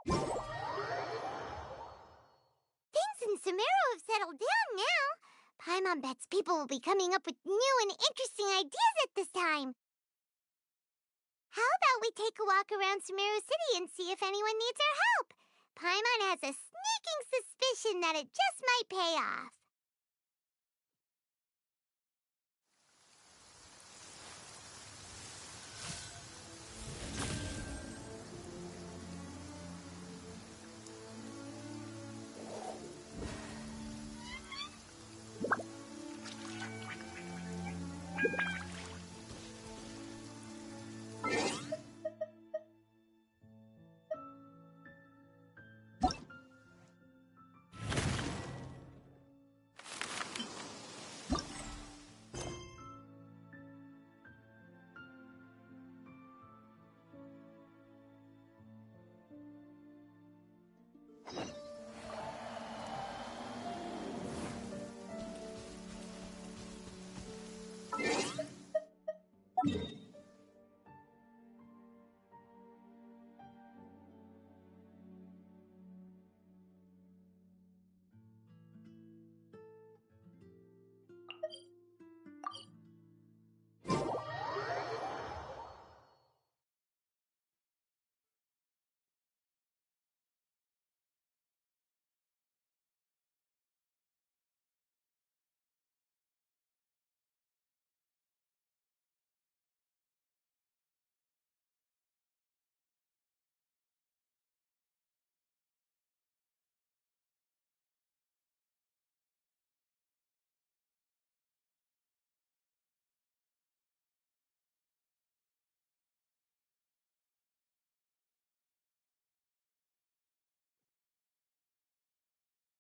Things in Sumeru have settled down now. Paimon bets people will be coming up with new and interesting ideas at this time. How about we take a walk around Sumeru City and see if anyone needs our help? Paimon has a sneaking suspicion that it just might pay off.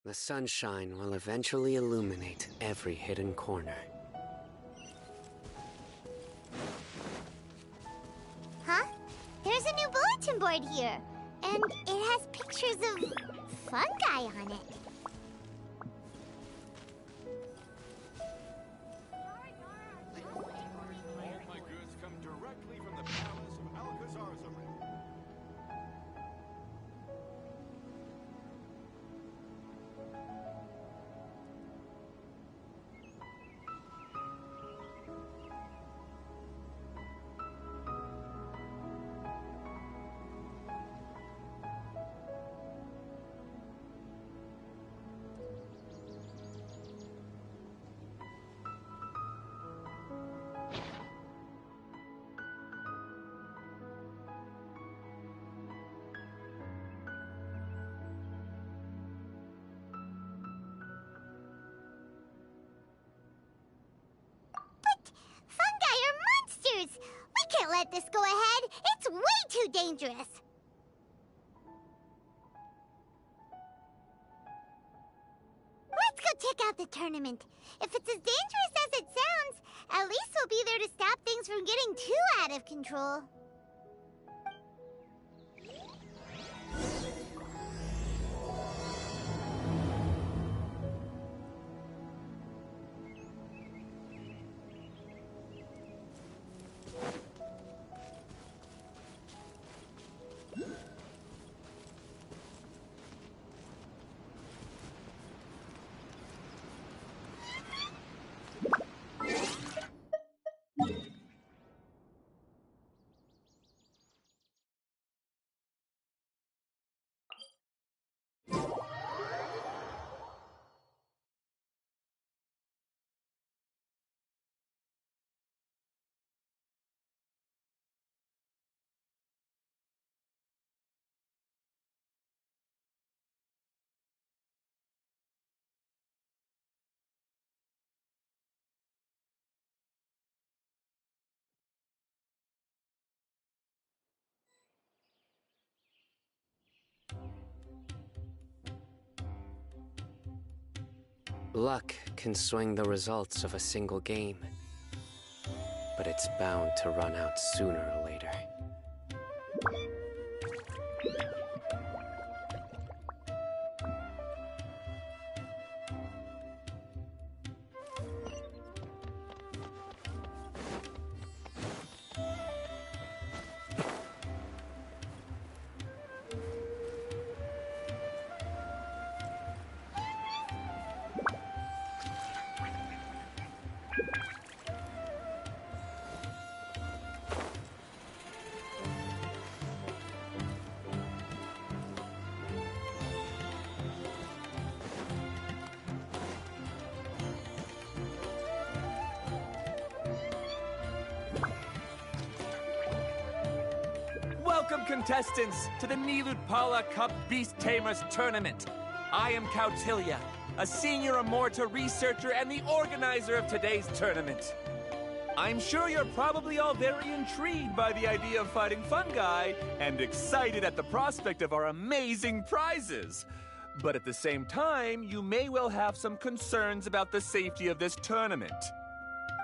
The sunshine will eventually illuminate every hidden corner. Huh? There's a new bulletin board here, and it has pictures of fungi on it. All my goods come directly from the palace of Alcazar's arena. Fungi are monsters! We can't let this go ahead! It's way too dangerous! Let's go check out the tournament. If it's as dangerous as it sounds, at least we'll be there to stop things from getting too out of control. Luck can swing the results of a single game, but it's bound to run out sooner or later. Welcome, contestants, to the Nilutpala Cup Beast Tamers Tournament. I am Cautilia, a senior Amorta researcher and the organizer of today's tournament. I'm sure you're probably all very intrigued by the idea of fighting fungi and excited at the prospect of our amazing prizes. But at the same time, you may well have some concerns about the safety of this tournament.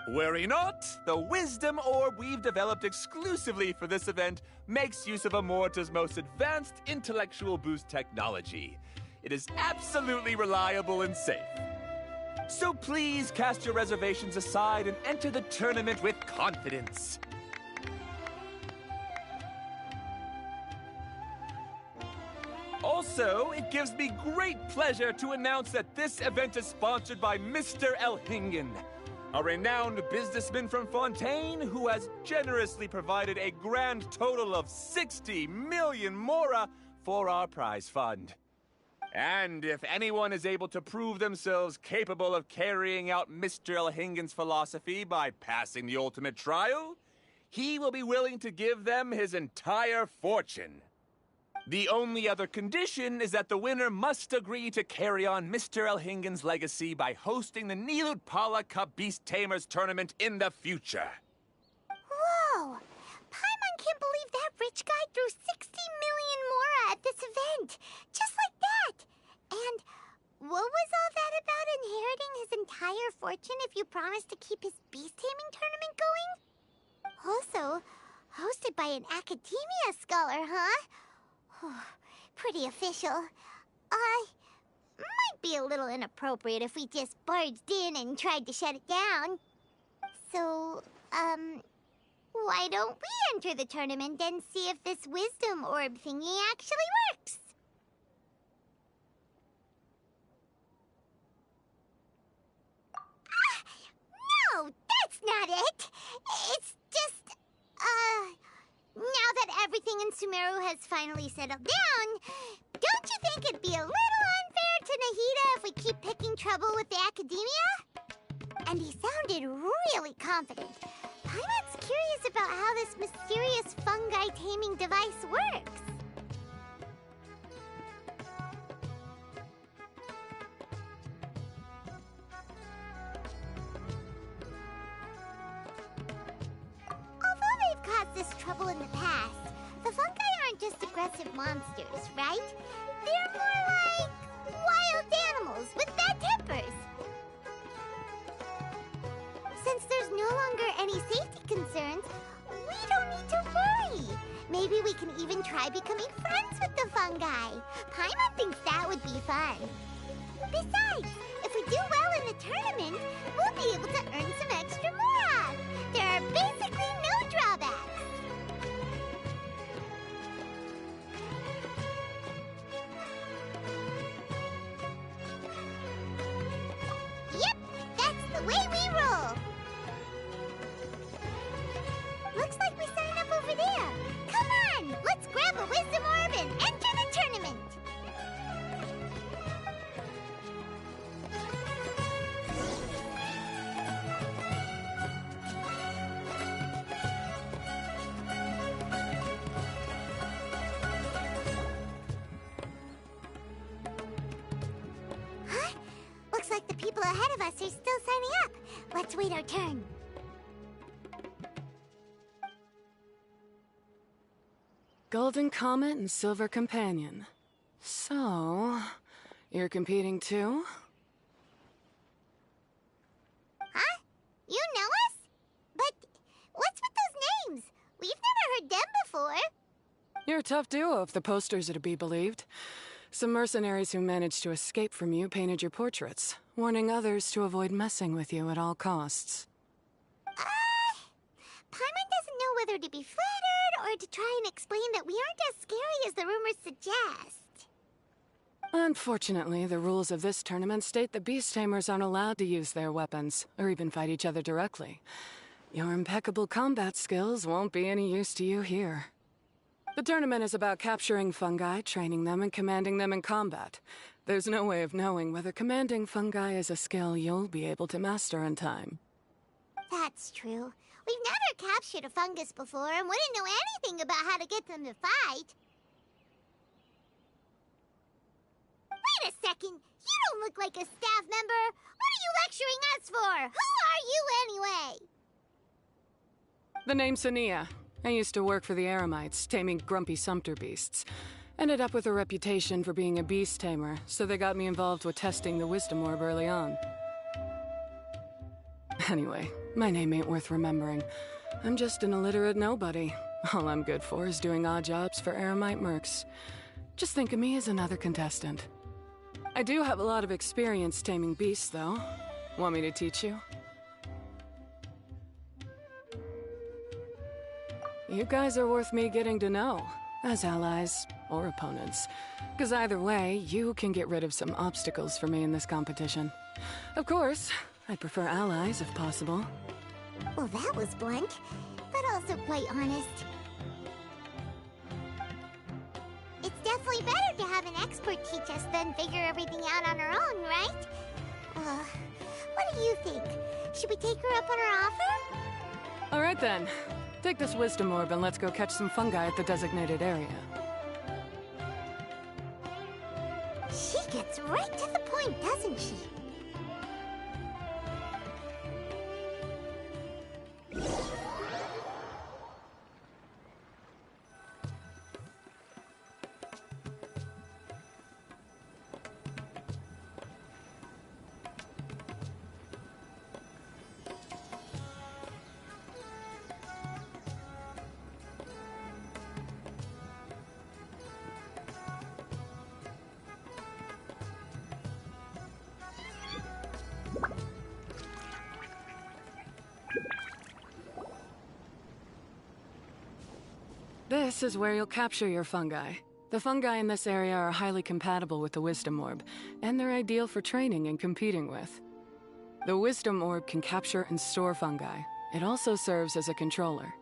Worry not, the wisdom orb we've developed exclusively for this event makes use of Amorta's most advanced intellectual boost technology. It is absolutely reliable and safe. So please cast your reservations aside and enter the tournament with confidence. Also, it gives me great pleasure to announce that this event is sponsored by Mr. Elhingen, a renowned businessman from Fontaine who has generously provided a grand total of 60 million mora for our prize fund. And if anyone is able to prove themselves capable of carrying out Mr. Elhingen's philosophy by passing the ultimate trial, he will be willing to give them his entire fortune. The only other condition is that the winner must agree to carry on Mr. Elhingen's legacy by hosting the Nilutpala Cup Beast Tamers Tournament in the future. Whoa! Paimon can't believe that rich guy threw 60 million mora at this event. Just like that. And what was all that about inheriting his entire fortune if you promised to keep his beast taming tournament going? Also, hosted by an academia scholar, huh? Pretty official. Might be a little inappropriate if we just barged in and tried to shut it down. So, why don't we enter the tournament and see if this wisdom orb thingy actually works? No, that's not it. It's just, now that everything in Sumeru has finally settled down, don't you think it'd be a little unfair to Nahida if we keep picking trouble with the academia? And he sounded really confident. Paimon's curious about how this mysterious fungi taming device works. Although they've caused this trouble in the past, the fungi aren't just aggressive monsters, right? They're more like wild animals with bad tempers. Since there's no longer any safety concerns, we don't need to worry. Maybe we can even try becoming friends with the fungi. Paimon thinks that would be fun. Besides, if we do well in the tournament, we'll be able to earn some extra mora. There are basically no drawbacks. Yep, that's the way we roll. Looks like we sign up over there. Come on, let's grab a wisdom orb and enter the tournament. Huh? Looks like the people ahead of us are still signing up. Let's wait our turn. Golden Comet and Silver Companion. So, you're competing too? Huh? You know us? But what's with those names? We've never heard them before. You're a tough duo if the posters are to be believed. Some mercenaries who managed to escape from you painted your portraits, warning others to avoid messing with you at all costs. Paimon doesn't know whether to be flattered or to try and explain that we aren't as scary as the rumors suggest. Unfortunately, the rules of this tournament state that beast tamers aren't allowed to use their weapons, or even fight each other directly. Your impeccable combat skills won't be any use to you here. The tournament is about capturing fungi, training them, and commanding them in combat. There's no way of knowing whether commanding fungi is a skill you'll be able to master in time. That's true. We've never captured a fungus before and wouldn't know anything about how to get them to fight. Wait a second! You don't look like a staff member! What are you lecturing us for? Who are you anyway? The name's Sania. I used to work for the Eremites, taming grumpy sumpter beasts. Ended up with a reputation for being a beast tamer, so they got me involved with testing the wisdom orb early on. Anyway, my name ain't worth remembering. I'm just an illiterate nobody. All I'm good for is doing odd jobs for Eremite mercs. Just think of me as another contestant. I do have a lot of experience taming beasts, though. Want me to teach you? You guys are worth me getting to know, as allies or opponents. Because either way, you can get rid of some obstacles for me in this competition. Of course, I'd prefer allies if possible. Well, that was blunt, but also quite honest. It's definitely better to have an expert teach us than figure everything out on our own, right? What do you think? Should we take her up on her offer? All right then. Take this wisdom orb and let's go catch some fungi at the designated area. She gets right to the point, doesn't she? This is where you'll capture your fungi. The fungi in this area are highly compatible with the Wisdom Orb, and they're ideal for training and competing with. The Wisdom Orb can capture and store fungi. It also serves as a controller.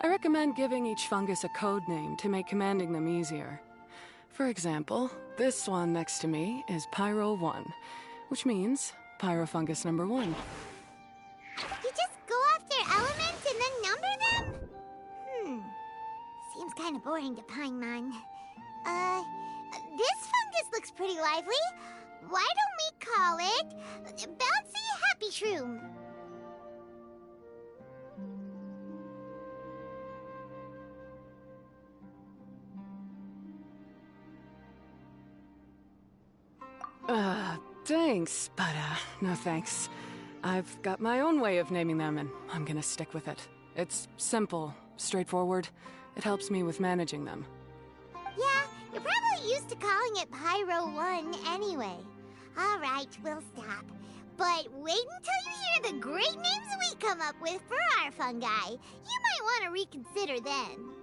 I recommend giving each fungus a code name to make commanding them easier. For example, this one next to me is Pyro 1, which means Pyrofungus number 1. You just go off their elements and then number them? Seems kind of boring to Paimon. This fungus looks pretty lively. Why don't we call it Bouncy Happy Shroom? Thanks, but no thanks. I've got my own way of naming them, and I'm gonna stick with it. It's simple, straightforward. It helps me with managing them. Yeah, you're probably used to calling it Pyro 1 anyway. All right, we'll stop. But wait until you hear the great names we come up with for our fungi. You might want to reconsider then.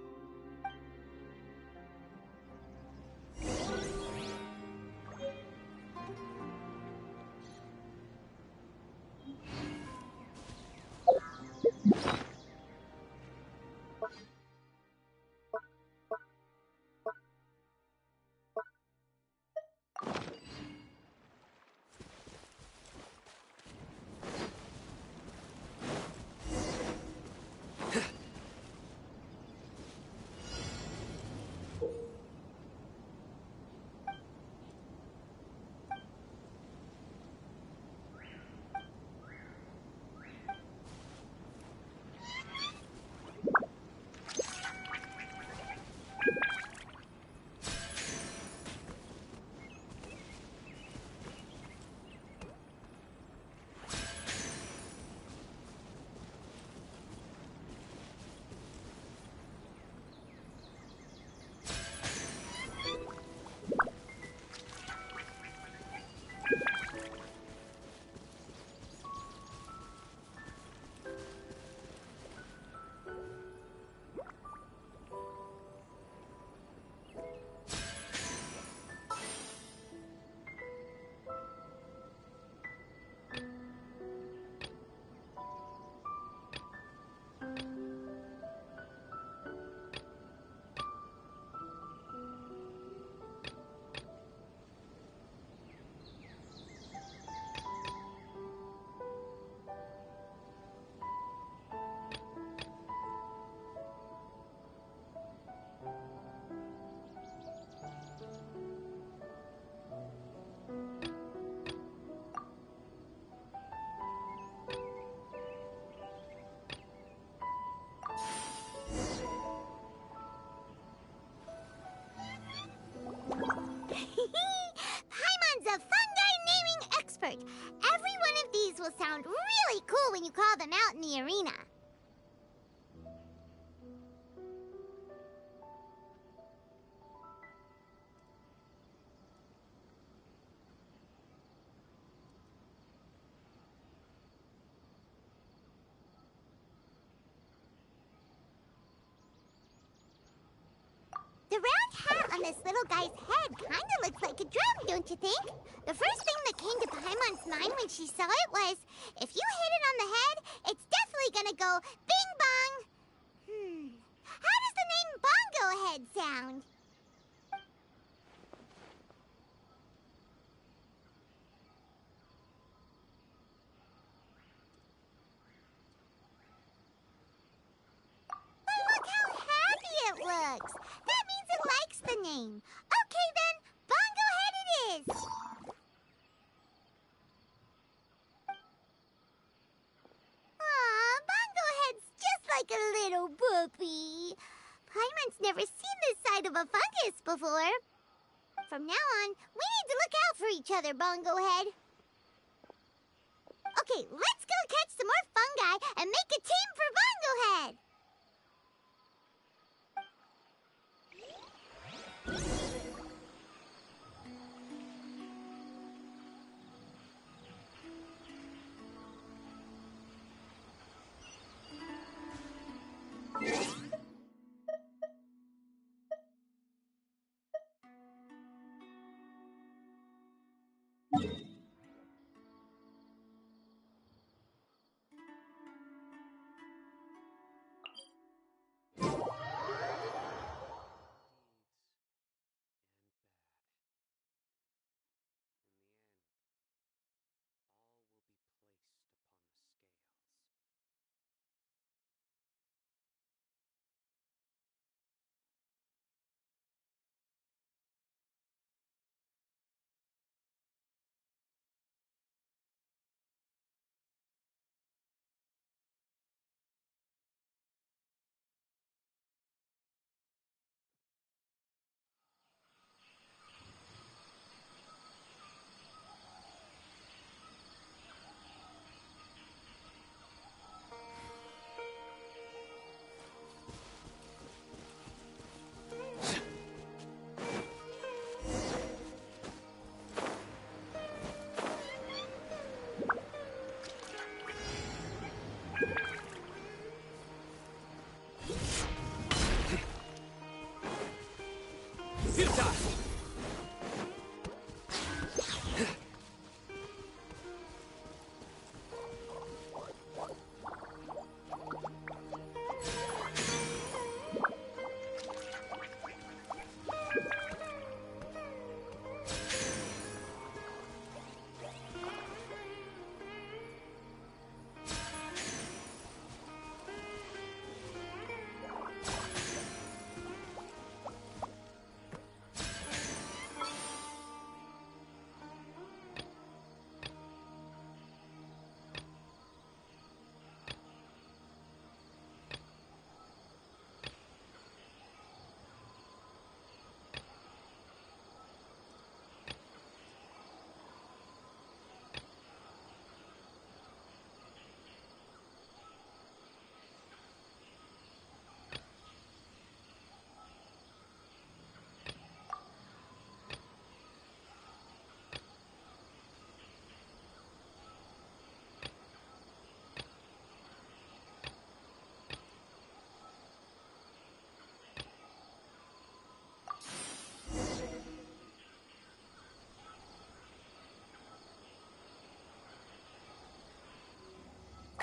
will sound really cool when you call them out in the arena. The round hat on this little guy's head kinda looks like a drum, don't you think? The first thing that came to Paimon's mind when she saw it was, if you hit it on the head, it's definitely gonna go bing bong. How does the name Bongo Head sound? Look how happy it looks. That means it likes the name. Okay then, Bongo Head it is. Aw, Bongo Head's just like a little puppy. Paimon's never seen this side of a fungus before. From now on, we need to look out for each other, Bongo Head. Okay, let's go catch some more fungi and make a team for Bongo Head.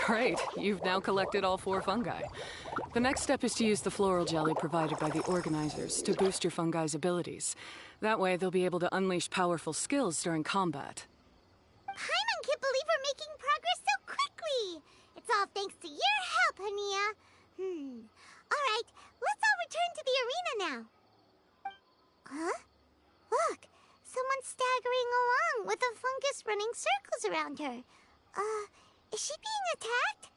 Great, you've now collected all 4 fungi. The next step is to use the floral jelly provided by the organizers to boost your fungi's abilities. That way, they'll be able to unleash powerful skills during combat. Paimon can't believe we're making progress so quickly. It's all thanks to your help, Hania. All right, let's all return to the arena now. Huh? Look, someone's staggering along with a fungus running circles around her. Is she being attacked?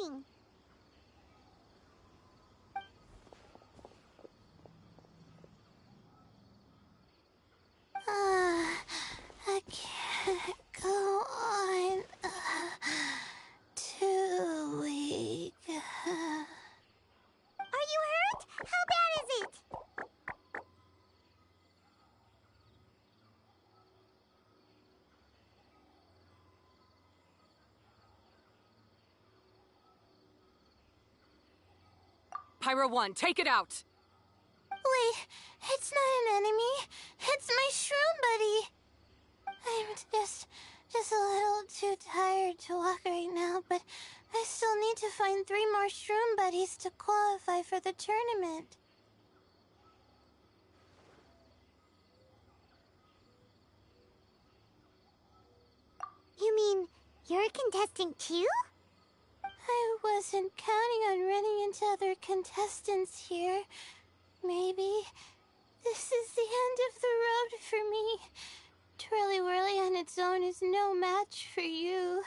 happening. I can't go on too weak. Are you hurt? How bad is it? Pyro 1, take it out! Wait, it's not an enemy. It's my shroom buddy. I'm just a little too tired to walk right now, but I still need to find 3 more shroom buddies to qualify for the tournament. You mean you're a contestant too? I wasn't counting on running into other contestants here. Maybe this is the end of the road for me. Twirly Whirly on its own is no match for you.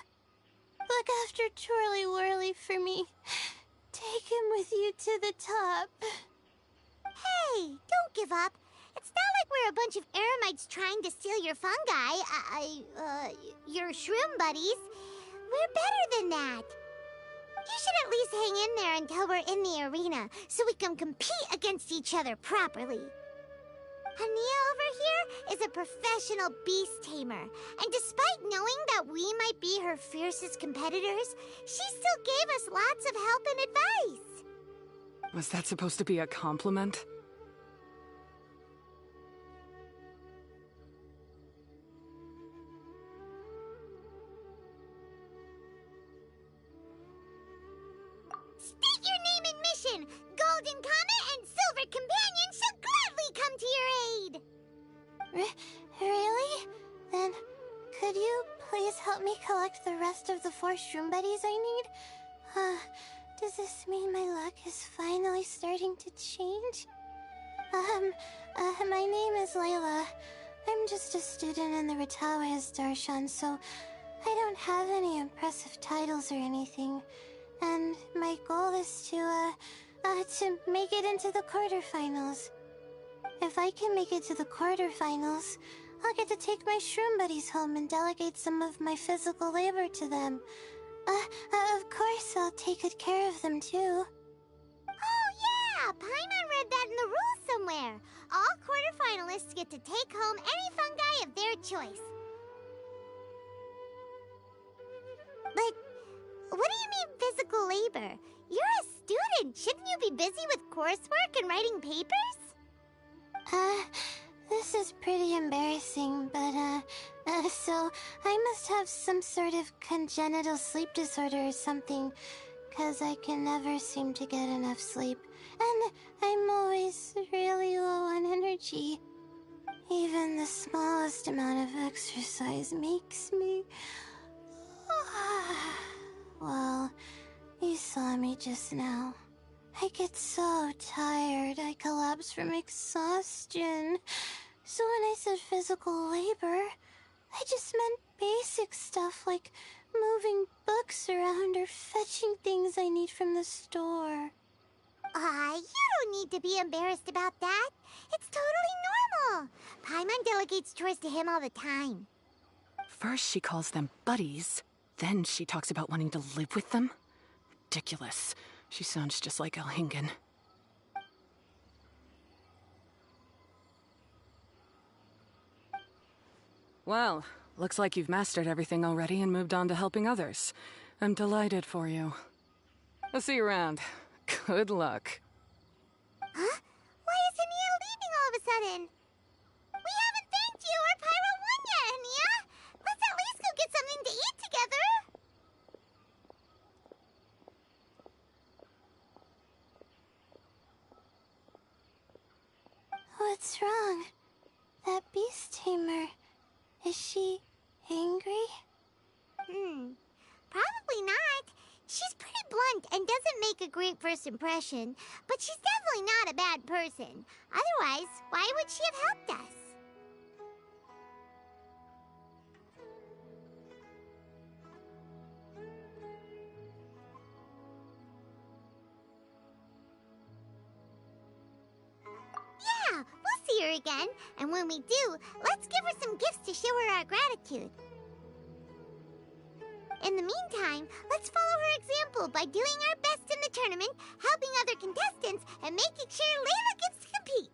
Look after Twirly Whirly for me. Take him with you to the top. Hey, don't give up. It's not like we're a bunch of eremites trying to steal your fungi. Your shroom buddies. We're better than that. You should at least hang in there until we're in the arena, so we can compete against each other properly. Ania over here is a professional beast tamer, and despite knowing that we might be her fiercest competitors, she still gave us lots of help and advice. Was that supposed to be a compliment? State your name and mission! Golden Comet and Silver Companion shall gladly come to your aid! Really? Then, could you please help me collect the rest of the 4 shroom buddies I need? Does this mean my luck is finally starting to change? My name is Layla. I'm just a student in the Ratawa's Darshan, so I don't have any impressive titles or anything. And my goal is to make it into the quarterfinals. If I can make it to the quarterfinals, I'll get to take my shroom buddies home and delegate some of my physical labor to them. Of course, I'll take good care of them, too. Oh, yeah! Paimon read that in the rules somewhere. All quarterfinalists get to take home any fungi of their choice. But what do you mean physical labor? You're a student. Shouldn't you be busy with coursework and writing papers? This is pretty embarrassing, but, so I must have some sort of congenital sleep disorder or something, 'cause I can never seem to get enough sleep, and I'm always really low on energy. Even the smallest amount of exercise makes me... Well, you saw me just now. I get so tired, I collapse from exhaustion. So when I said physical labor, I just meant basic stuff like moving books around or fetching things I need from the store. You don't need to be embarrassed about that. It's totally normal. Paimon delegates chores to him all the time. First she calls them buddies, then she talks about wanting to live with them? Ridiculous. She sounds just like Elhingen. Well, looks like you've mastered everything already and moved on to helping others. I'm delighted for you. I'll see you around. Good luck. Huh? Why is Ania leaving all of a sudden? We haven't thanked you or Pyro 1 yet, Ania! Let's at least go get something to eat together! What's wrong? That beast tamer... Is she angry? Probably not. She's pretty blunt and doesn't make a great first impression, but she's definitely not a bad person. Otherwise, why would she have helped us? see her again, and when we do, let's give her some gifts to show her our gratitude. In the meantime, let's follow her example by doing our best in the tournament, helping other contestants, and making sure Layla gets to compete.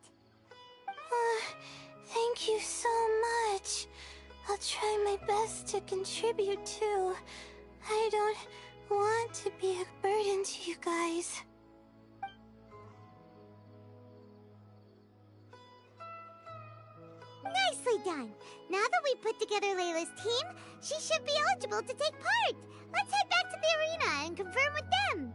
Thank you so much. I'll try my best to contribute too. I don't want to be a burden to you guys. Nicely done. Now that we put together Layla's team, she should be eligible to take part. Let's head back to the arena and confirm with them.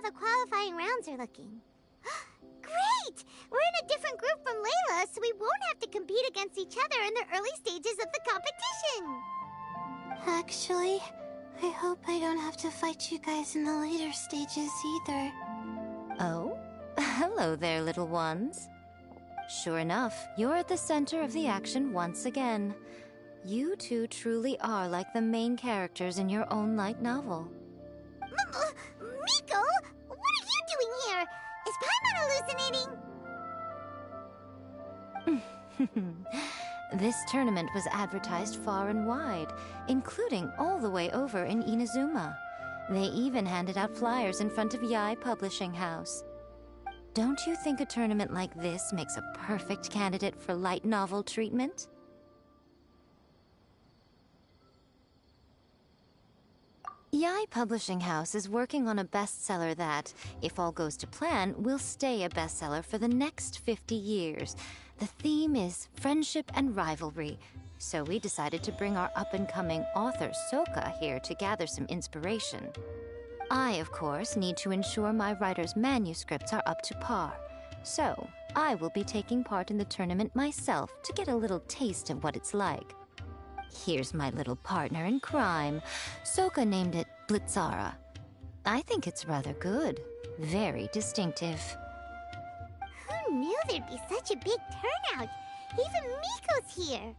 The qualifying rounds are looking. Great! We're in a different group from Layla, so we won't have to compete against each other in the early stages of the competition. Actually, I hope I don't have to fight you guys in the later stages either. Oh? Hello there, little ones. Sure enough, you're at the center of the action once again. You two truly are like the main characters in your own light novel. Miko, what are you doing here? Is Paimon hallucinating? This tournament was advertised far and wide, including all the way over in Inazuma. They even handed out flyers in front of Yae Publishing House. Don't you think a tournament like this makes a perfect candidate for light novel treatment? Yae Publishing House is working on a bestseller that, if all goes to plan, will stay a bestseller for the next 50 years. The theme is friendship and rivalry, so we decided to bring our up-and-coming author, Soka, here to gather some inspiration. I, of course, need to ensure my writer's manuscripts are up to par, so I will be taking part in the tournament myself to get a little taste of what it's like. Here's my little partner in crime. Soka named it Blitzara. I think it's rather good. Very distinctive. Who knew there'd be such a big turnout? Even Miko's here.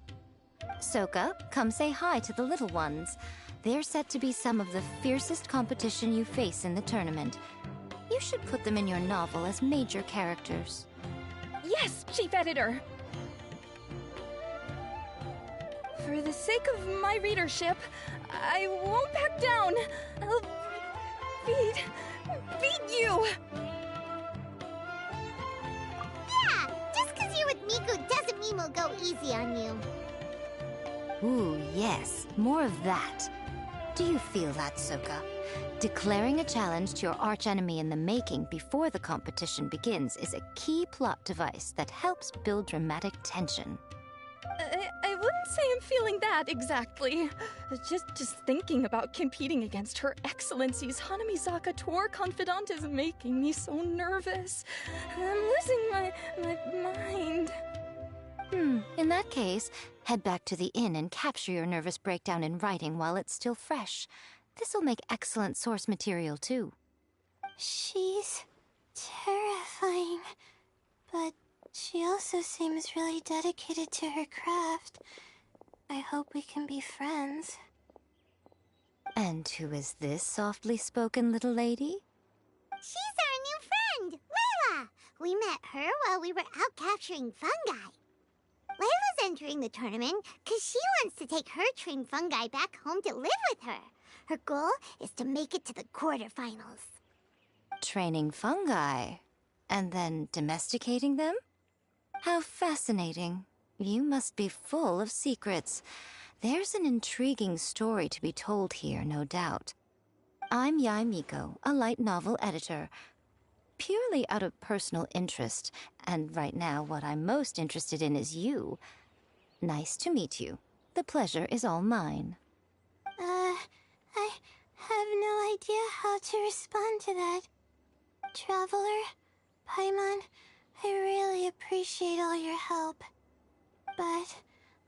Soka, come say hi to the little ones. They're set to be some of the fiercest competition you face in the tournament. You should put them in your novel as major characters. Yes, Chief Editor! For the sake of my readership, I won't back down. I'll feed you. Yeah, just because you're with Miko doesn't mean we'll go easy on you. Ooh, yes, more of that. Do you feel that, Soka? Declaring a challenge to your archenemy in the making before the competition begins is a key plot device that helps build dramatic tension. I wouldn't say I'm feeling that exactly. Just thinking about competing against Her Excellency's Hanamizaka tour confidant is making me so nervous. I'm losing my mind. In that case, Head back to the inn and capture your nervous breakdown in writing while it's still fresh. This'll make excellent source material, too. She's terrifying, but she also seems really dedicated to her craft. I hope we can be friends. And who is this softly spoken little lady? She's our new friend, Layla! We met her while we were out capturing fungi. Layla's entering the tournament because she wants to take her trained fungi back home to live with her. Her goal is to make it to the quarterfinals. Training fungi, and then domesticating them? How fascinating. You must be full of secrets. There's an intriguing story to be told here, no doubt. I'm Yae Miko, a light novel editor. Purely out of personal interest, and right now what I'm most interested in is you. Nice to meet you. The pleasure is all mine. I have no idea how to respond to that. Traveler, Paimon, I really appreciate all your help. But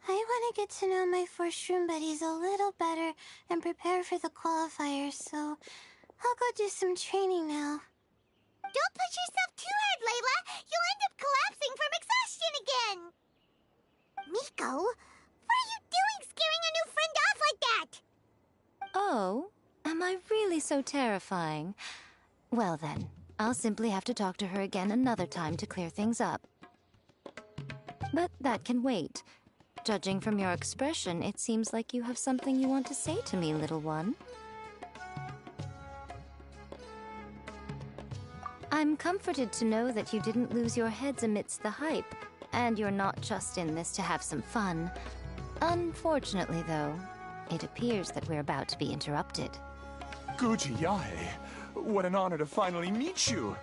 I want to get to know my 4 shroom buddies a little better and prepare for the qualifiers, so I'll go do some training now. Don't push yourself too hard, Layla! You'll end up collapsing from exhaustion again! Miko, what are you doing scaring a new friend off like that? Oh, am I really so terrifying? Well then, I'll simply have to talk to her again another time to clear things up. But that can wait. Judging from your expression, it seems like you have something you want to say to me, little one. I'm comforted to know that you didn't lose your heads amidst the hype, and you're not just in this to have some fun. Unfortunately, though, it appears that we're about to be interrupted. Guji Yae, what an honor to finally meet you.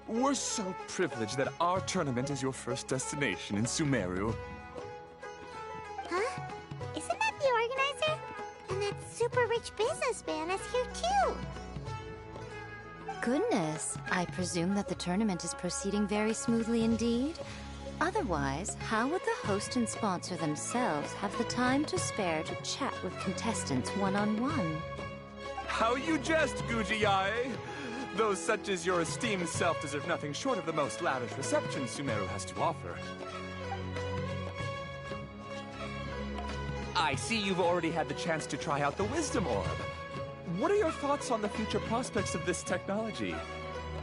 We're so privileged that our tournament is your first destination in Sumeru. Huh? Isn't that the organizer? And that super rich businessman is here too. Goodness, I presume that the tournament is proceeding very smoothly indeed. Otherwise, how would the host and sponsor themselves have the time to spare to chat with contestants one-on-one? How you jest, Guji Yae! Those such as your esteemed self deserve nothing short of the most lavish reception Sumeru has to offer. I see you've already had the chance to try out the Wisdom Orb. What are your thoughts on the future prospects of this technology?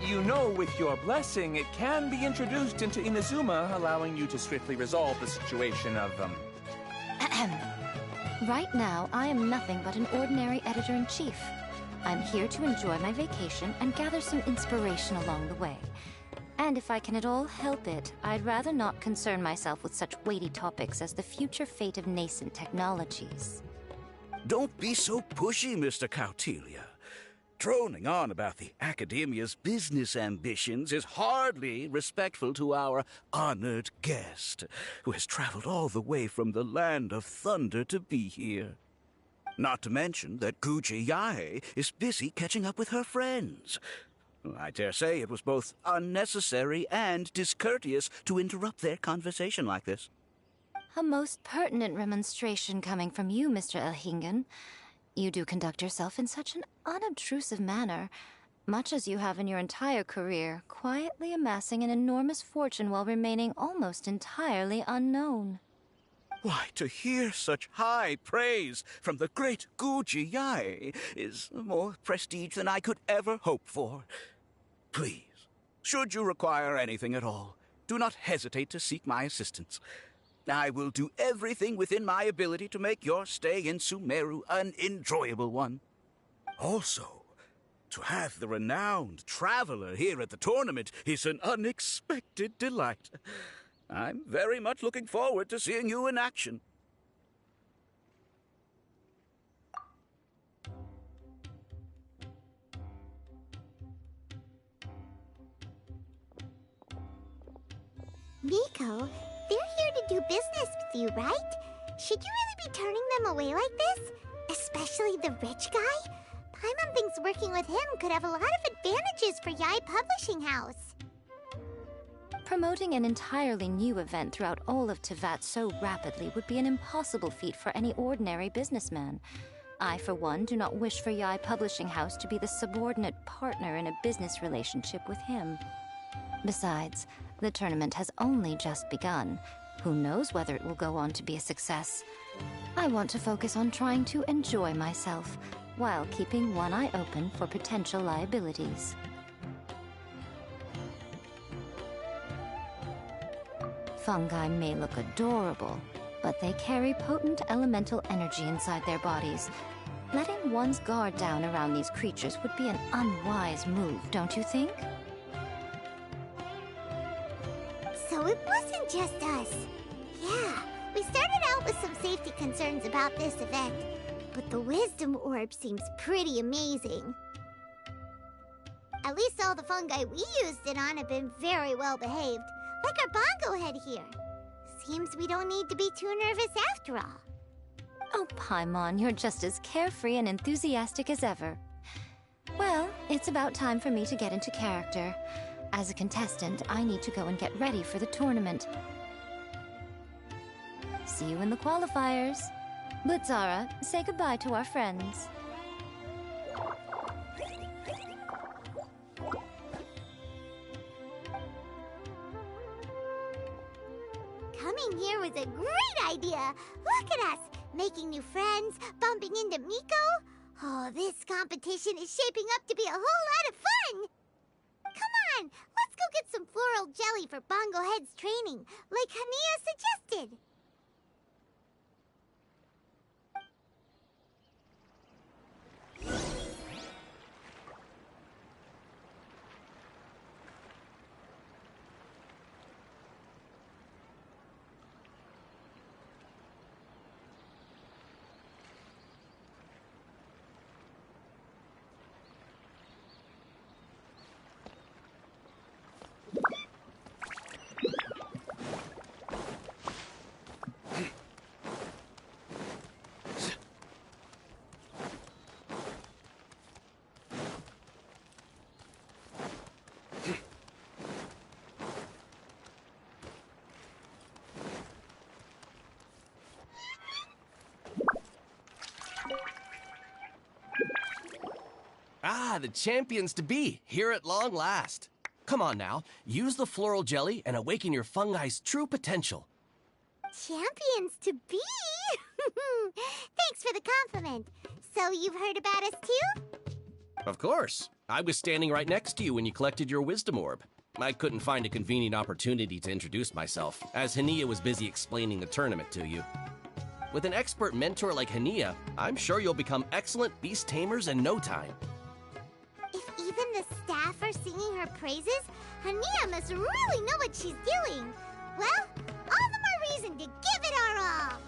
You know, with your blessing, it can be introduced into Inazuma, allowing you to swiftly resolve the situation of, Right now, I am nothing but an ordinary editor-in-chief. I'm here to enjoy my vacation and gather some inspiration along the way. And if I can at all help it, I'd rather not concern myself with such weighty topics as the future fate of nascent technologies. Don't be so pushy, Mr. Kautelia. Droning on about the Academia's business ambitions is hardly respectful to our honored guest, who has traveled all the way from the land of thunder to be here. Not to mention that Guji Yae is busy catching up with her friends. I dare say it was both unnecessary and discourteous to interrupt their conversation like this. A most pertinent remonstration coming from you, Mr. Elhingen. You do conduct yourself in such an unobtrusive manner, much as you have in your entire career, quietly amassing an enormous fortune while remaining almost entirely unknown. Why, to hear such high praise from the great Guji Yae is more prestige than I could ever hope for. Please, should you require anything at all, do not hesitate to seek my assistance. I will do everything within my ability to make your stay in Sumeru an enjoyable one. Also, to have the renowned traveler here at the tournament is an unexpected delight. I'm very much looking forward to seeing you in action. Miko, they're here to do business with you, right? Should you really be turning them away like this? Especially the rich guy? Paimon thinks working with him could have a lot of advantages for Yae Publishing House. Promoting an entirely new event throughout all of Tevat so rapidly would be an impossible feat for any ordinary businessman. I, for one, do not wish for Yai Publishing House to be the subordinate partner in a business relationship with him. Besides, the tournament has only just begun. Who knows whether it will go on to be a success? I want to focus on trying to enjoy myself, while keeping one eye open for potential liabilities. Fungi may look adorable, but they carry potent elemental energy inside their bodies. Letting one's guard down around these creatures would be an unwise move, don't you think? So it wasn't just us. Yeah, we started out with some safety concerns about this event, but the wisdom orb seems pretty amazing. At least all the fungi we used it on have been very well behaved, like our bongo head here. Seems we don't need to be too nervous after all. Oh, Paimon, you're just as carefree and enthusiastic as ever. Well, it's about time for me to get into character. As a contestant, I need to go and get ready for the tournament. See you in the qualifiers. Blitzara, say goodbye to our friends. Coming here was a great idea. Look at us, making new friends, bumping into Miko. Oh, this competition is shaping up to be a whole lot of fun. Come on, let's go get some floral jelly for Bongo Head's training, like Hania suggested. Ah, the champions to be, here at long last. Come on now, use the floral jelly and awaken your fungi's true potential. Champions to be? Thanks for the compliment. So you've heard about us too? Of course. I was standing right next to you when you collected your wisdom orb. I couldn't find a convenient opportunity to introduce myself, as Hania was busy explaining the tournament to you. With an expert mentor like Hania, I'm sure you'll become excellent beast tamers in no time. If even the staff are singing her praises, Hania must really know what she's doing. Well, all the more reason to give it our all.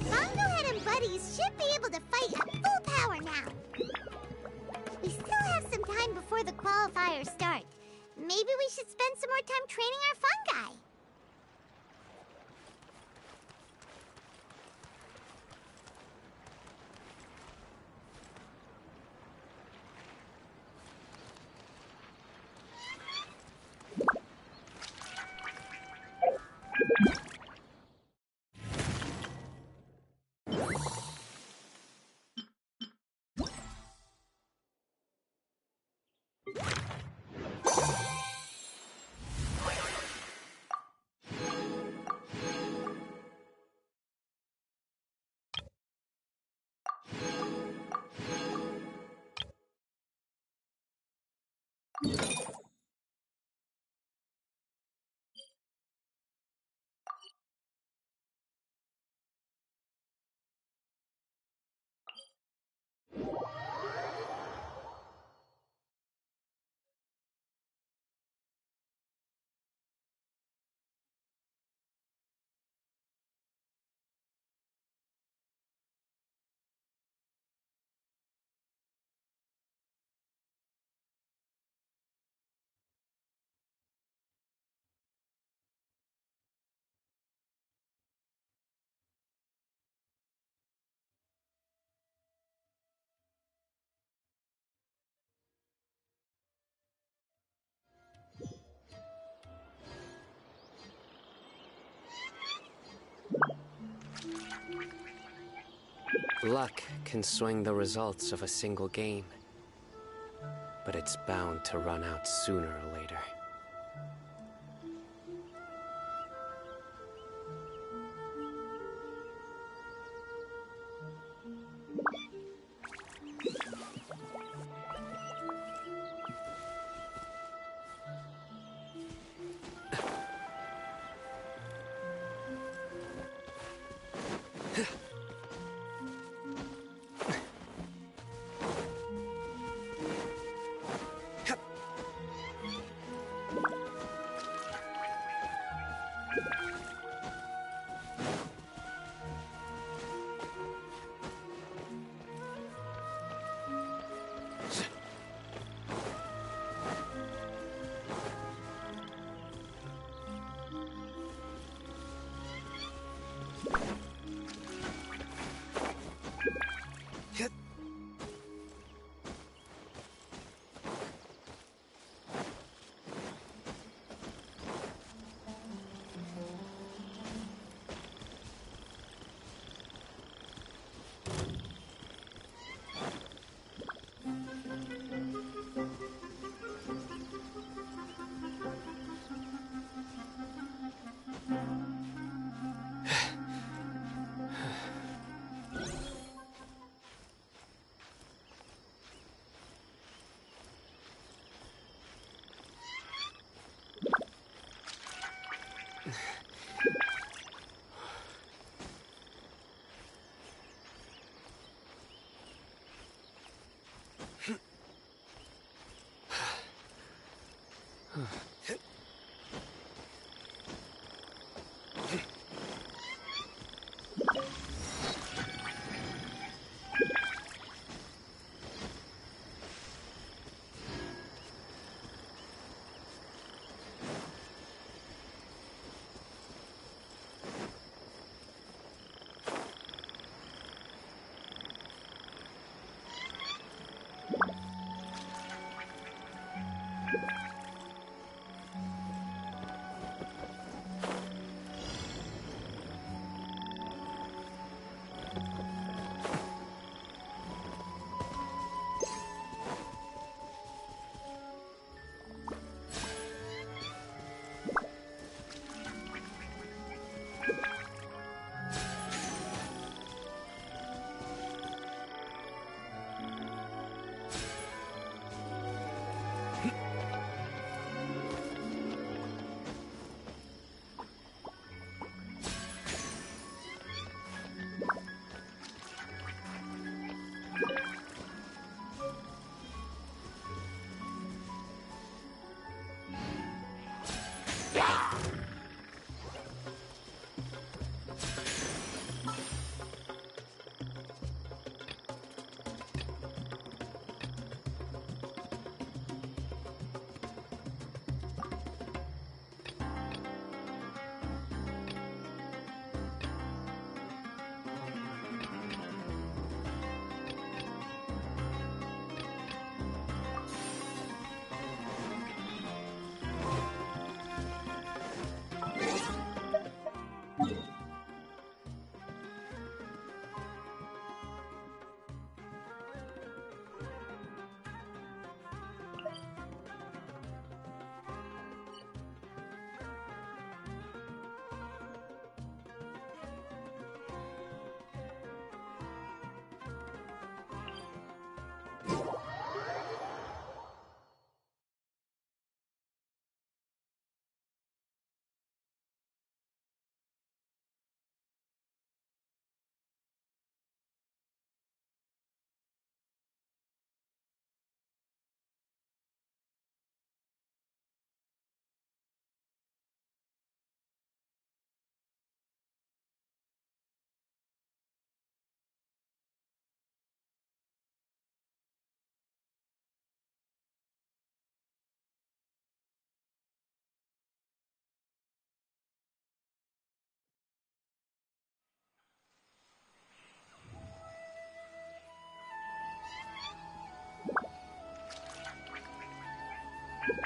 Fungohead and buddies should be able to fight at full power now. We still have some time before the qualifiers start. Maybe we should spend some more time training our fungi. Luck can swing the results of a single game, but it's bound to run out sooner or later.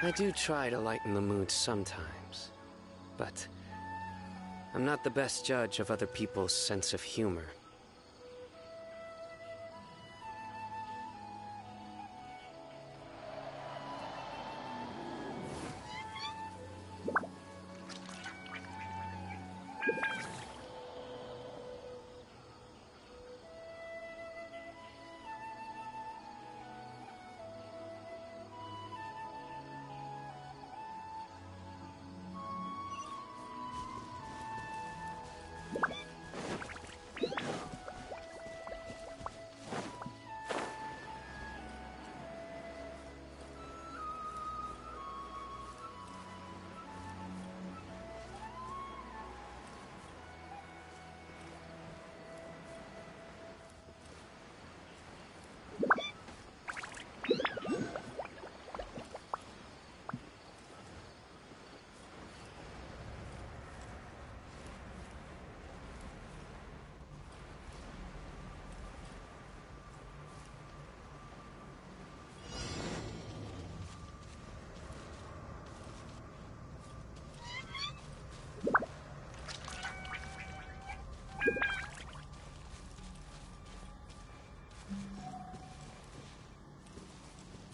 I do try to lighten the mood sometimes, but I'm not the best judge of other people's sense of humor.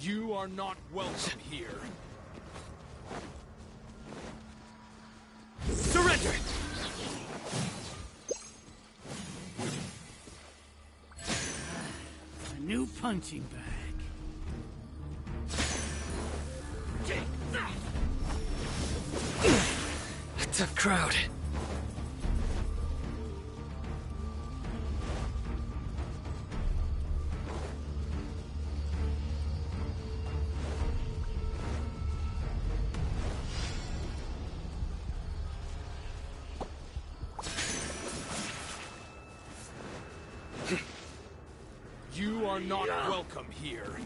You are not welcome here. Surrender! A new punching bag. A tough crowd. You are not welcome here.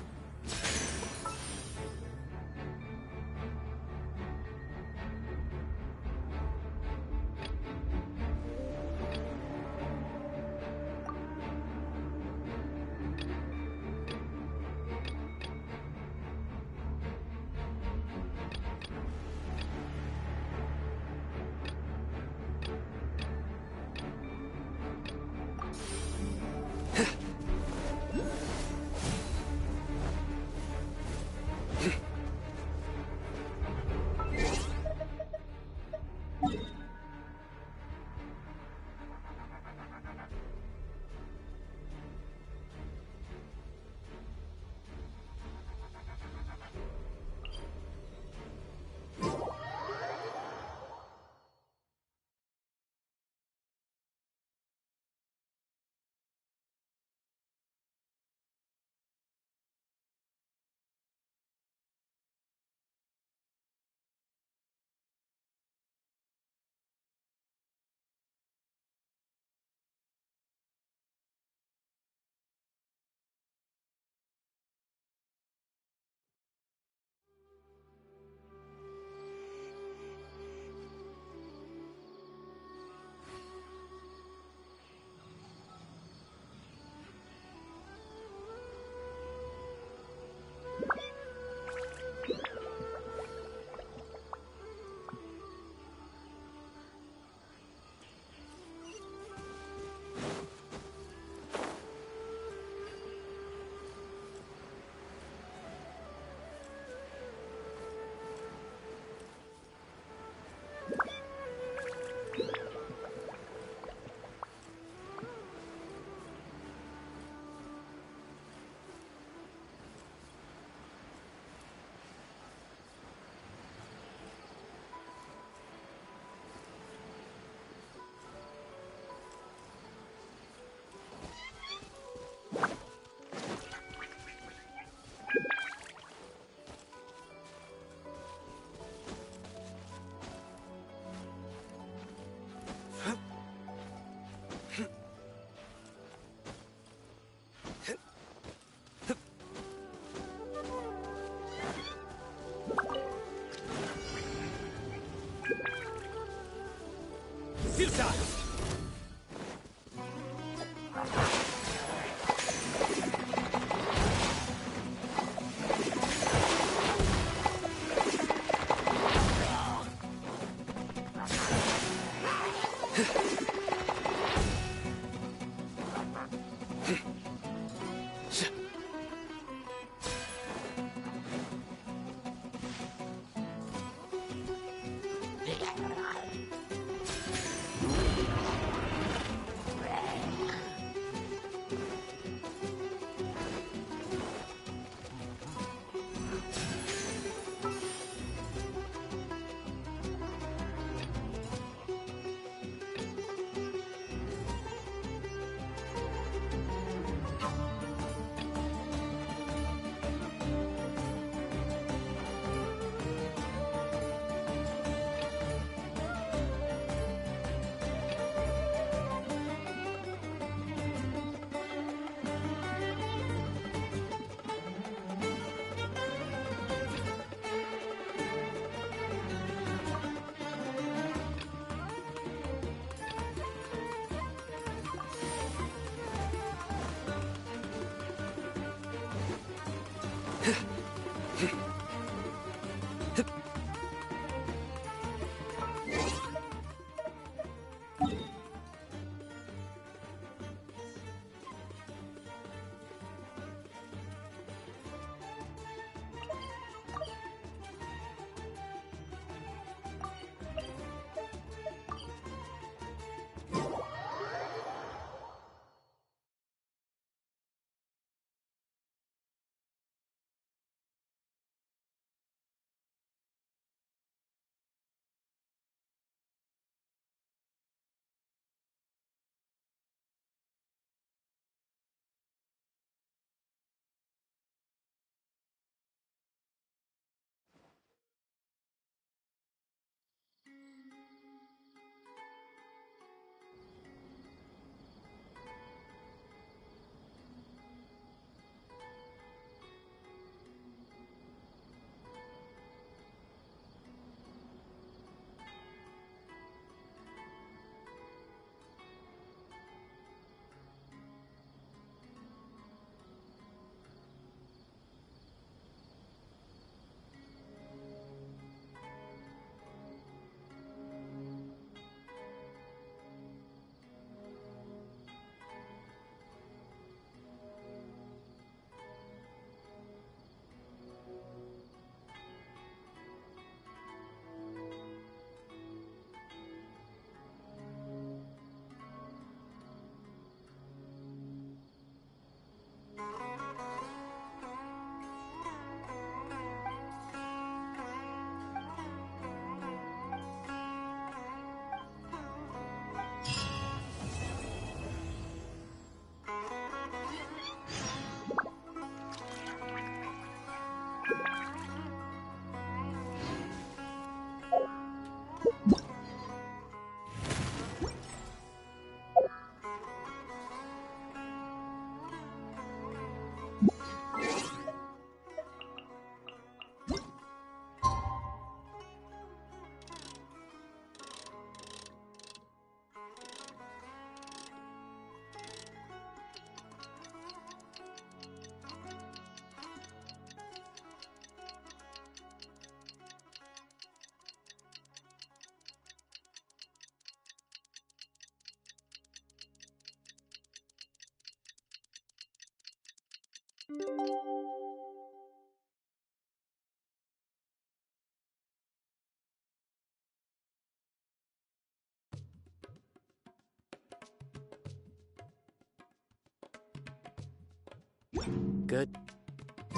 Good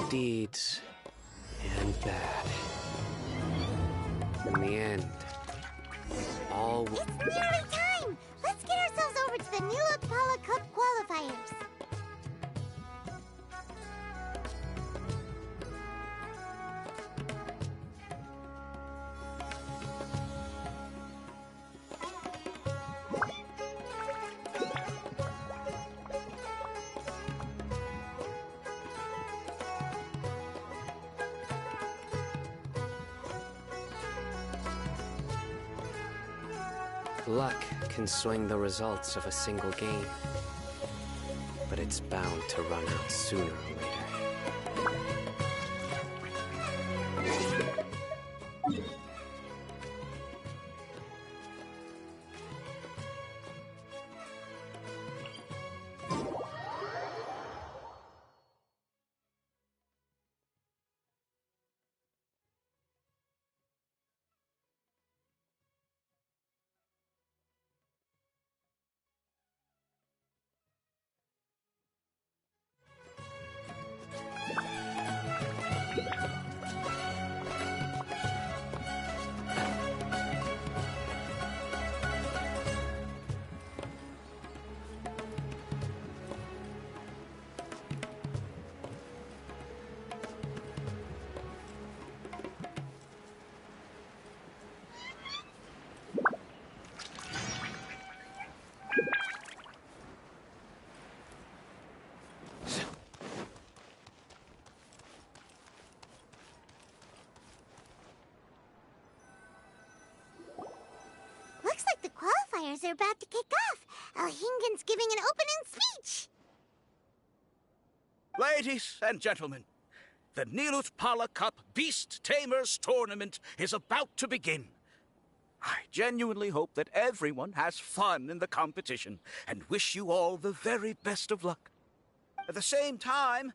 deeds and bad. In the end, all... It's nearly time! Let's get ourselves over to the Nilot Pala Cup qualifiers. Luck can swing the results of a single game, but it's bound to run out sooner or later. qualifiers are about to kick off. Alhingen's giving an opening speech. Ladies and gentlemen, the Nilut Pala Cup Beast Tamers Tournament is about to begin. I genuinely hope that everyone has fun in the competition and wish you all the very best of luck. At the same time,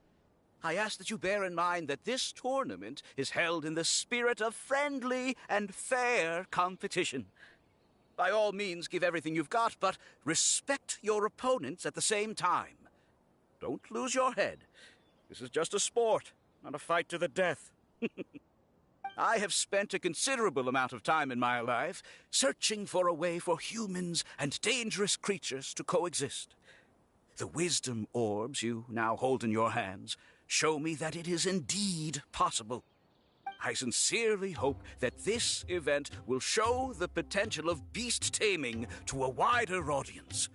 I ask that you bear in mind that this tournament is held in the spirit of friendly and fair competition. By all means, give everything you've got, but respect your opponents at the same time. Don't lose your head. This is just a sport, not a fight to the death. I have spent a considerable amount of time in my life searching for a way for humans and dangerous creatures to coexist. The wisdom orbs you now hold in your hands show me that it is indeed possible. I sincerely hope that this event will show the potential of beast taming to a wider audience.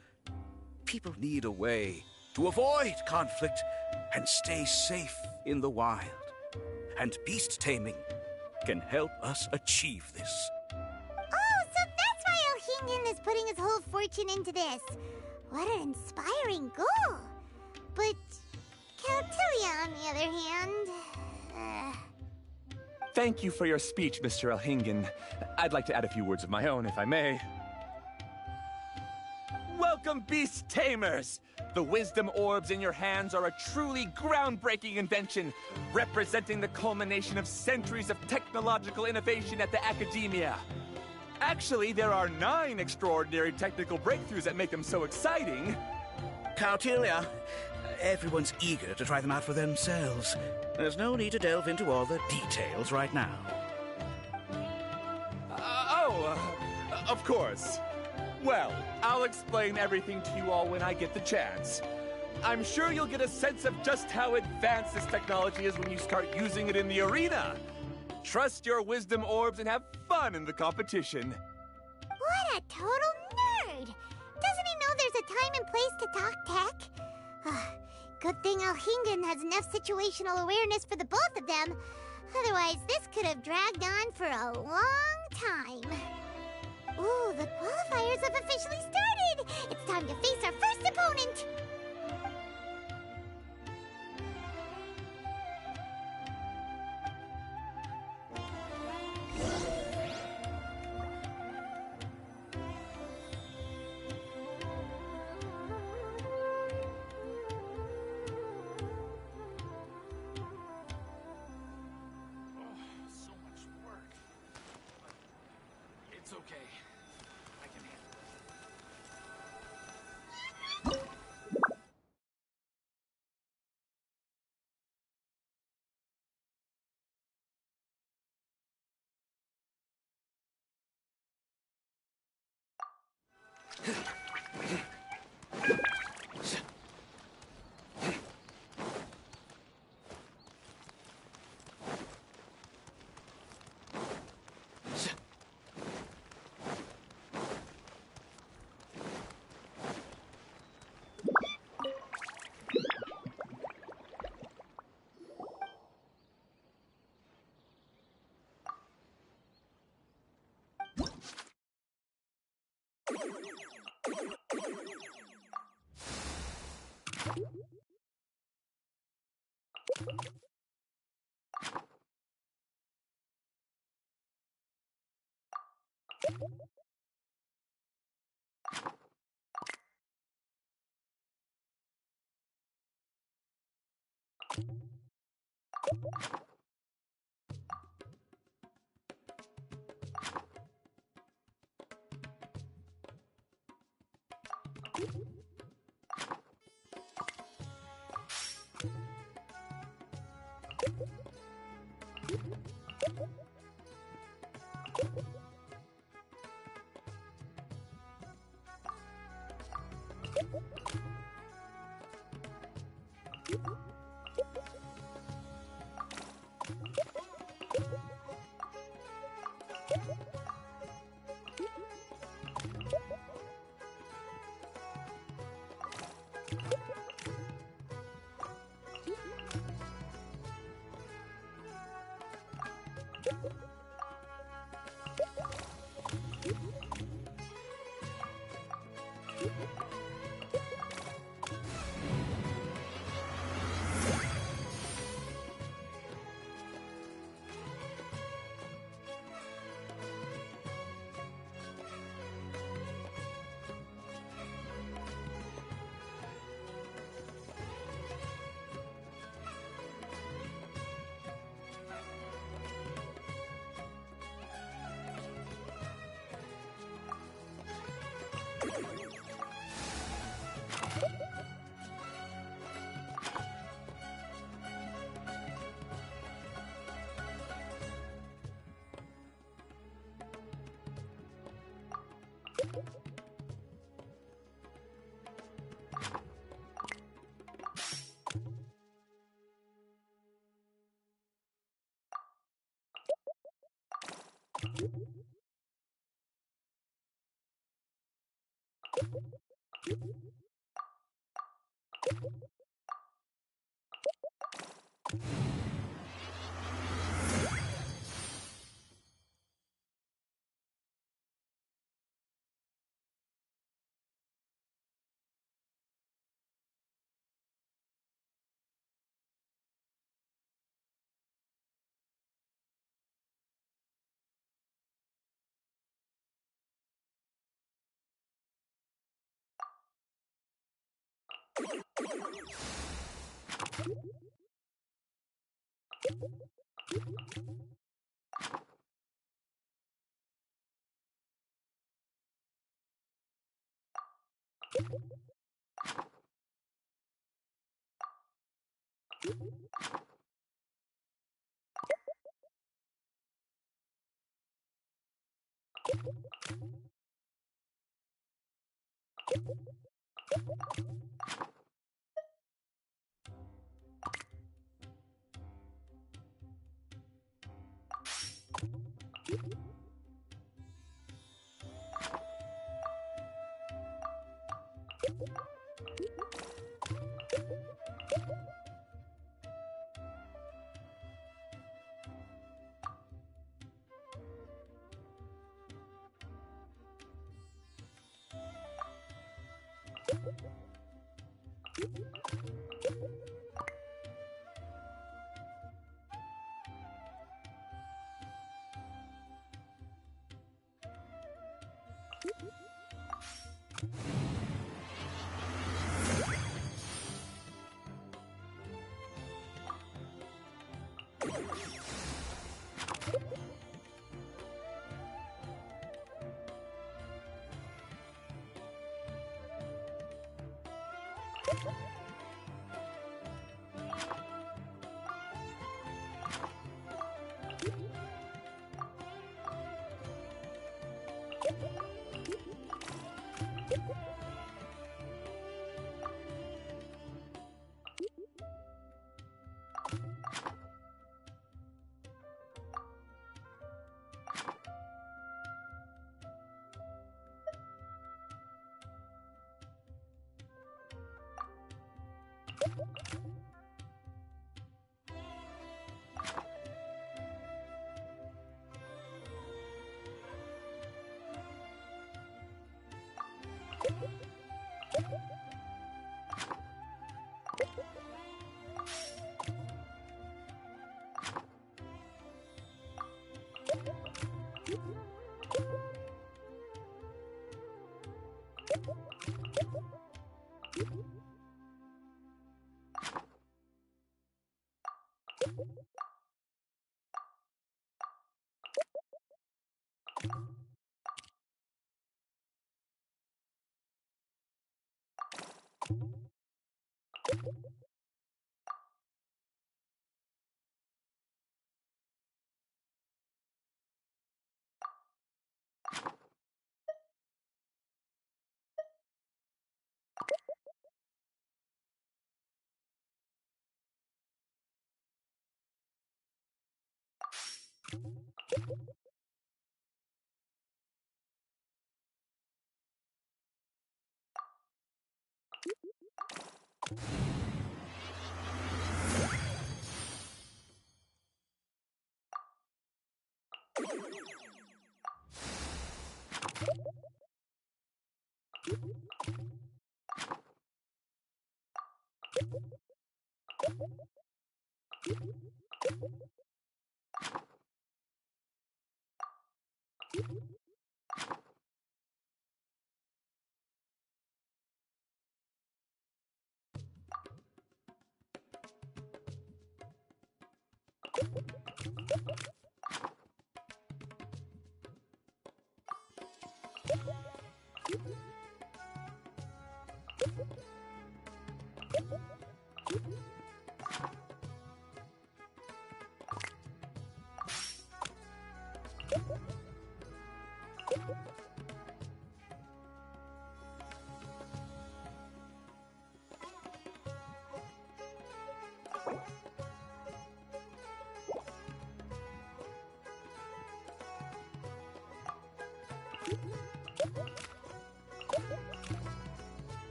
People need a way to avoid conflict and stay safe in the wild. And beast taming can help us achieve this. Oh, so that's why Alhingen is putting his whole fortune into this. What an inspiring goal. But Caltilia, on the other hand... Thank you for your speech, Mr. Alhingen. I'd like to add a few words of my own, if I may. Welcome, Beast Tamers! The wisdom orbs in your hands are a truly groundbreaking invention, representing the culmination of centuries of technological innovation at the academia. Actually, there are 9 extraordinary technical breakthroughs that make them so exciting. Caltilia, everyone's eager to try them out for themselves. There's no need to delve into all the details right now. Of course. Well, I'll explain everything to you all when I get the chance. I'm sure you'll get a sense of just how advanced this technology is when you start using it in the arena. Trust your wisdom orbs and have fun in the competition. What a total nerd! Doesn't he know there's a time and place to talk tech? Good thing Alhingen has enough situational awareness for the both of them. Otherwise, this could have dragged on for a long time. Ooh, the qualifiers have officially started! It's time to face our first opponent! So much work. It's okay. I can handle it.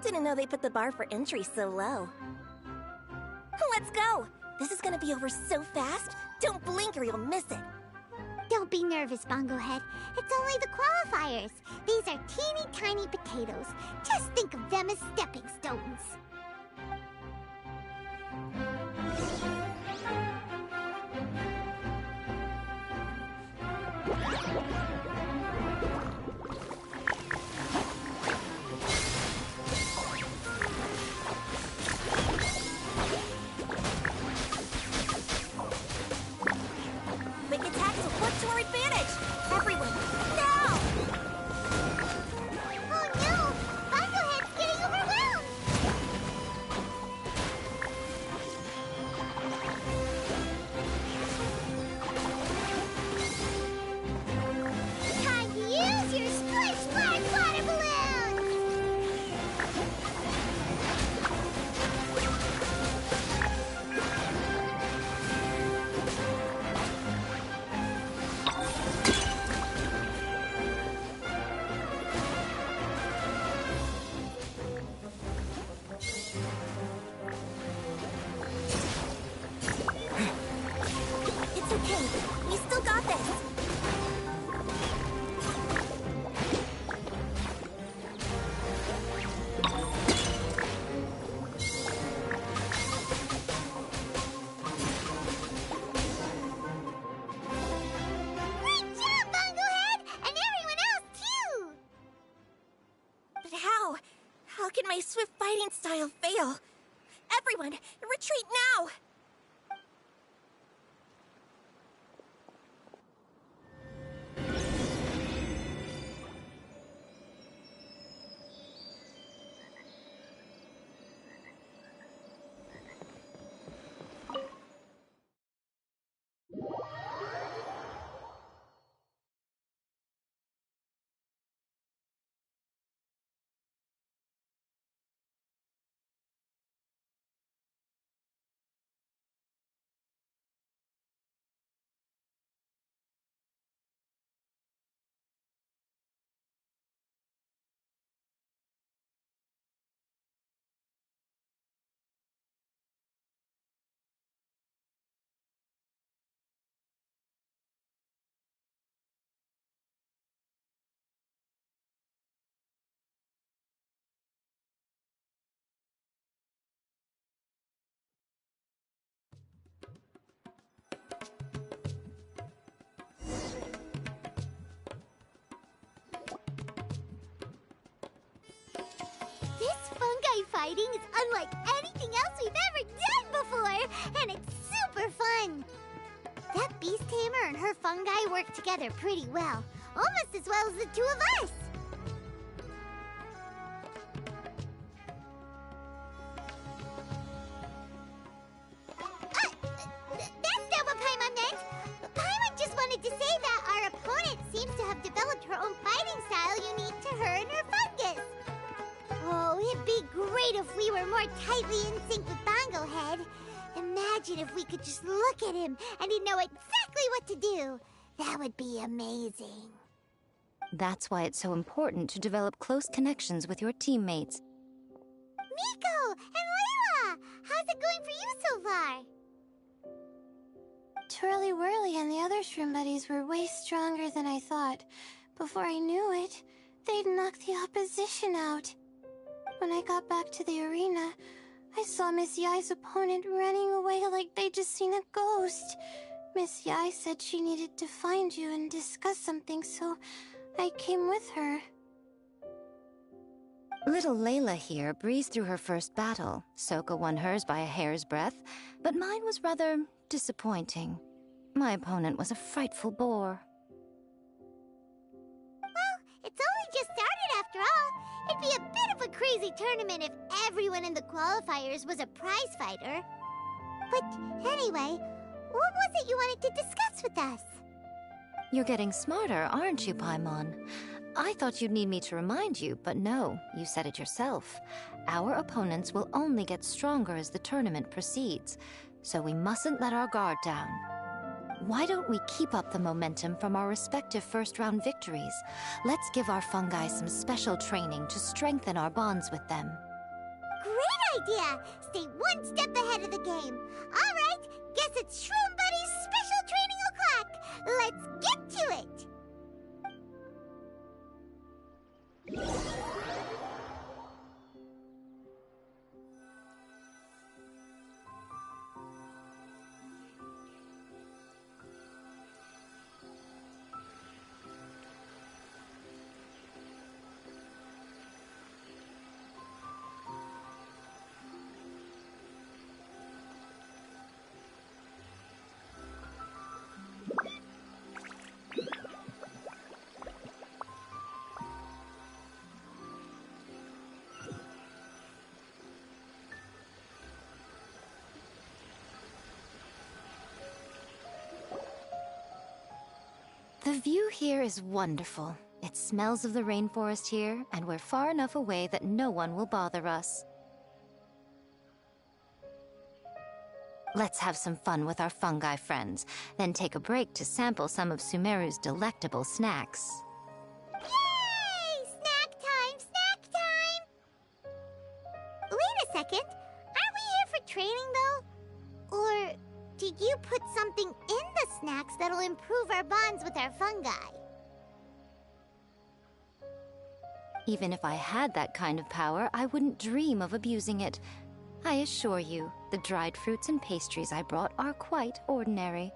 Didn't know they put the bar for entry so low. Let's go! This is gonna be over so fast. Don't blink or you'll miss it. Don't be nervous, Bunglehead. It's only the qualifiers. These are teeny tiny potatoes. Just think of them as stepping stones. Quick attacks will work to our advantage! Everyone, now! Oh no! Bunglehead's getting overwhelmed! Time to use your splish splash water balloons! It's okay. We still got this. Great job, Bunglehead! And everyone else, too! But how? How can my swift fighting style fail? Everyone, retreat now! This fungi fighting is unlike anything else we've ever done before, and it's super fun! That beast tamer and her fungi work together pretty well, almost as well as the two of us! That's not what Paimon meant! Paimon just wanted to say that our opponent seems to have developed her own fighting style unique to her and her fungus! Oh, it'd be great if we were more tightly in sync with Bunglehead. Imagine if we could just look at him and he'd know exactly what to do. That would be amazing. That's why it's so important to develop close connections with your teammates. Miko and Layla! How's it going for you so far? Twirly Whirly and the other shroom buddies were way stronger than I thought. Before I knew it, they'd knocked the opposition out. When I got back to the arena, I saw Miss Yai's opponent running away like they'd just seen a ghost. Miss Yai said she needed to find you and discuss something, so I came with her. Little Layla here breezed through her first battle. Sokka won hers by a hair's breadth, but mine was rather disappointing. My opponent was a frightful bore. Well, it's only just started after all. It'd be a bit of a crazy tournament if everyone in the qualifiers was a prize fighter. But anyway, what was it you wanted to discuss with us? You're getting smarter, aren't you, Paimon? I thought you'd need me to remind you, but no, you said it yourself. Our opponents will only get stronger as the tournament proceeds, so we mustn't let our guard down. Why don't we keep up the momentum from our respective first-round victories? Let's give our fungi some special training to strengthen our bonds with them. Great idea! Stay one step ahead of the game. All right, guess it's Shroom Buddy's special training o'clock. Let's get to it! The view here is wonderful. It smells of the rainforest here, and we're far enough away that no one will bother us. Let's have some fun with our fungi friends, then take a break to sample some of Sumeru's delectable snacks. Yay! Snack time! Snack time! Wait a second. Aren't we here for training, though? Or did you put something in the snacks that'll improve our bonds with our fungi? Even if I had that kind of power, I wouldn't dream of abusing it. I assure you, the dried fruits and pastries I brought are quite ordinary.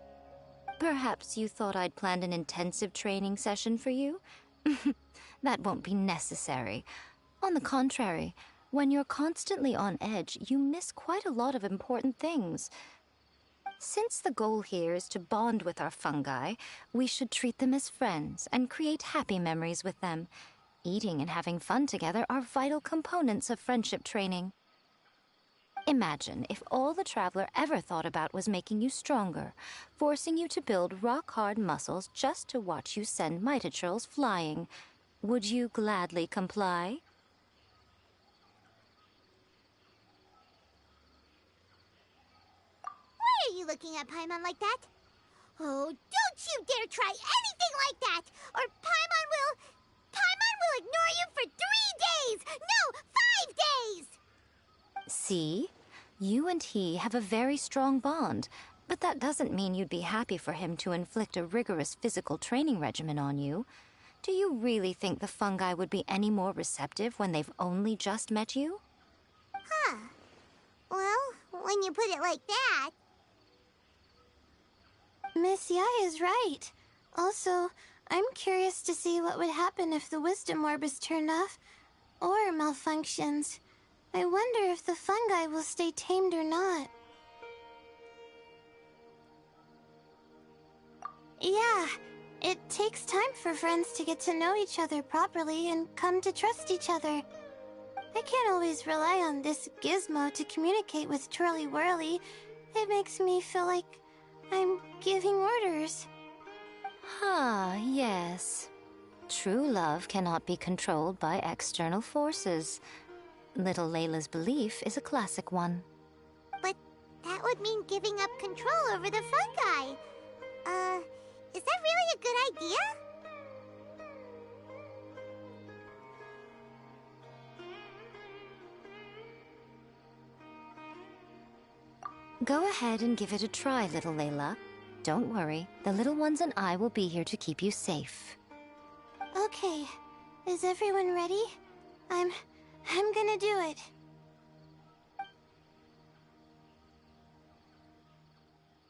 Perhaps you thought I'd planned an intensive training session for you? That won't be necessary. On the contrary, when you're constantly on edge, you miss quite a lot of important things. Since the goal here is to bond with our fungi, we should treat them as friends and create happy memories with them. Eating and having fun together are vital components of friendship training. Imagine if all the Traveler ever thought about was making you stronger, forcing you to build rock-hard muscles just to watch you send Mitatrolls flying. Would you gladly comply? Why are you looking at Paimon like that? Oh, don't you dare try anything like that, or Paimon will ignore you for 3 days! No, 5 days! See? You and he have a very strong bond, but that doesn't mean you'd be happy for him to inflict a rigorous physical training regimen on you. Do you really think the fungi would be any more receptive when they've only just met you? Huh. Well, when you put it like that... Miss Yai is right. Also, I'm curious to see what would happen if the wisdom orb is turned off or malfunctions. I wonder if the fungi will stay tamed or not. Yeah, it takes time for friends to get to know each other properly and come to trust each other. I can't always rely on this gizmo to communicate with Twirly Whirly. It makes me feel like I'm giving orders. Ah, yes. True love cannot be controlled by external forces. Little Layla's belief is a classic one. But that would mean giving up control over the fungi. Is that really a good idea? Go ahead and give it a try, little Layla. Don't worry, the little ones and I will be here to keep you safe. Okay, is everyone ready? I'm gonna do it.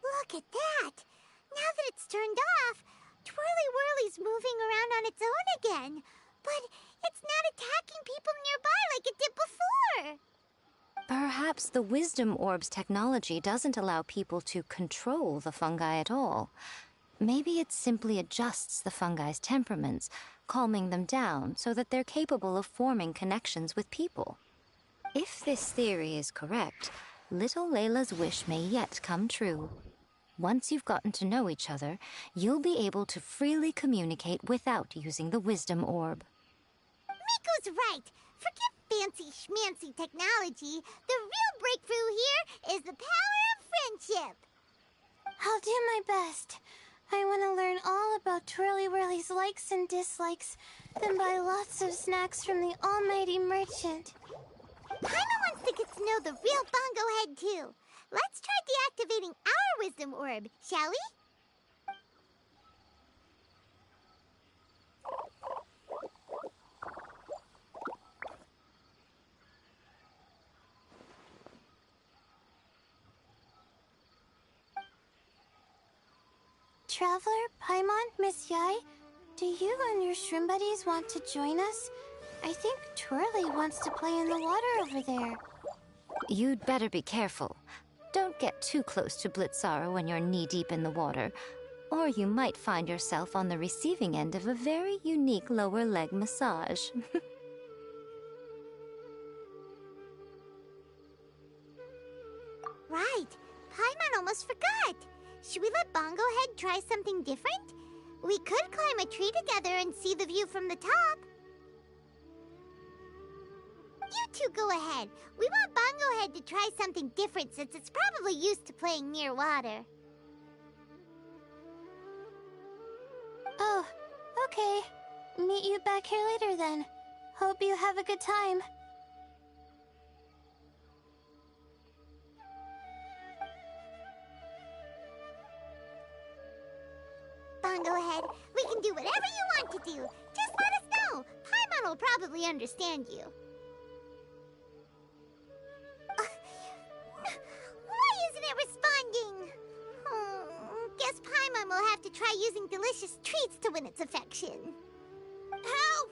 Look at that! Now that it's turned off, Twirly Whirly's moving around on its own again. But it's not attacking people nearby like it did before. Perhaps the Wisdom Orb's technology doesn't allow people to control the fungi at all. Maybe it simply adjusts the fungi's temperaments, calming them down so that they're capable of forming connections with people. If this theory is correct, little Layla's wish may yet come true. Once you've gotten to know each other, you'll be able to freely communicate without using the wisdom orb. Miko's right. Forget fancy schmancy technology. The real breakthrough here is the power of friendship. I'll do my best. I want to learn all about Twirly Whirly's likes and dislikes, then buy lots of snacks from the almighty merchant. Paimon wants to get to know the real Bongo Head, too. Let's try deactivating our wisdom orb, shall we? Traveler, Paimon, Miss Yai, do you and your shroom buddies want to join us? I think Twirly wants to play in the water over there. You'd better be careful. Don't get too close to Blitzara when you're knee-deep in the water, or you might find yourself on the receiving end of a very unique lower leg massage. Right. Paimon almost forgot. Should we let Bongo Head try something different? We could climb a tree together and see the view from the top. You two go ahead. We want Bongo Head to try something different since it's probably used to playing near water. Oh, okay. Meet you back here later then. Hope you have a good time. Bongo Head, we can do whatever you want to do. Just let us know. Paimon will probably understand you. Why isn't it responding? Guess Paimon will have to try using delicious treats to win its affection. Help!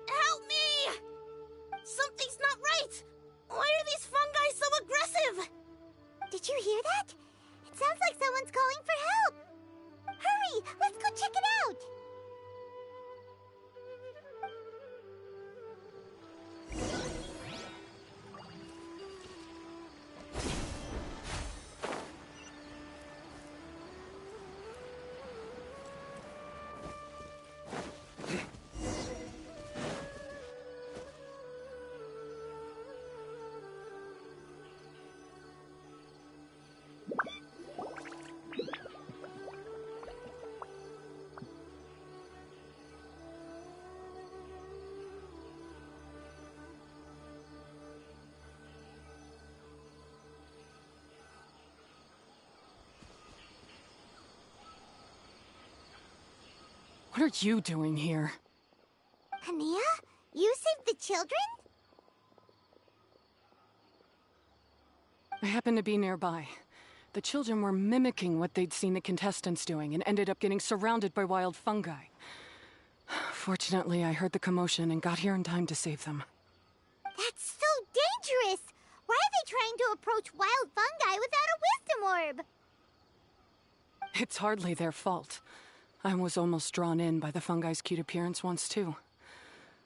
Help me! Something's not right! Why are these fungi so aggressive? Did you hear that? It sounds like someone's calling for help. Hurry! Let's go check it out! What are you doing here? Hania? You saved the children? I happened to be nearby. The children were mimicking what they'd seen the contestants doing and ended up getting surrounded by wild fungi. Fortunately, I heard the commotion and got here in time to save them. That's so dangerous! Why are they trying to approach wild fungi without a wisdom orb? It's hardly their fault. I was almost drawn in by the fungi's cute appearance once, too.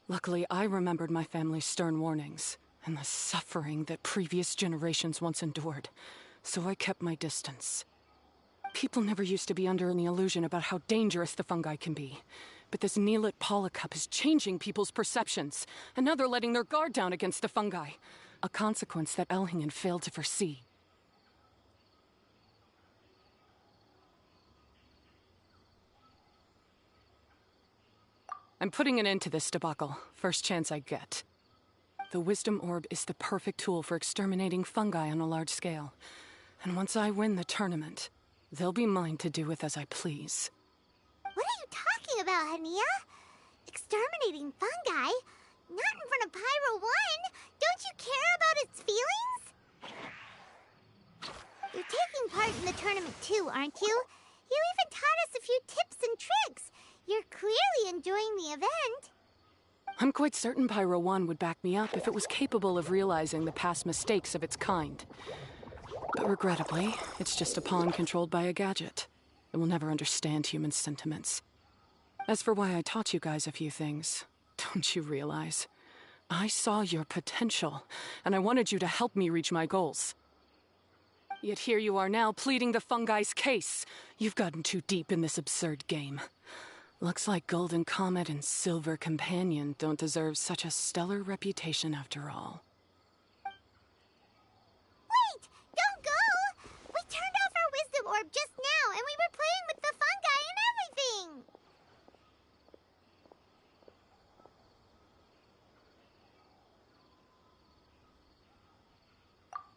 Luckily, I remembered my family's stern warnings and the suffering that previous generations once endured, so I kept my distance. People never used to be under any illusion about how dangerous the fungi can be, but this Neelit Polycup is changing people's perceptions, and now they're letting their guard down against the fungi, a consequence that Elhingen failed to foresee. I'm putting an end to this debacle, first chance I get. The Wisdom Orb is the perfect tool for exterminating fungi on a large scale. And once I win the tournament, they'll be mine to do with as I please. What are you talking about, Hania? Exterminating fungi? Not in front of Pyro 1! Don't you care about its feelings? You're taking part in the tournament too, aren't you? You even taught us a few tips and tricks. You're clearly enjoying the event. I'm quite certain Pyro 1 would back me up if it was capable of realizing the past mistakes of its kind. But regrettably, it's just a pawn controlled by a gadget. It will never understand human sentiments. As for why I taught you guys a few things, don't you realize? I saw your potential, and I wanted you to help me reach my goals. Yet here you are now, pleading the Fungi's case. You've gotten too deep in this absurd game. Looks like Golden Comet and Silver Companion don't deserve such a stellar reputation after all. Wait! Don't go! We turned off our wisdom orb just now, and we were playing with the fungi and everything!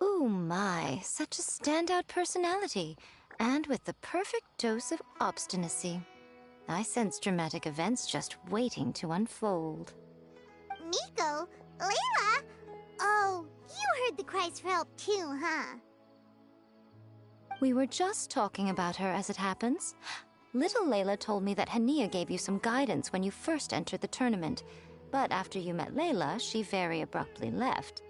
Ooh my, such a standout personality, and with the perfect dose of obstinacy. I sense dramatic events just waiting to unfold. Miko? Layla? Oh, you heard the cries for help too, huh? We were just talking about her as it happens. Little Layla told me that Hania gave you some guidance when you first entered the tournament, but after you met Layla, she very abruptly left.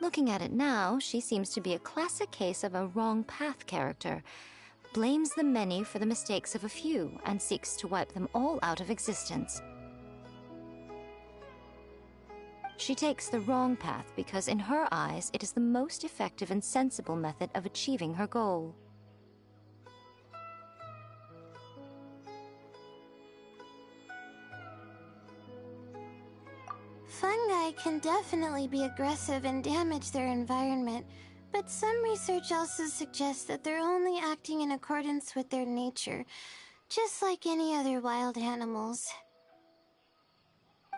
Looking at it now, she seems to be a classic case of a wrong path character. Blames the many for the mistakes of a few, and seeks to wipe them all out of existence. She takes the wrong path because in her eyes, it is the most effective and sensible method of achieving her goal. Fungi can definitely be aggressive and damage their environment, but some research also suggests that they're only acting in accordance with their nature, just like any other wild animals.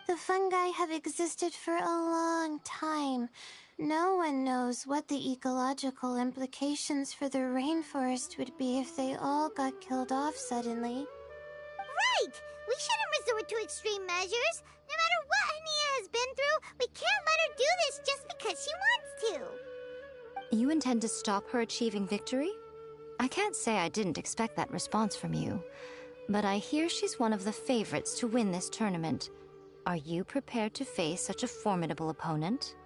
The fungi have existed for a long time. No one knows what the ecological implications for the rainforest would be if they all got killed off suddenly. Right! We shouldn't resort to extreme measures. No matter what Hania has been through, we can't let her do this just because she wants to. You intend to stop her achieving victory? I can't say I didn't expect that response from you, but I hear she's one of the favorites to win this tournament. Are you prepared to face such a formidable opponent?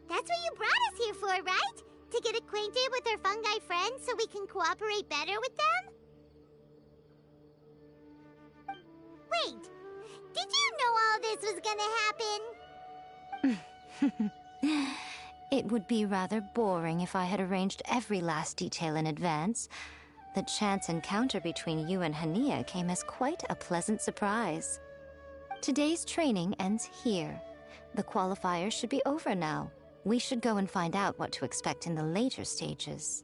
That's what you brought us here for, right? To get acquainted with our fungi friends so we can cooperate better with them? Wait, did you know all this was gonna happen? It would be rather boring if I had arranged every last detail in advance. The chance encounter between you and Hania came as quite a pleasant surprise. Today's training ends here. The qualifiers should be over now. We should go and find out what to expect in the later stages.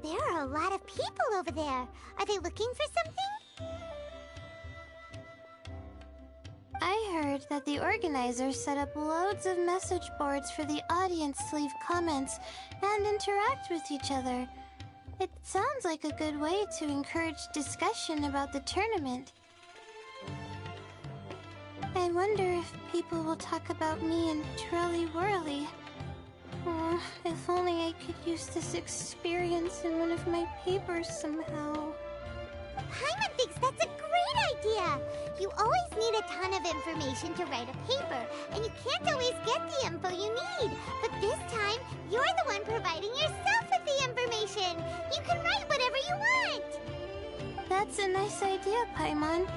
There are a lot of people over there. Are they looking for something? I heard that the organizers set up loads of message boards for the audience to leave comments and interact with each other. It sounds like a good way to encourage discussion about the tournament. I I wonder if people will talk about me and Twirly Whirly. Oh, if only I could use this experience in one of my papers somehow. Paimon thinks that's a great idea! You always need a ton of information to write a paper, and you can't always get the info you need. But this time, you're the one providing yourself with the information! You can write whatever you want! That's a nice idea, Paimon.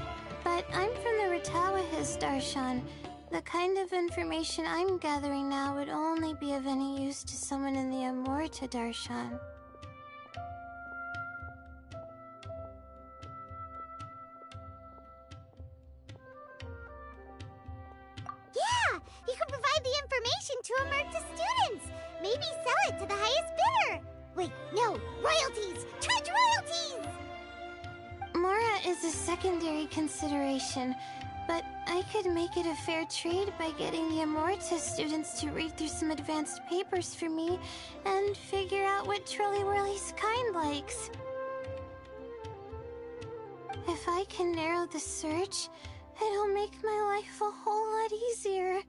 But I'm from the Ratawahiz Darshan. The kind of information I'm gathering now would only be of any use to someone in the Amorta Darshan. Yeah! You can provide the information to Amurta students! Maybe sell it to the highest bidder! Wait, no! Royalties! Charge royalties! Mora is a secondary consideration, but I could make it a fair trade by getting the Amorta students to read through some advanced papers for me and figure out what Twirly Whirly's kind likes. If I can narrow the search, it'll make my life a whole lot easier.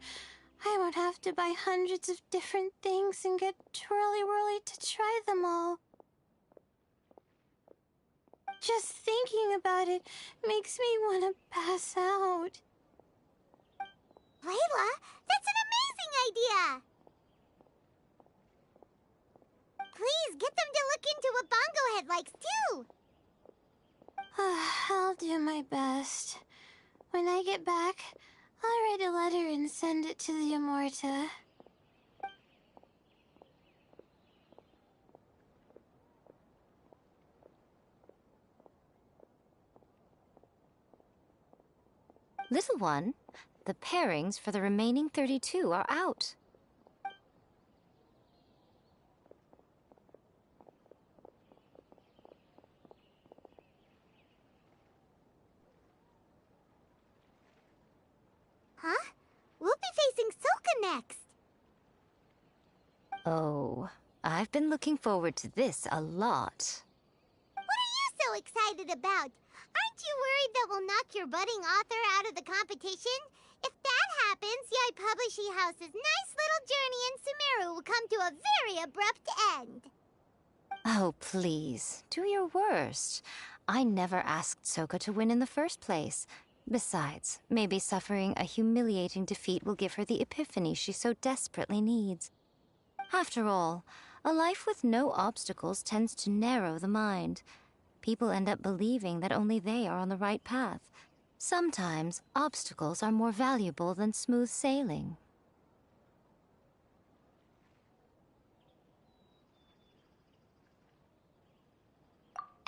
I won't have to buy hundreds of different things and get Twirly Whirly to try them all. Just thinking about it makes me want to pass out. Layla, that's an amazing idea! Please, get them to look into what Bongo Head likes, too! I'll do my best. When I get back, I'll write a letter and send it to the Amorta. Little one, the pairings for the remaining 32 are out. Huh? We'll be facing Soka next! Oh, I've been looking forward to this a lot. What are you so excited about? Aren't you worried that we'll knock your budding author out of the competition? If that happens, Yai Publishing House's nice little journey in Sumeru will come to a very abrupt end. Oh, please, do your worst. I never asked Soka to win in the first place. Besides, maybe suffering a humiliating defeat will give her the epiphany she so desperately needs. After all, a life with no obstacles tends to narrow the mind. People end up believing that only they are on the right path. Sometimes, obstacles are more valuable than smooth sailing.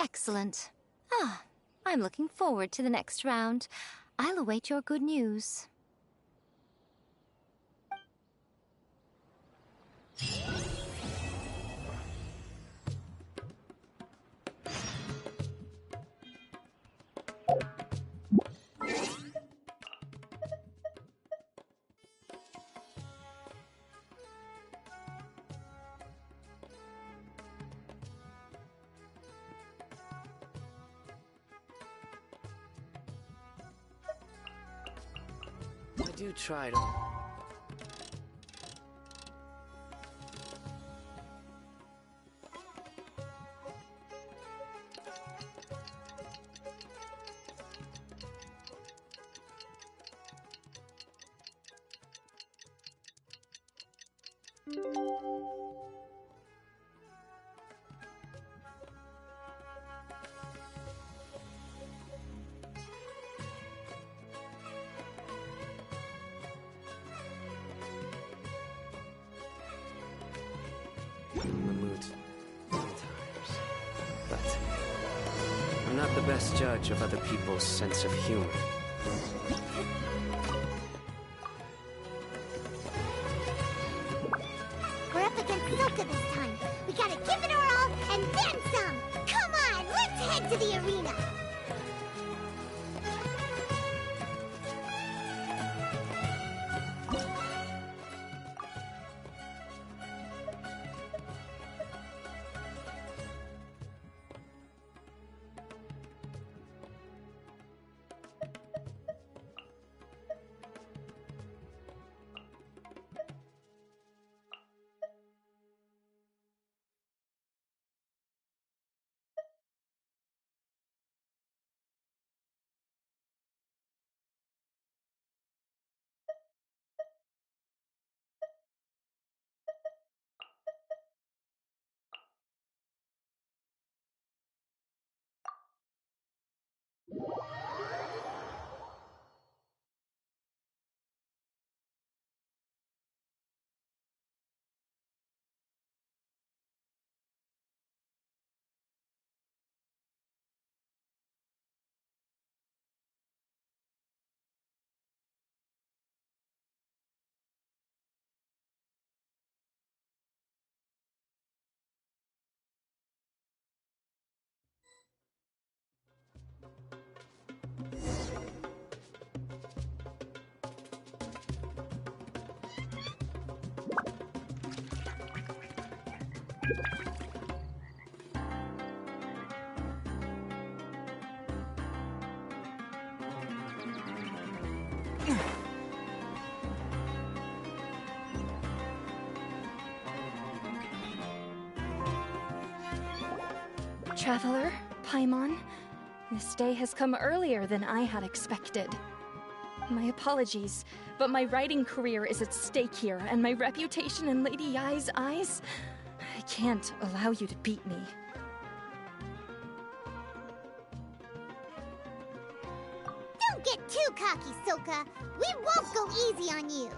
Excellent. Ah, I'm looking forward to the next round. I'll await your good news. I do try to... in the mood sometimes. But I'm not the best judge of other people's sense of humor. We're up against Soka this time. We gotta give it our all and then some! Come on, let's head to the arena! Traveler, Paimon, this day has come earlier than I had expected. My apologies, but my writing career is at stake here, and my reputation in Lady Yai's eyes, I can't allow you to beat me. Don't get too cocky, Soka. We won't go easy on you.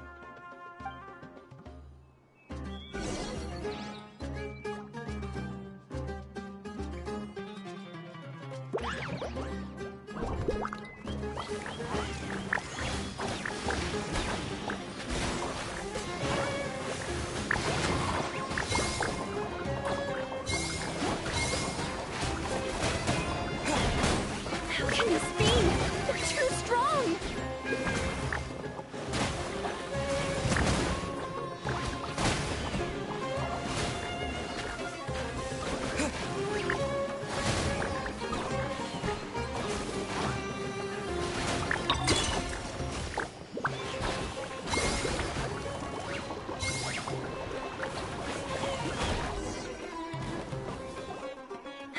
How can this be? They're too strong!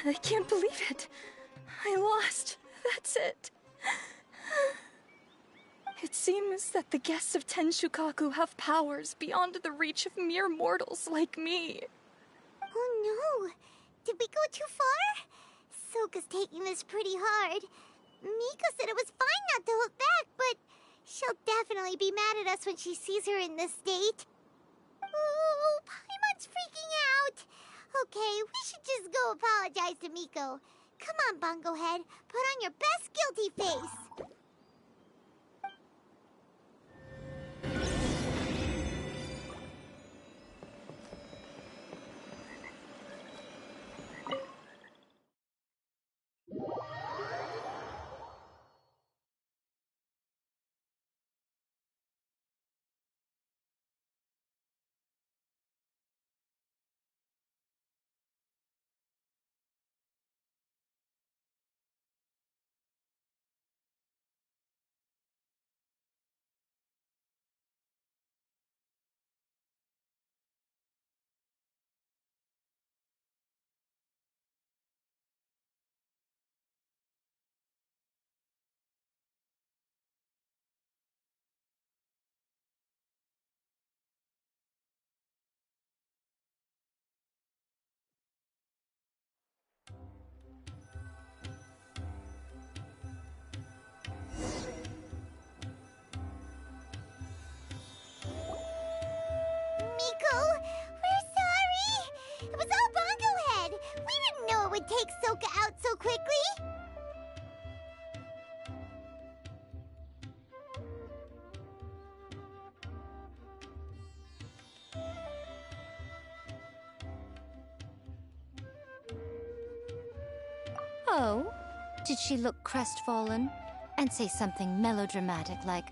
I can't believe it. I lost. That's it. It seems that the guests of Tenshukaku have powers beyond the reach of mere mortals like me. Oh no! Did we go too far? Soka's taking this pretty hard. Miko said it was fine not to hold back, but she'll definitely be mad at us when she sees her in this state. Oh, Paimon's freaking out. Okay, we should just go apologize to Miko. Come on, Bungo Head. Put on your best guilty face. Miko, we're sorry. It was all Bungo Head. We didn't know it would take Soka out so quickly. Oh? Did she look crestfallen? And say something melodramatic like,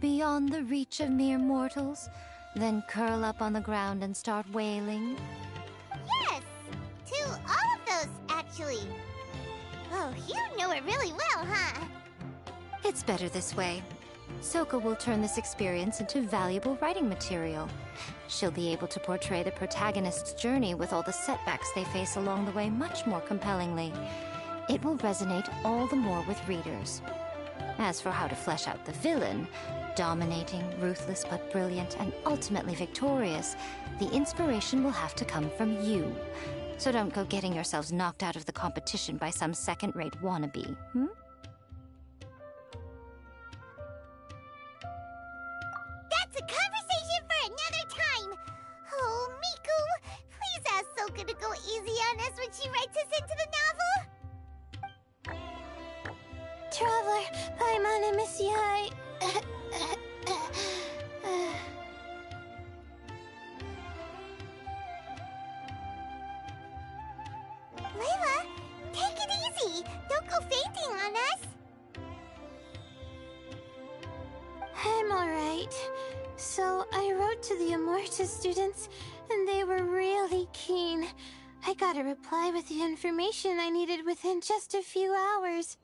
beyond the reach of mere mortals? Then curl up on the ground and start wailing? Yes, to all of those, actually. Oh, you know it really well, huh? It's better this way. Soka will turn this experience into valuable writing material. She'll be able to portray the protagonist's journey with all the setbacks they face along the way much more compellingly. It will resonate all the more with readers. As for how to flesh out the villain, dominating, ruthless but brilliant, and ultimately victorious, the inspiration will have to come from you. So don't go getting yourselves knocked out of the competition by some second-rate wannabe, hmm? That's a conversation for another time. Oh, Miku, please ask Soka to go easy on us when she writes us into the novel. Traveler, Paimon, and Miss Yai. Layla, take it easy. Don't go fainting on us. I'm alright. So I wrote to the Amorta students, and they were really keen. I got a reply with the information I needed within just a few hours.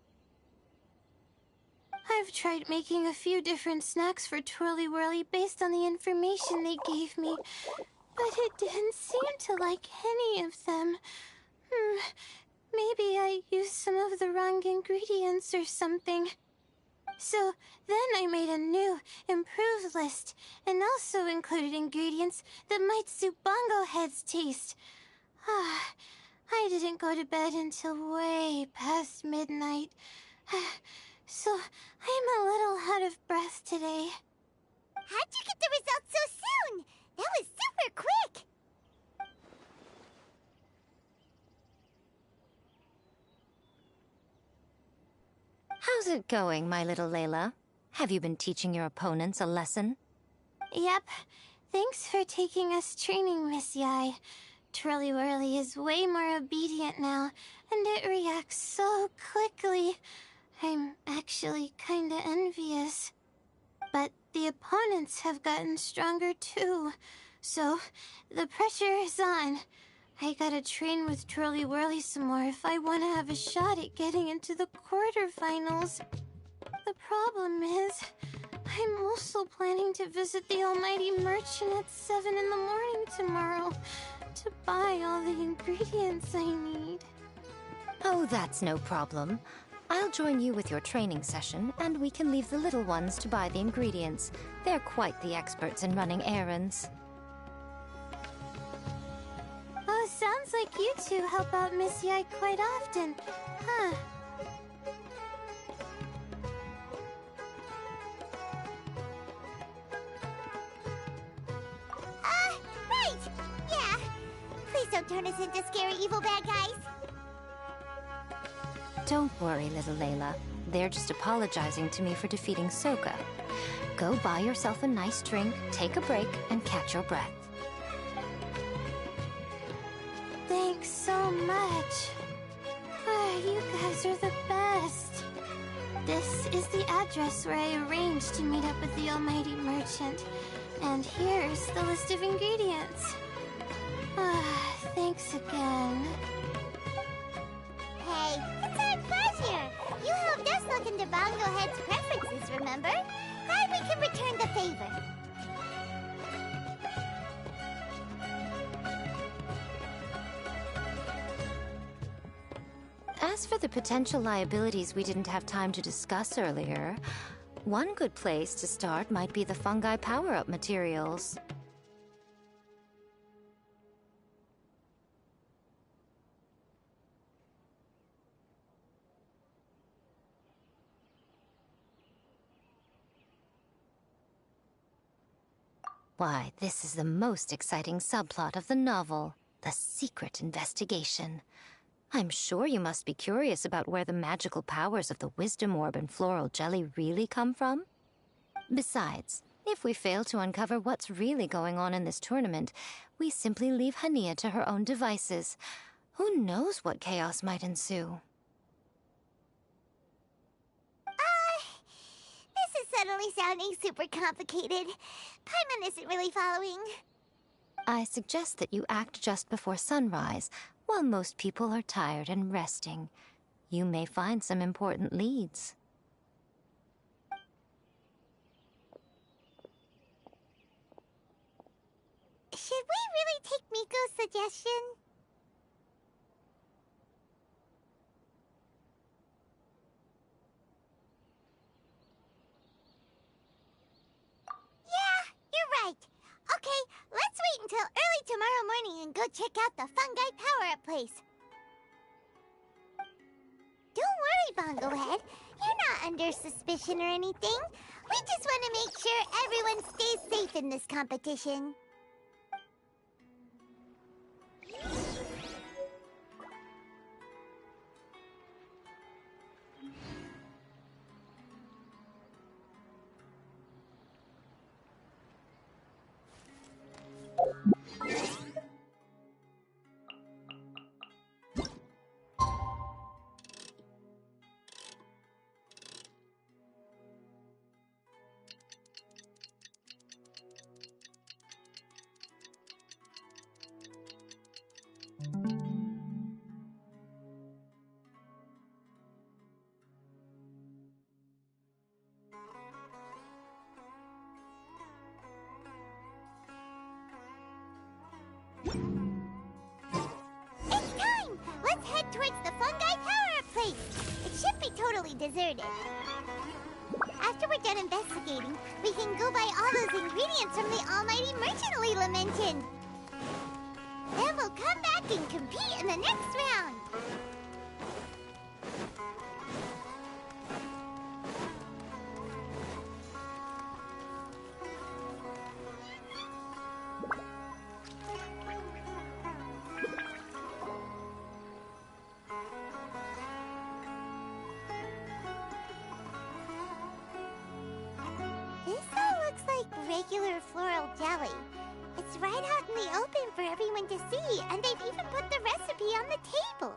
I've tried making a few different snacks for Twirly Whirly based on the information they gave me, but it didn't seem to like any of them. Maybe I used some of the wrong ingredients or something. So then I made a new, improved list, and also included ingredients that might suit Bongo Head's taste. I didn't go to bed until way past midnight. So I'm a little out of breath today. How'd you get the results so soon? That was super quick! How's it going, my little Layla? Have you been teaching your opponents a lesson? Yep. Thanks for taking us training, Miss Yai. Twirly Whirly is way more obedient now, and it reacts so quickly. I'm actually kinda envious. But the opponents have gotten stronger too, so the pressure is on. I gotta train with Twirly Whirly some more if I want to have a shot at getting into the quarterfinals. The problem is, I'm also planning to visit the Almighty Merchant at 7 in the morning tomorrow to buy all the ingredients I need. Oh, that's no problem. I'll join you with your training session, and we can leave the little ones to buy the ingredients. They're quite the experts in running errands. Oh, sounds like you two help out Miss Yai quite often, huh? Right! Yeah. Please don't turn us into scary evil bad guys. Don't worry, little Layla. They're just apologizing to me for defeating Soka. Go buy yourself a nice drink, take a break, and catch your breath. Thanks so much. You guys are the best. This is the address where I arranged to meet up with the Almighty Merchant. And here's the list of ingredients. Thanks again. Hey, it's our pleasure. You helped us look into Bongo Head's preferences, remember? Glad we can return the favor. As for the potential liabilities we didn't have time to discuss earlier, one good place to start might be the fungi power-up materials. Why, this is the most exciting subplot of the novel, the secret investigation. I'm sure you must be curious about where the magical powers of the Wisdom Orb and Floral Jelly really come from. Besides, if we fail to uncover what's really going on in this tournament, we simply leave Hania to her own devices. Who knows what chaos might ensue? This is suddenly sounding super complicated. Paimon isn't really following. I suggest that you act just before sunrise, while most people are tired and resting. You may find some important leads. Should we really take Miko's suggestion? Yeah, you're right. Okay, let's wait until early tomorrow morning and go check out the Fungi power-up place. Don't worry, Bongo Head. You're not under suspicion or anything. We just want to make sure everyone stays safe in this competition. It's time! Let's head towards the Fungi power-up place. It should be totally deserted. After we're done investigating, we can go buy all those ingredients from the almighty merchant Leela mentioned. Then we'll come back and compete in the next round. This all looks like regular floral jelly. It's right out in the open for everyone to see, and they've even put the recipe on the table.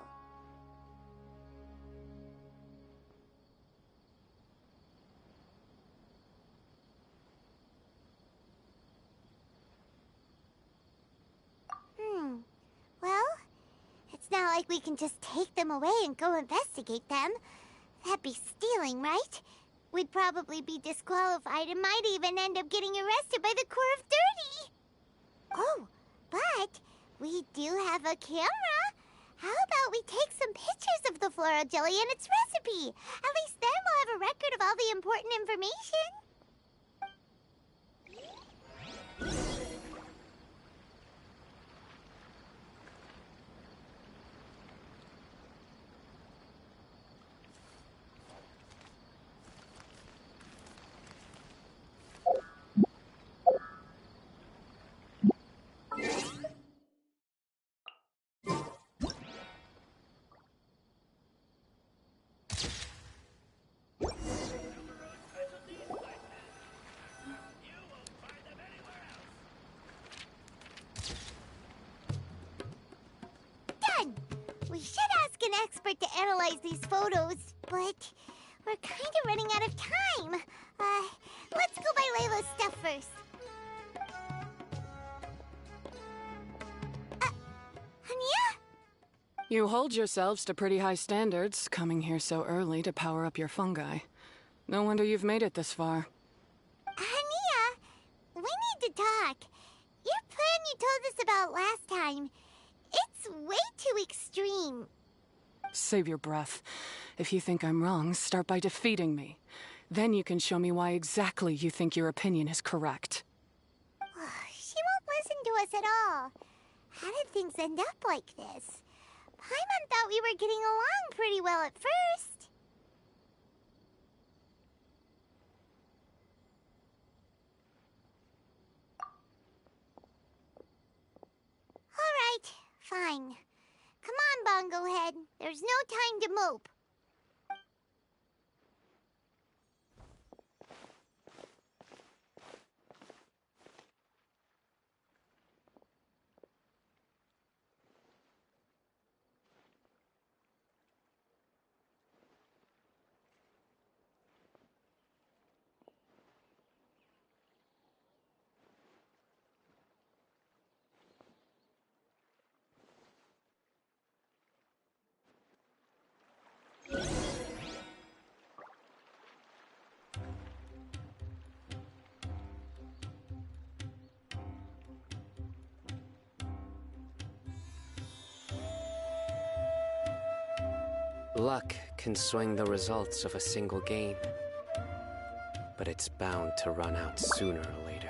Well, it's not like we can just take them away and go investigate them. That'd be stealing, right? We'd probably be disqualified and might even end up getting arrested by the Corps of Dirty. Oh, but we do have a camera. How about we take some pictures of the floral jelly and its recipe? At least then we'll have a record of all the important information. We should ask an expert to analyze these photos, but we're kind of running out of time. Let's go buy Layla's stuff first. Hania? You hold yourselves to pretty high standards, coming here so early to power up your fungi. No wonder you've made it this far. Hania, we need to talk. Your plan you told us about last time, it's way too extreme. Save your breath. If you think I'm wrong, start by defeating me. Then you can show me why exactly you think your opinion is correct. She won't listen to us at all. How did things end up like this? Paimon thought we were getting along pretty well at first. All right, fine. Come on, Bongo Head. There's no time to mope. Luck can swing the results of a single game, but it's bound to run out sooner or later.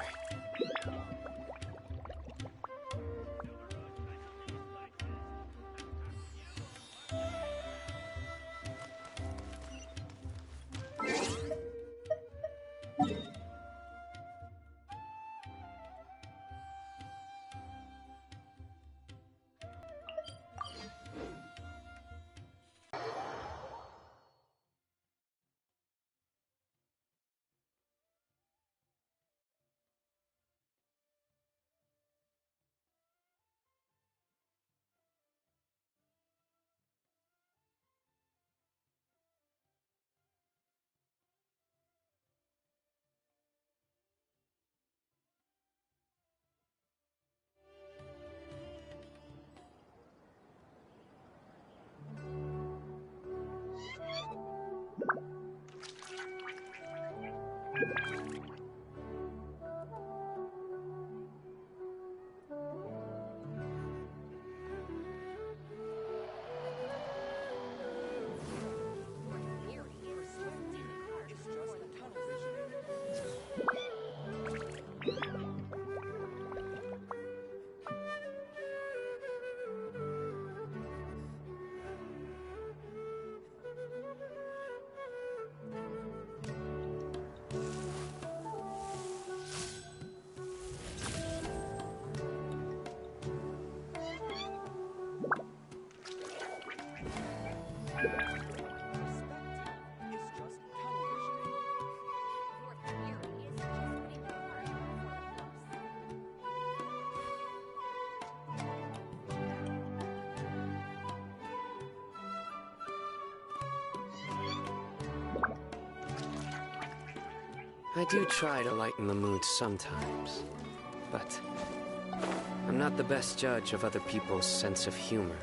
I do try to lighten the mood sometimes, but I'm not the best judge of other people's sense of humor.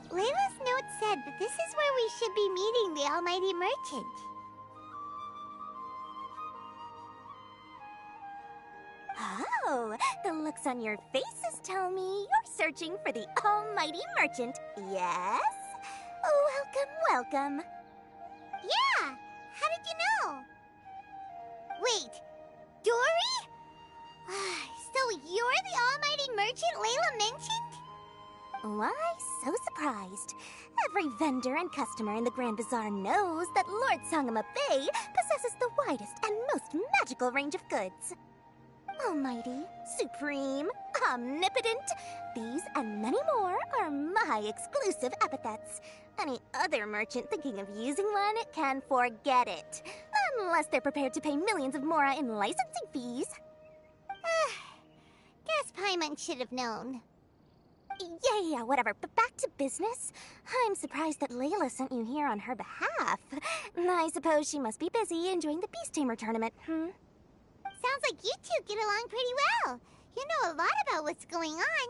Layla's note said that this is where we should be meeting the Almighty Merchant. Oh, the looks on your faces tell me you're searching for the Almighty Merchant, yes? Welcome, welcome. Yeah! How did you know? Wait, Dory? So you're the Almighty Merchant Layla mentioned? Why so surprised? Every vendor and customer in the Grand Bazaar knows that Lord Sangama Bay possesses the widest and most magical range of goods. Almighty, supreme, omnipotent, these and many more are my exclusive epithets. Any other merchant thinking of using one can forget it. Unless they're prepared to pay millions of mora in licensing fees. Guess Paimon should have known. Yeah, whatever. But back to business. I'm surprised that Layla sent you here on her behalf. I suppose she must be busy enjoying the Beast Tamer tournament, Sounds like you two get along pretty well. You know a lot about what's going on.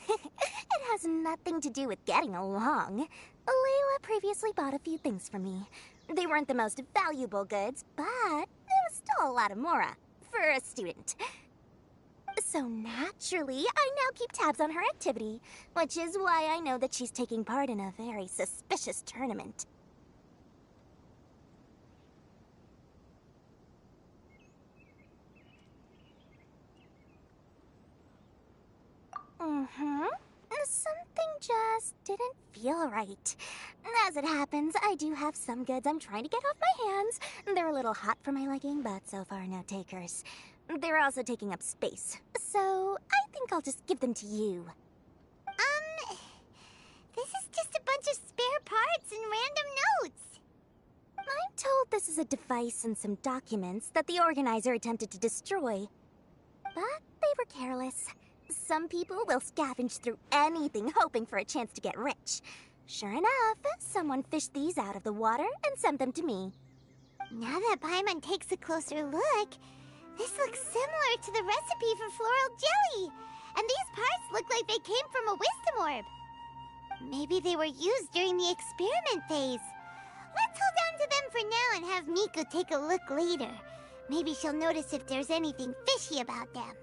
It has nothing to do with getting along. Layla previously bought a few things for me. They weren't the most valuable goods, but it was still a lot of mora for a student. So naturally, I now keep tabs on her activity, which is why I know that she's taking part in a very suspicious tournament. Something just didn't feel right. As it happens, I do have some goods I'm trying to get off my hands. They're a little hot for my liking, but so far no takers. They're also taking up space, so I think I'll just give them to you. This is just a bunch of spare parts and random notes. I'm told this is a device and some documents that the organizer attempted to destroy. But they were careless. Some people will scavenge through anything hoping for a chance to get rich. Sure enough, someone fished these out of the water and sent them to me. Now that Paimon takes a closer look, this looks similar to the recipe for floral jelly. And these parts look like they came from a wisdom orb. Maybe they were used during the experiment phase. Let's hold on to them for now and have Miku take a look later. Maybe she'll notice if there's anything fishy about them.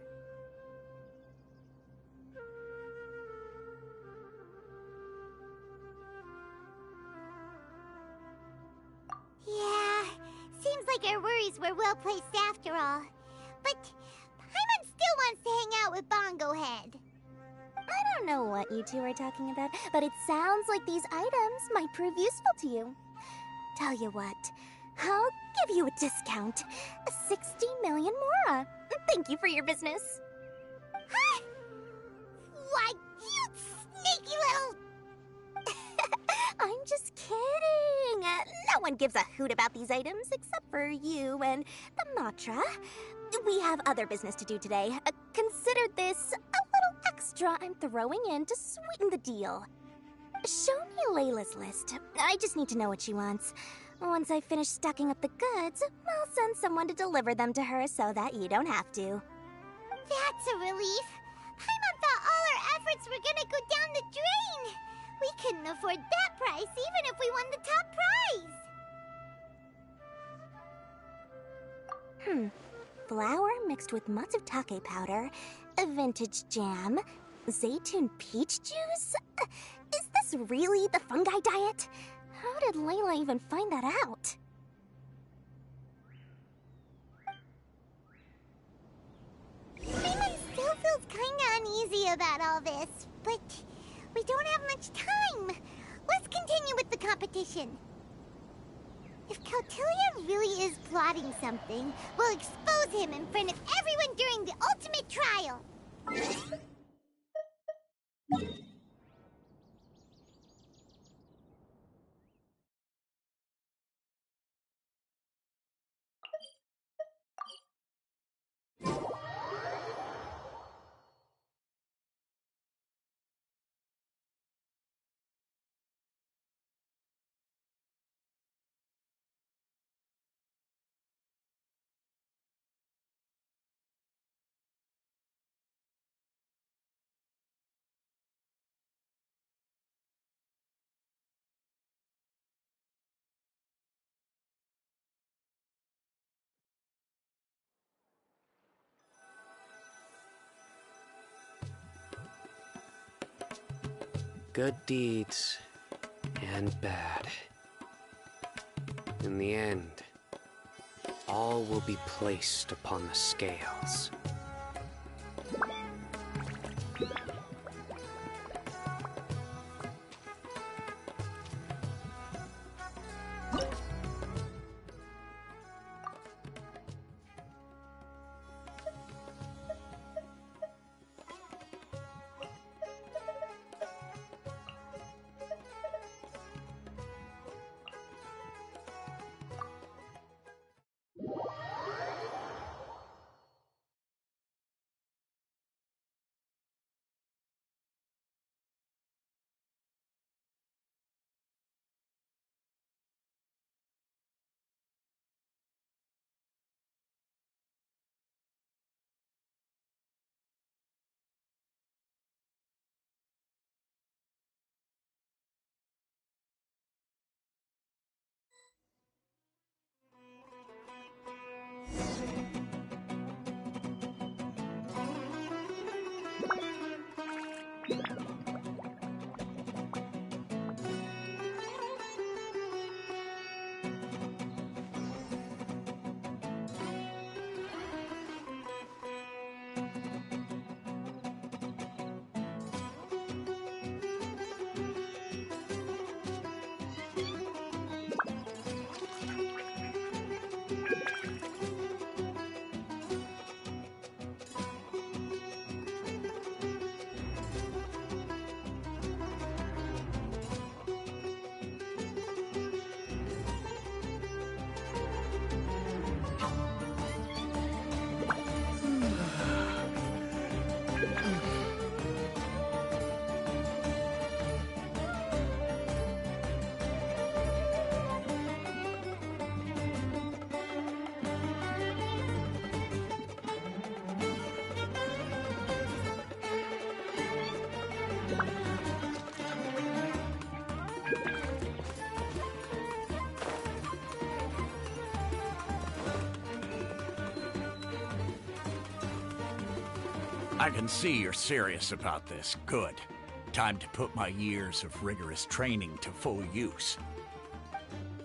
Yeah, seems like our worries were well placed after all. But Paimon still wants to hang out with Bongo Head. I don't know what you two are talking about, but it sounds like these items might prove useful to you. Tell you what, I'll give you a discount. 60 million mora. Thank you for your business. Huh? Why, you sneaky little... I'm just kidding. No one gives a hoot about these items except for you and the Matra. We have other business to do today. Consider this a little extra I'm throwing in to sweeten the deal. Show me Layla's list. I just need to know what she wants. Once I finish stocking up the goods, I'll send someone to deliver them to her so that you don't have to. That's a relief. Paimon thought all our efforts were gonna go down the drain. We couldn't afford that price even if we won the top prize. Flour mixed with matsutake powder, a vintage jam, zaytun peach juice? Is this really the fungi diet? How did Layla even find that out? Paimon still feels kinda uneasy about all this, but we don't have much time. Let's continue with the competition. If Kautilya really is plotting something, we'll expose him in front of everyone during the ultimate trial. Good deeds and bad. In the end, all will be placed upon the scales. I can see you're serious about this. Good. Time to put my years of rigorous training to full use.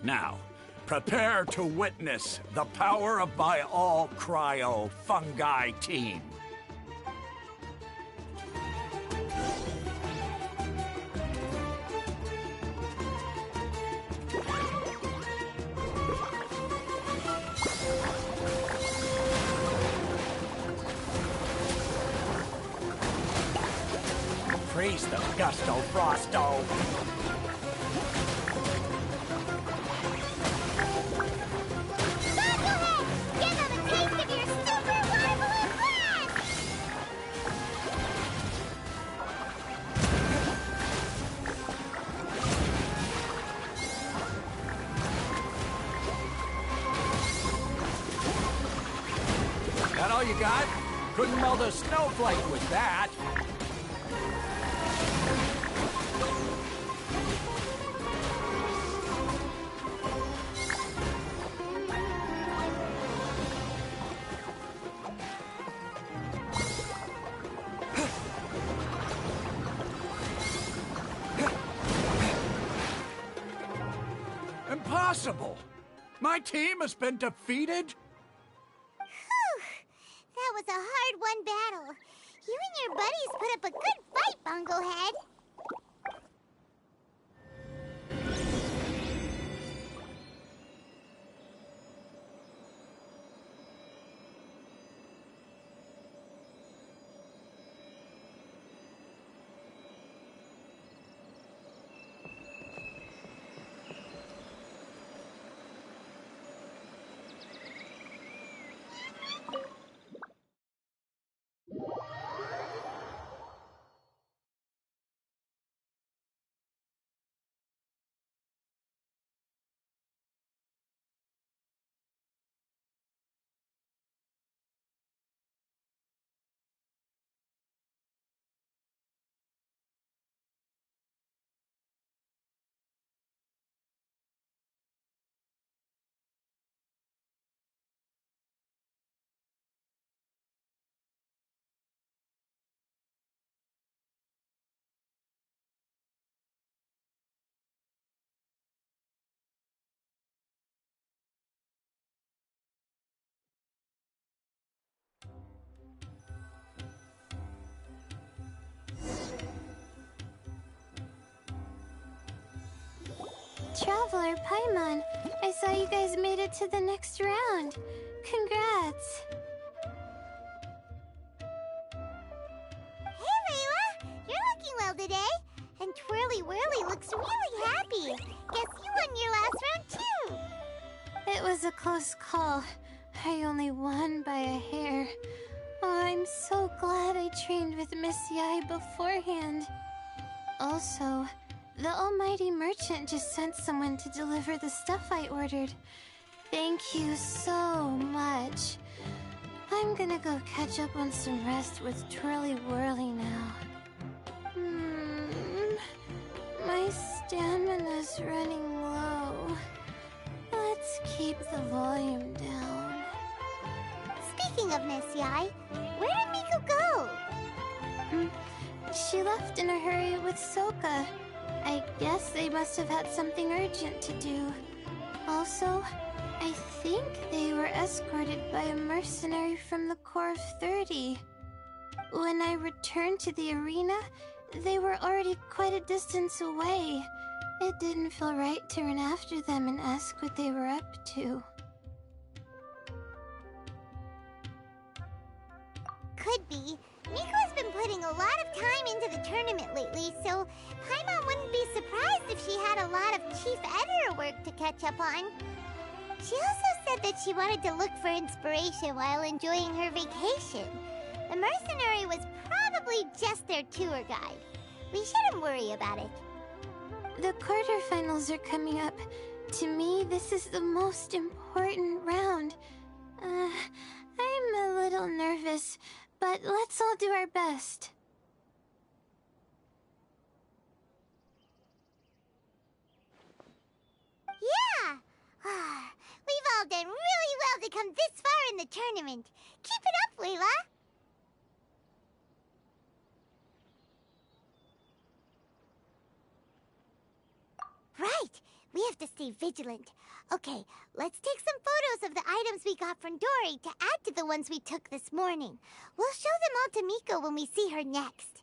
Now, prepare to witness the power of my all-cryo fungi team. Freeze the gusto, Frosto! Give them a taste of your super water balloon blast! That all you got? Couldn't melt a snowflake with that. Impossible! My team has been defeated? Whew! That was a hard-won battle. You and your buddies put up a good fight, Bunglehead. Traveler, Paimon, I saw you guys made it to the next round. Congrats. Hey, Layla! You're looking well today. And Twirly Whirly looks really happy. Guess you won your last round, too. It was a close call. I only won by a hair. Oh, I'm so glad I trained with Miss Yai beforehand. Also, the almighty merchant just sent someone to deliver the stuff I ordered. Thank you so much. I'm gonna go catch up on some rest with Twirly Whirly now. My stamina's running low. Let's keep the volume down. Speaking of Miss Yai, where did Miko go? She left in a hurry with Soka. I guess they must have had something urgent to do. Also, I think they were escorted by a mercenary from the Corps of 30. When I returned to the arena, they were already quite a distance away. It didn't feel right to run after them and ask what they were up to. Could be. Miko's been putting a lot of time into the tournament lately, so Paimon wouldn't be surprised if she had a lot of chief editor work to catch up on. She also said that she wanted to look for inspiration while enjoying her vacation. The mercenary was probably just their tour guide. We shouldn't worry about it. The quarterfinals are coming up. To me, this is the most important round. I'm a little nervous, but let's all do our best. Yeah! We've all done really well to come this far in the tournament. Keep it up, Layla! Right! We have to stay vigilant. Okay, let's take some photos of the items we got from Dory to add to the ones we took this morning. We'll show them all to Miko when we see her next.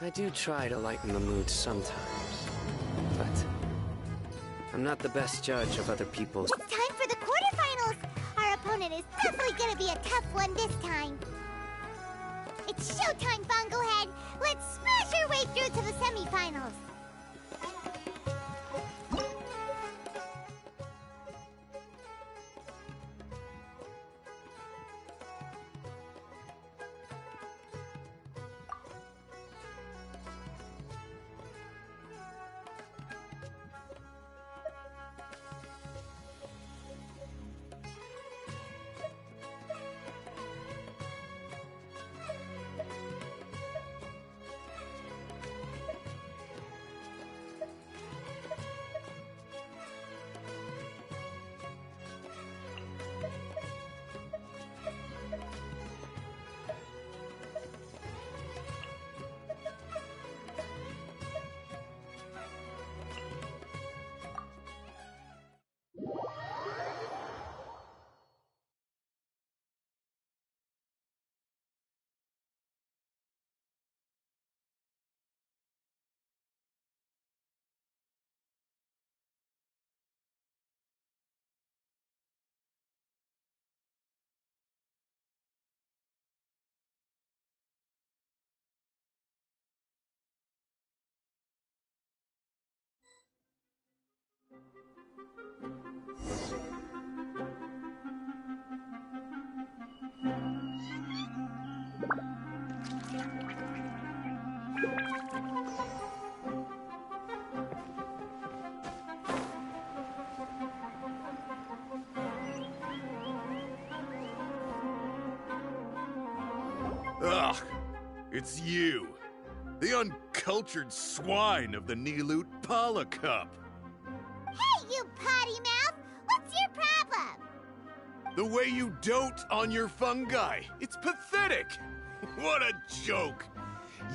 I do try to lighten the mood sometimes, but I'm not the best judge of other people's... It's time for the quarterfinals! Our opponent is definitely gonna be a tough one this time. It's showtime, Bongohead! Let's smash our way through to the semifinals! Ugh, it's you. The uncultured swine of the Nilut Pala Cup. Hey, you potty mouth! What's your problem? The way you dote on your fungi. It's pathetic. What a joke.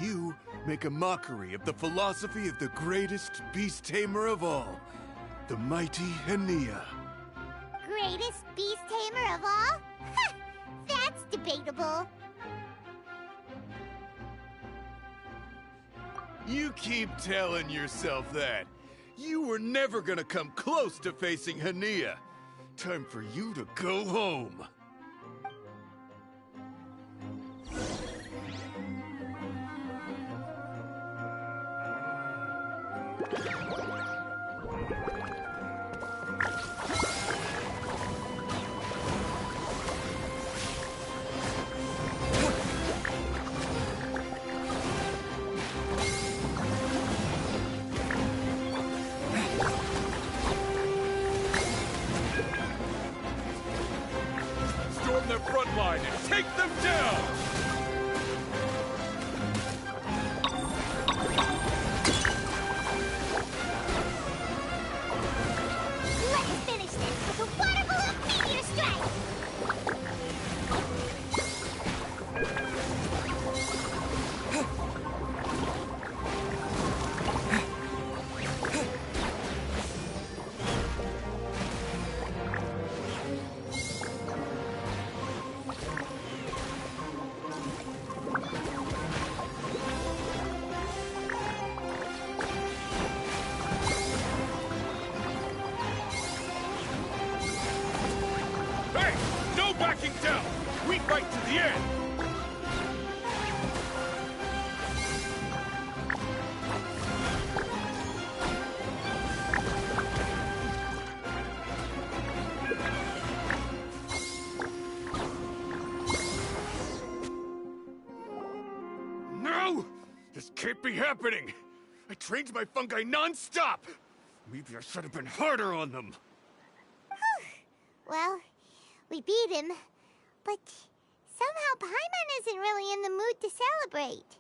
You make a mockery of the philosophy of the greatest beast tamer of all, the mighty Hania. Greatest beast tamer of all? Ha! That's debatable. You keep telling yourself that. You were never gonna come close to facing Hania. Time for you to go home. Storm their front line and take them down! Let's finish this with a water balloon meteor strike! Hey! No backing down! We fight to the end! No! This can't be happening! I trained my fungi non-stop! Maybe I should have been harder on them. Well, we beat him, but somehow Paimon isn't really in the mood to celebrate.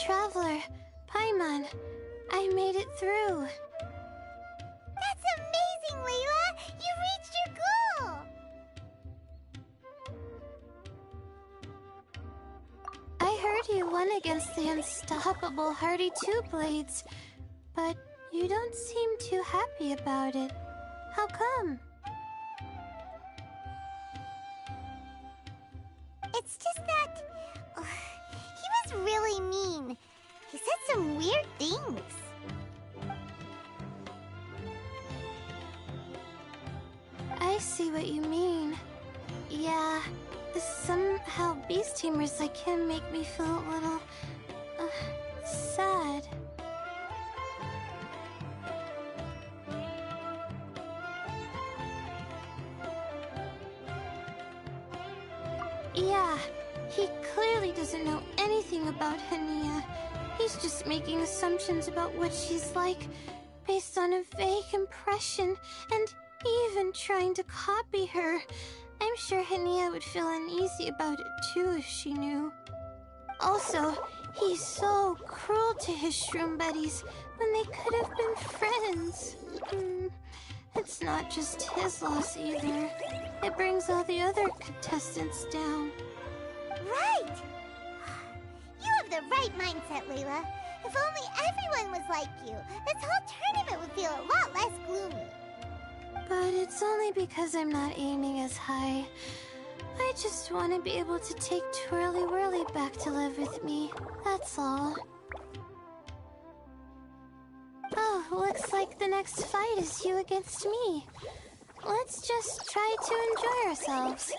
Traveler, Paimon, I made it through. That's amazing, Layla! You reached your goal! I heard you won against the unstoppable Hardy Two-Blades, but you don't seem too happy about it. How come? It's just that... he was really mean. He said some weird things. I see what you mean. Yeah, somehow beast tamers like him make me feel a little... sad. Yeah, he clearly doesn't know anything about Hania. He's just making assumptions about what she's like, based on a vague impression, and even trying to copy her. I'm sure Hania would feel uneasy about it too if she knew. Also, he's so cruel to his shroom buddies when they could have been friends. It's not just his loss either. It brings all the other contestants down. Right! You have the right mindset, Layla. If only everyone was like you, this whole tournament would feel a lot less gloomy. But it's only because I'm not aiming as high. I just want to be able to take Twirly Whirly back to live with me. That's all. Oh, looks like the next fight is you against me. Let's just try to enjoy ourselves.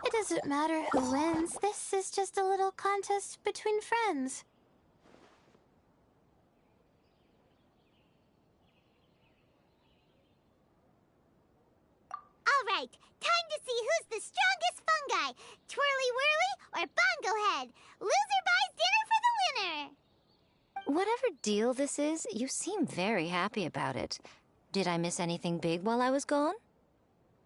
It doesn't matter who wins. This is just a little contest between friends. All right, time to see who's the strongest fungi, Twirly Whirly or Bongo Head. Loser buys dinner for the winner. Whatever deal this is, you seem very happy about it. Did I miss anything big while I was gone?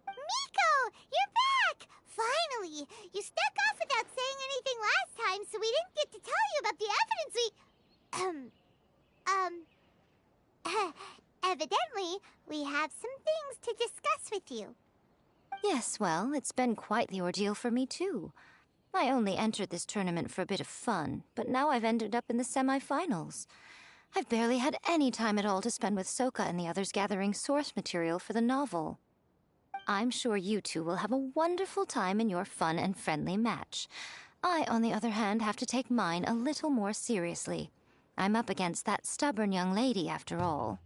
Miko, you're back! Finally! You snuck off without saying anything last time, so we didn't get to tell you about the evidence evidently, we have some things to discuss with you. Yes, well, it's been quite the ordeal for me, too. I only entered this tournament for a bit of fun, but now I've ended up in the semi-finals. I've barely had any time at all to spend with Soka and the others gathering source material for the novel. I'm sure you two will have a wonderful time in your fun and friendly match. I, on the other hand, have to take mine a little more seriously. I'm up against that stubborn young lady, after all.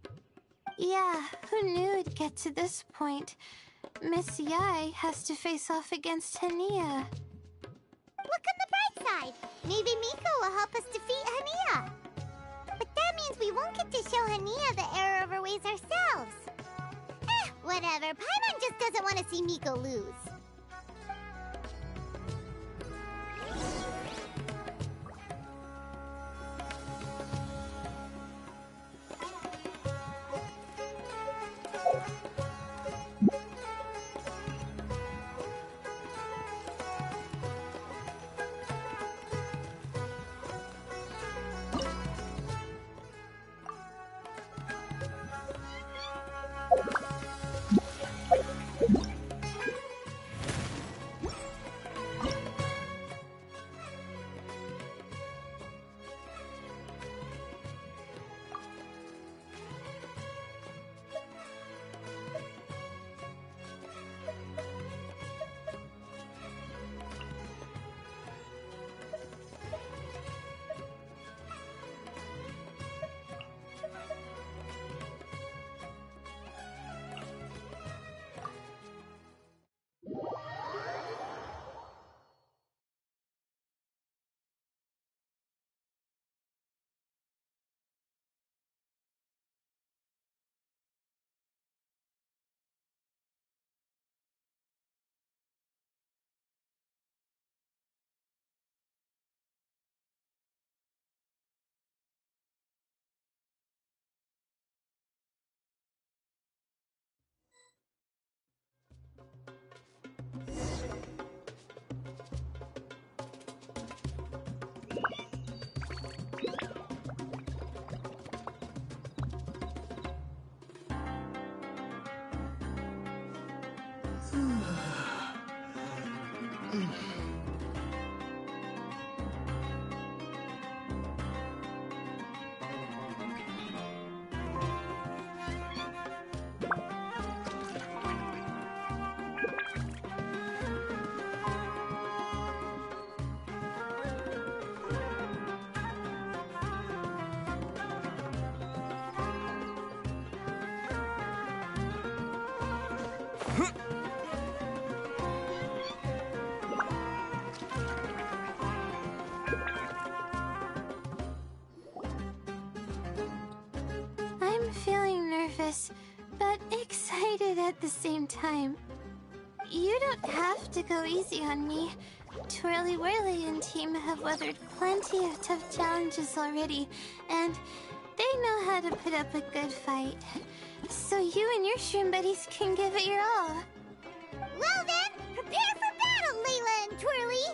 Yeah, who knew it'd get to this point? Miss Yai has to face off against Hania. Look on the bright side. Maybe Miko will help us defeat Hania. But that means we won't get to show Hania the error of her ways ourselves. Whatever. Paimon just doesn't want to see Miko lose. I'm feeling nervous, but excited at the same time. You don't have to go easy on me. Twirly Whirly and team have weathered plenty of tough challenges already, and they know how to put up a good fight. So you and your shroom buddies can give it your all. Well then, prepare Twirly!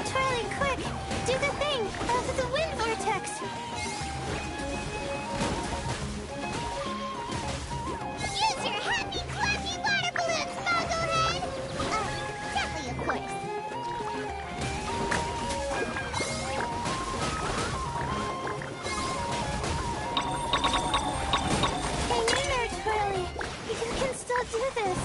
Twirly, quick! Do the thing! Out of the wind vortex! Use your happy, clappy water balloons, Mogglehead! Gently, of course. Hang in there, Twirly! You can still do this!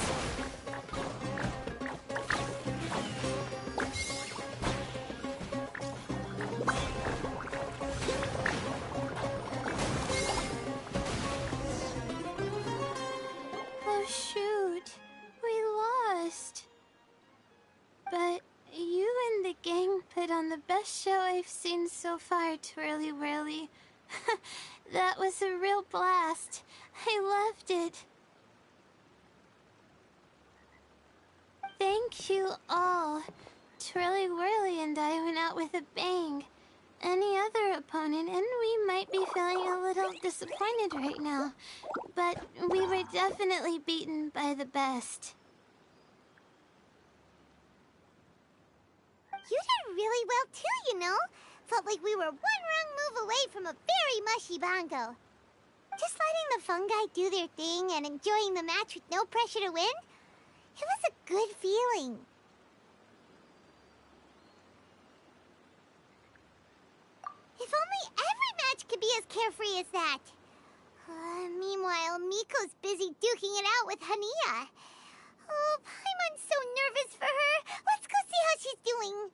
Oh shoot, we lost. But you and the gang put on the best show I've seen so far, Twirly Whirly. That was a real blast. I loved it. Thank you all. Twirly Whirly and I went out with a bang. Any other opponent, and we might be feeling a little disappointed right now. But we were definitely beaten by the best. You did really well too, you know. Felt like we were one wrong move away from a very mushy bongo. Just letting the fungi do their thing and enjoying the match with no pressure to win, it was a good feeling. If only every match could be as carefree as that. Meanwhile, Miko's busy duking it out with Hania. Oh, Paimon's so nervous for her. Let's go see how she's doing.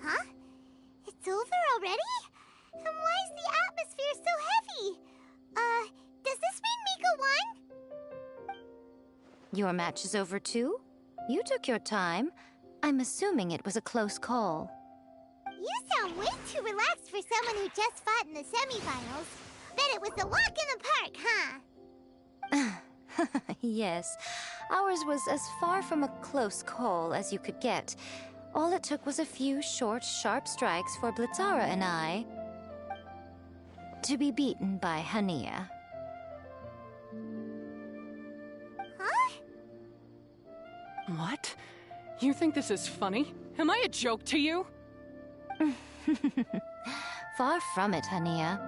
Huh? It's over already? And why is the atmosphere so heavy? Does this mean Miko won? Your match is over too? You took your time. I'm assuming it was a close call. You sound way too relaxed for someone who just fought in the semifinals. Bet it was a walk in the park, huh? Yes, ours was as far from a close call as you could get. All it took was a few short, sharp strikes for Blitzara and I to be beaten by Hania. Huh? What? You think this is funny? Am I a joke to you? Far from it, Hania.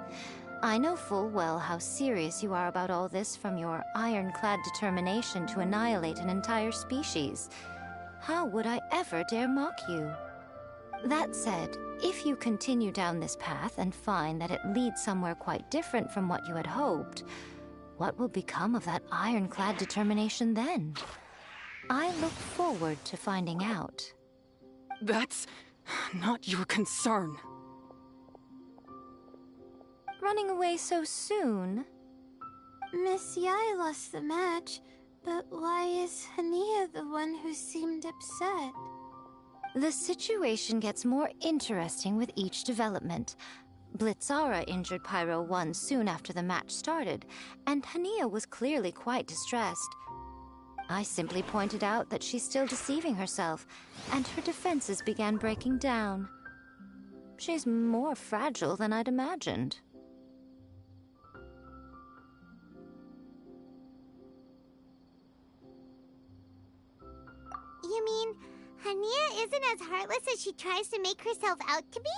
I know full well how serious you are about all this from your ironclad determination to annihilate an entire species. How would I ever dare mock you? That said, if you continue down this path and find that it leads somewhere quite different from what you had hoped, what will become of that ironclad determination then? I look forward to finding out. That's not your concern. running away so soon? Miss Yai lost the match, but why is Hania the one who seemed upset? The situation gets more interesting with each development. Blitzara injured Pyro 1 soon after the match started, and Hania was clearly quite distressed. I simply pointed out that she's still deceiving herself, and her defenses began breaking down. She's more fragile than I'd imagined. You mean, Hania isn't as heartless as she tries to make herself out to be?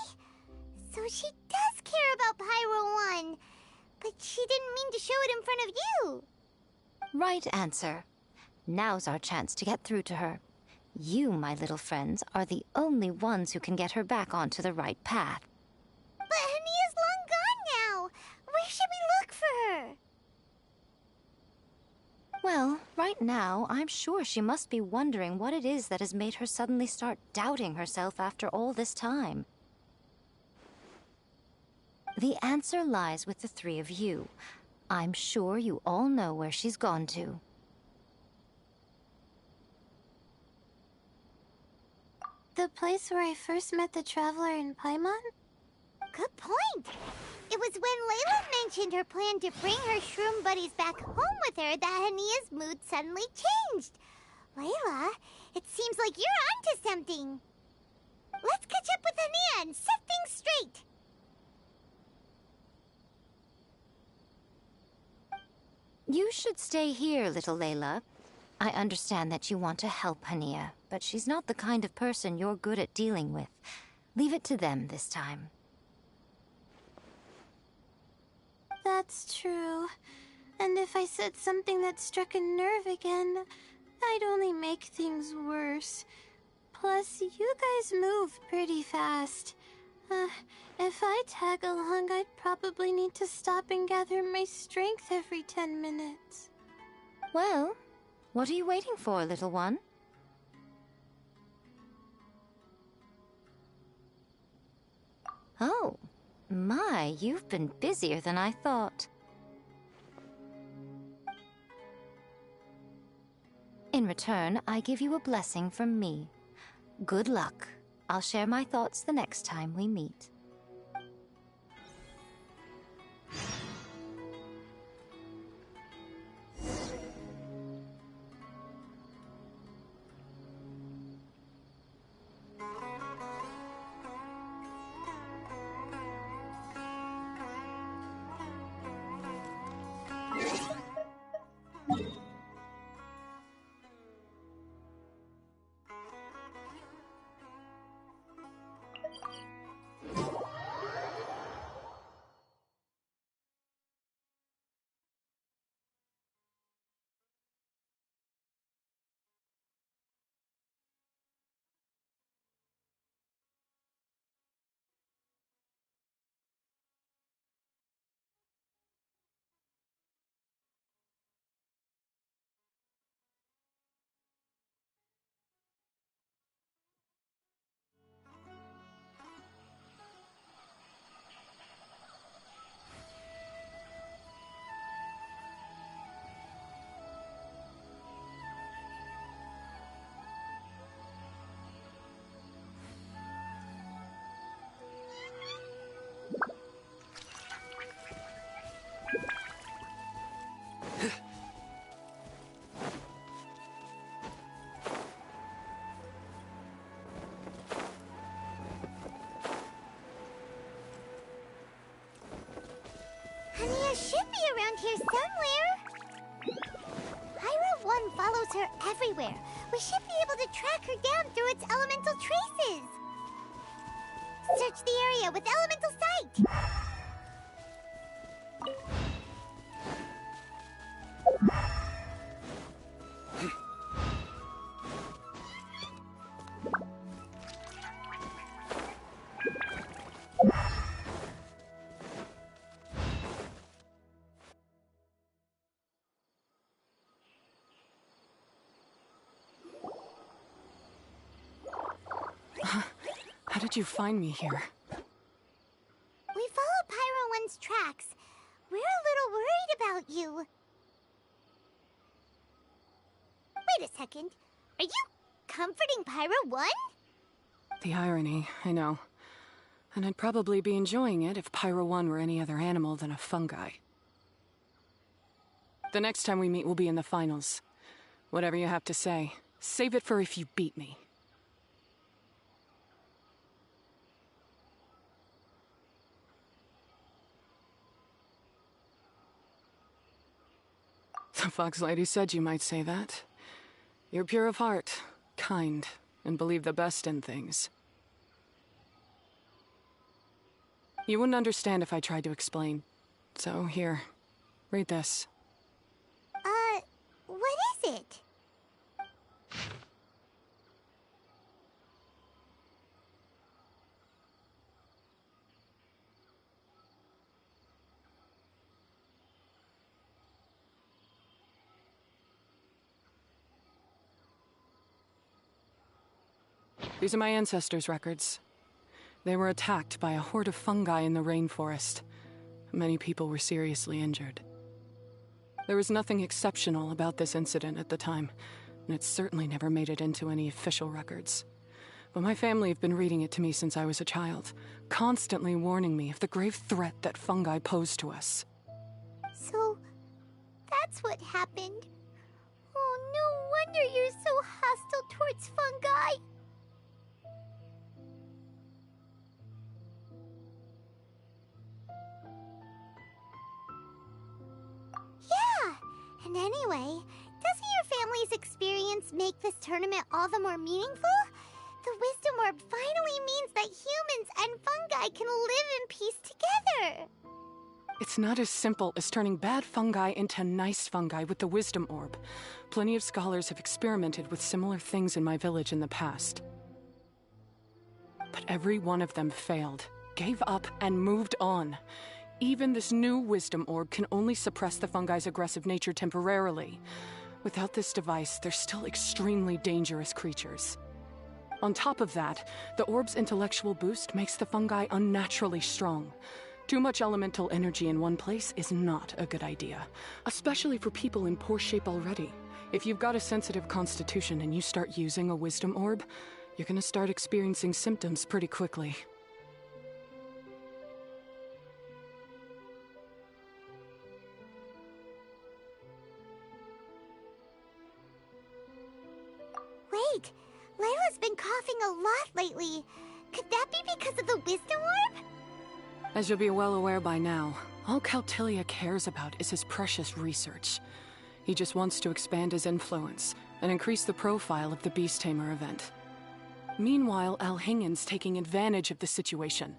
So she does care about Pyro 1, but she didn't mean to show it in front of you. Right answer. Now's our chance to get through to her. You, my little friends, are the only ones who can get her back onto the right path. But Hania's long gone now. Where should we look for her? Well, right now, I'm sure she must be wondering what it is that has made her suddenly start doubting herself after all this time. The answer lies with the three of you. I'm sure you all know where she's gone to. The place where I first met the Traveler in Paimon? Good point. It was when Layla mentioned her plan to bring her shroom buddies back home with her that Hania's mood suddenly changed. Layla, it seems like you're onto something. Let's catch up with Hania and set things straight. You should stay here, little Layla. I understand that you want to help Hania, but she's not the kind of person you're good at dealing with. Leave it to them this time. That's true. And if I said something that struck a nerve again, I'd only make things worse. Plus, you guys move pretty fast. If I tag along, I'd probably need to stop and gather my strength every 10 minutes. Well, what are you waiting for, little one? Oh, my, you've been busier than I thought. In return, I give you a blessing from me. Good luck. I'll share my thoughts the next time we meet. Hania should be around here somewhere. Pyro 1 follows her everywhere. We should be able to track her down through its elemental traces. Search the area with elemental sight. How did you find me here? We followed Pyro 1's tracks Wait a second. Are you comforting Pyro 1? The irony, I know. And I'd probably be enjoying it if Pyro 1 were any other animal than a fungi. The next time we meet will be in the finals. Whatever you have to say, save it for if you beat me. The Fox Lady said you might say that. You're pure of heart, kind, and believe the best in things. You wouldn't understand if I tried to explain. So here, read this. What is it? These are my ancestors' records. They were attacked by a horde of fungi in the rainforest. Many people were seriously injured. There was nothing exceptional about this incident at the time, and it certainly never made it into any official records. But my family have been reading it to me since I was a child, constantly warning me of the grave threat that fungi pose to us. So, that's what happened. Oh, no wonder you're so hostile towards fungi. Yeah, and anyway, doesn't your family's experience make this tournament all the more meaningful? The Wisdom Orb finally means that humans and fungi can live in peace together. It's not as simple as turning bad fungi into nice fungi with the Wisdom Orb. Plenty of scholars have experimented with similar things in my village in the past. But every one of them failed, gave up, and moved on. Even this new Wisdom Orb can only suppress the fungi's aggressive nature temporarily. Without this device, they're still extremely dangerous creatures. On top of that, the orb's intellectual boost makes the fungi unnaturally strong. Too much elemental energy in one place is not a good idea, especially for people in poor shape already. If you've got a sensitive constitution and you start using a Wisdom Orb, you're gonna start experiencing symptoms pretty quickly. Wait, Layla's been coughing a lot lately. Could that be because of the Wisdom Orb? As you'll be well aware by now, all Caltilia cares about is his precious research. He just wants to expand his influence and increase the profile of the Beast Tamer event. Meanwhile, Alhingen's taking advantage of the situation.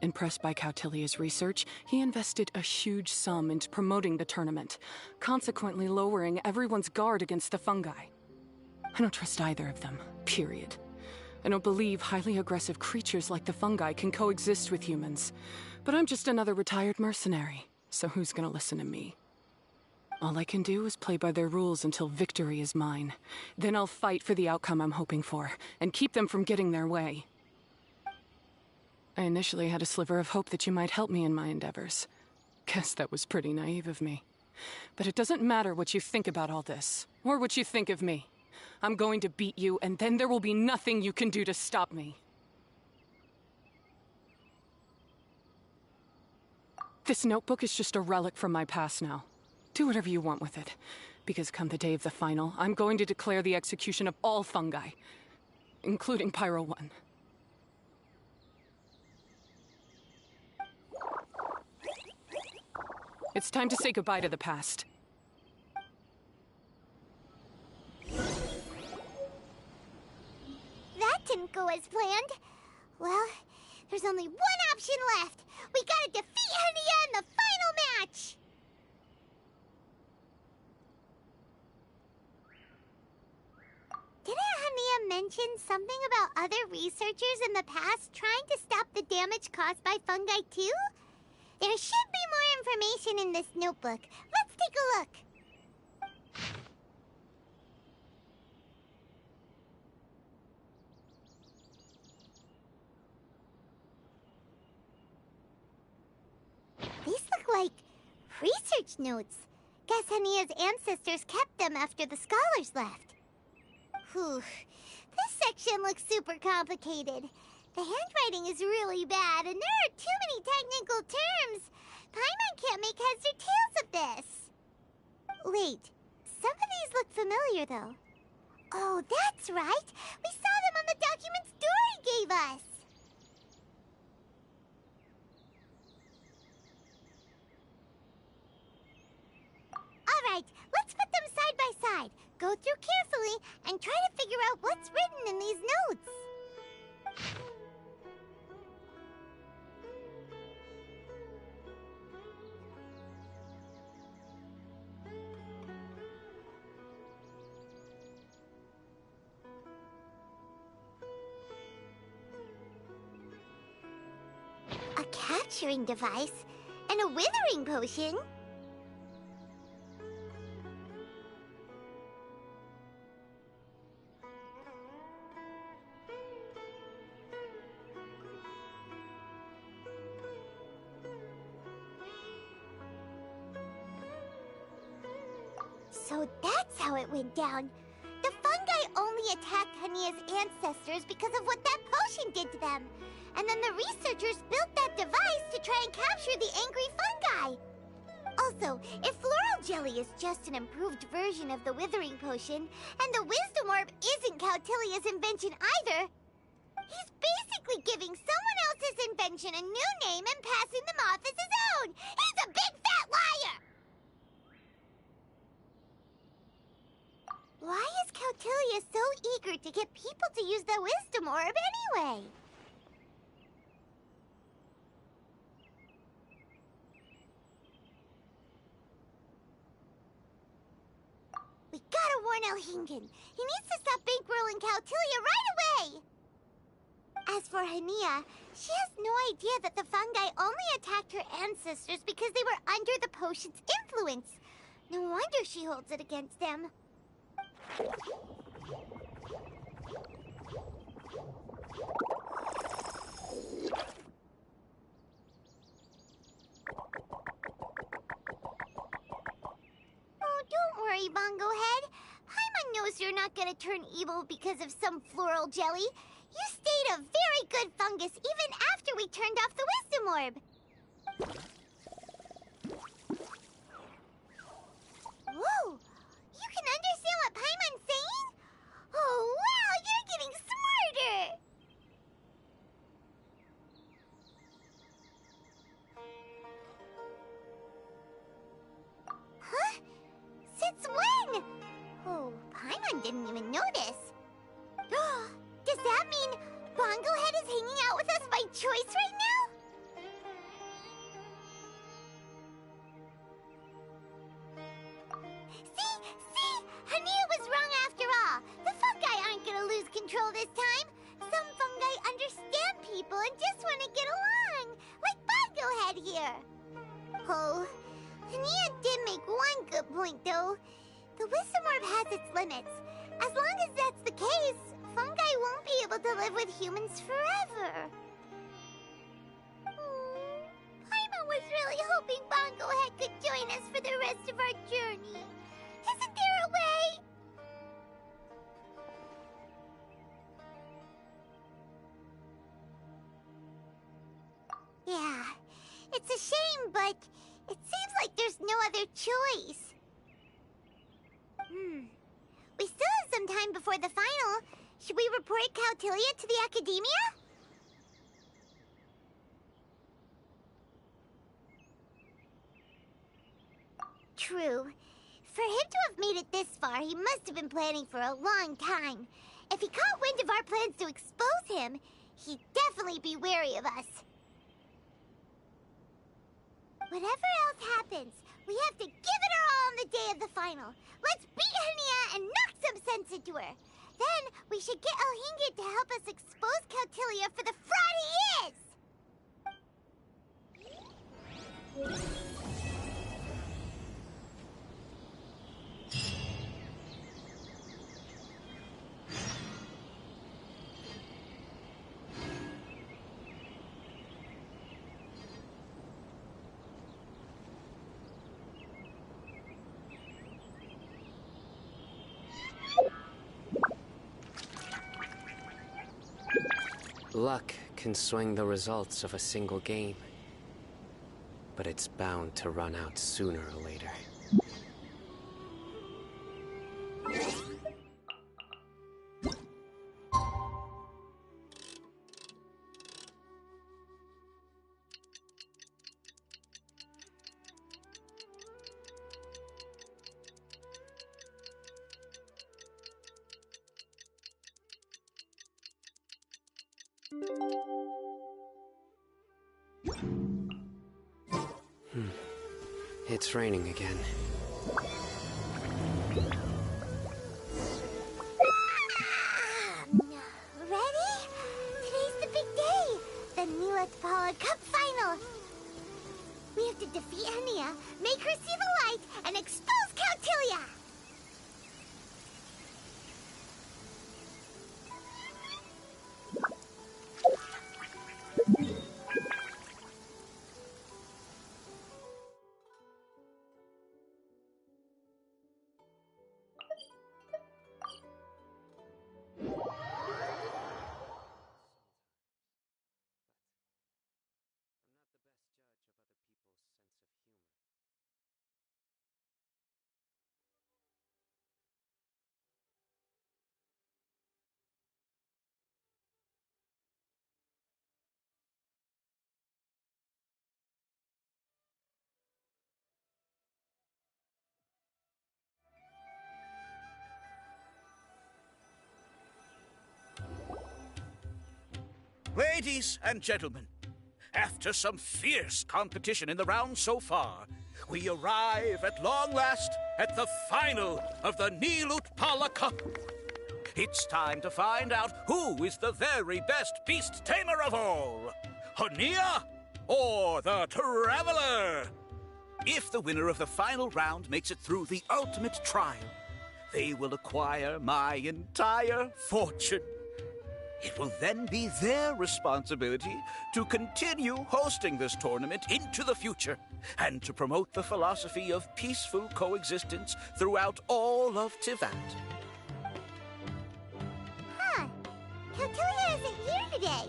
Impressed by Cautilia's research, he invested a huge sum into promoting the tournament, consequently lowering everyone's guard against the fungi. I don't trust either of them, period. I don't believe highly aggressive creatures like the fungi can coexist with humans. But I'm just another retired mercenary, so who's gonna listen to me? All I can do is play by their rules until victory is mine. Then I'll fight for the outcome I'm hoping for, and keep them from getting their way. I initially had a sliver of hope that you might help me in my endeavors. Guess that was pretty naive of me. But it doesn't matter what you think about all this, or what you think of me. I'm going to beat you, and then there will be nothing you can do to stop me. This notebook is just a relic from my past now. Do whatever you want with it. Because come the day of the final, I'm going to declare the execution of all fungi. Including Pyro 1. It's time to say goodbye to the past. That didn't go as planned. Well, there's only one option left. We gotta defeat Hania in the final match! Didn't Hania mention something about other researchers in the past trying to stop the damage caused by fungi too? There should be more information in this notebook. Let's take a look. These look like research notes. Guess Hania's ancestors kept them after the scholars left. Whew. This section looks super complicated. The handwriting is really bad, and there are too many technical terms. Paimon can't make heads or tails of this. Wait, some of these look familiar, though. Oh, that's right. We saw them on the documents Dory gave us. All right, let's put them side by side. Go through carefully and try to figure out what's written in these notes. A capturing device and a withering potion? So that's how it went down. The fungi only attacked Hania's ancestors because of what that potion did to them. And then the researchers built that device to try and capture the angry fungi. Also, if floral jelly is just an improved version of the withering potion, and the wisdom orb isn't Cautilia's invention either, he's basically giving someone else's invention a new name and passing them off as his own. He's a big fat liar! Why is Cautilia so eager to get people to use the wisdom orb anyway? We gotta warn Elhingen. He needs to stop bankrolling Cautilia right away! As for Hania, she has no idea that the fungi only attacked her ancestors because they were under the potion's influence. No wonder she holds it against them. Oh, don't worry, Bongo Head. Paimon knows you're not gonna turn evil because of some floral jelly. You stayed a very good fungus even after we turned off the wisdom orb. Whoa! You can understand what Paimon's saying? Oh, wow! You're getting smarter! Huh? Since when? Oh, Paimon didn't even notice. Does that mean Bongo Head is hanging out with us by choice right now? See? Hania was wrong after all. The fungi aren't gonna lose control this time. Some fungi understand people and just want to get along, like Bongo Head here. Oh, Hania did make one good point, though. The wisdom orb has its limits. As long as that's the case, fungi won't be able to live with humans forever. Paimon was really hoping Bongo Head could join us for the rest of our journey. Isn't there a way? Yeah, it's a shame, but it seems like there's no other choice. We still have some time before the final. Should we report Cautilia to the Academia? True. For him to have made it this far, he must have been planning for a long time. If he caught wind of our plans to expose him, he'd definitely be wary of us. Whatever else happens, we have to give it our all on the day of the final. Let's beat Hania and knock some sense into her. Then we should get Elhingen to help us expose Cautilia for the fraud he is! Luck can swing the results of a single game, but it's bound to run out sooner or later. It's raining again. Ready? Today's the big day! The Neelith Paula Cup Final! We have to defeat Hania, make her see the light, and expose Cautilia! Ladies and gentlemen, after some fierce competition in the round so far, we arrive at long last at the final of the Neelith Paula Cup. It's time to find out who is the very best beast tamer of all, Hania or the Traveler. If the winner of the final round makes it through the ultimate trial, they will acquire my entire fortune. It will then be their responsibility to continue hosting this tournament into the future and to promote the philosophy of peaceful coexistence throughout all of Tivat. Huh. Cautilia isn't here today.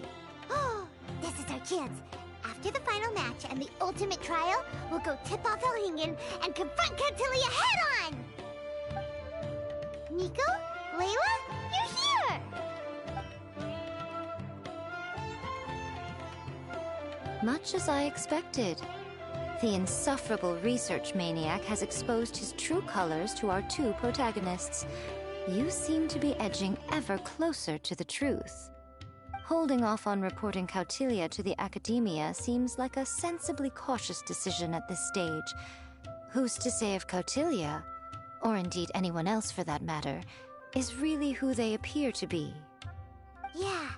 Oh, this is our chance. After the final match and the ultimate trial, we'll go tip off Elhingen and confront Cautilia head-on! Nico? Layla? You're here! Much as I expected. The insufferable research maniac has exposed his true colors to our two protagonists. You seem to be edging ever closer to the truth. Holding off on reporting Cautilia to the Academia seems like a sensibly cautious decision at this stage. Who's to say if Cautilia, or indeed anyone else for that matter, is really who they appear to be? Yeah,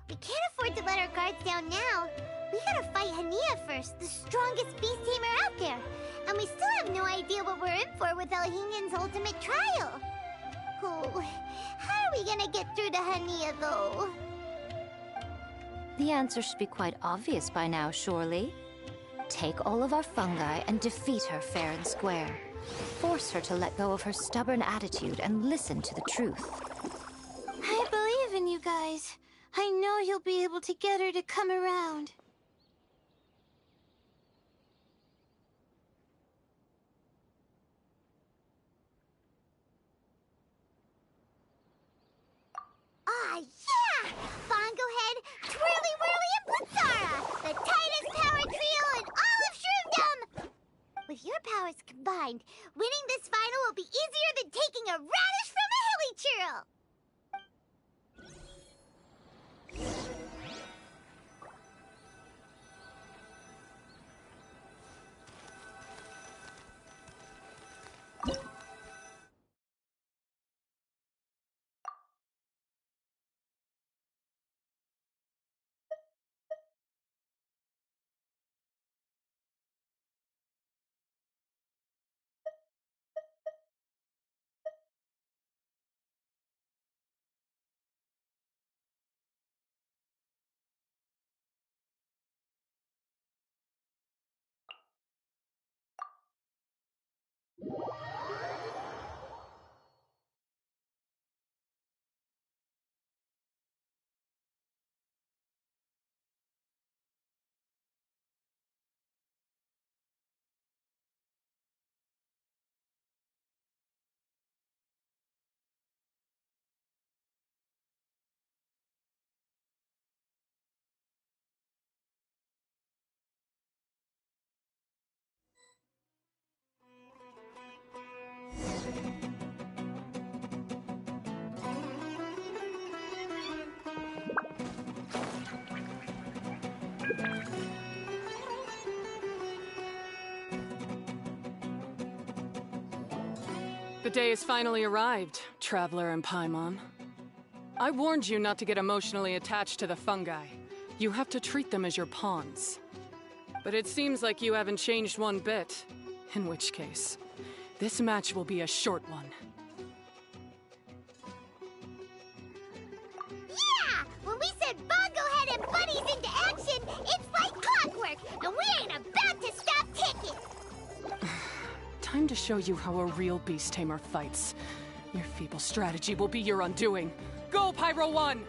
we can't afford to let our guards down now. We gotta fight Hania first, the strongest beast tamer out there. And we still have no idea what we're in for with Elhingen's ultimate trial. Oh, how are we gonna get through to Hania, though? The answer should be quite obvious by now, surely. Take all of our fungi and defeat her fair and square. Force her to let go of her stubborn attitude and listen to the truth. I believe in you guys. I know you'll be able to get her to come around. Ah, yeah! Bongo Head, Twirly Whirly, and Blitzara! The tightest power trio in all of Shroomdom! With your powers combined, winning this final will be easier than taking a radish from a hilly churl! the day has finally arrived, Traveler and Paimon. I warned you not to get emotionally attached to the fungi. You have to treat them as your pawns. But it seems like you haven't changed one bit. In which case, this match will be a short one. Yeah! When we send Bongo Head and buddies into action, it's like clockwork, and we ain't about to stop ticking! Time to show you how a real beast tamer fights. Your feeble strategy will be your undoing. Go, Pyro 1!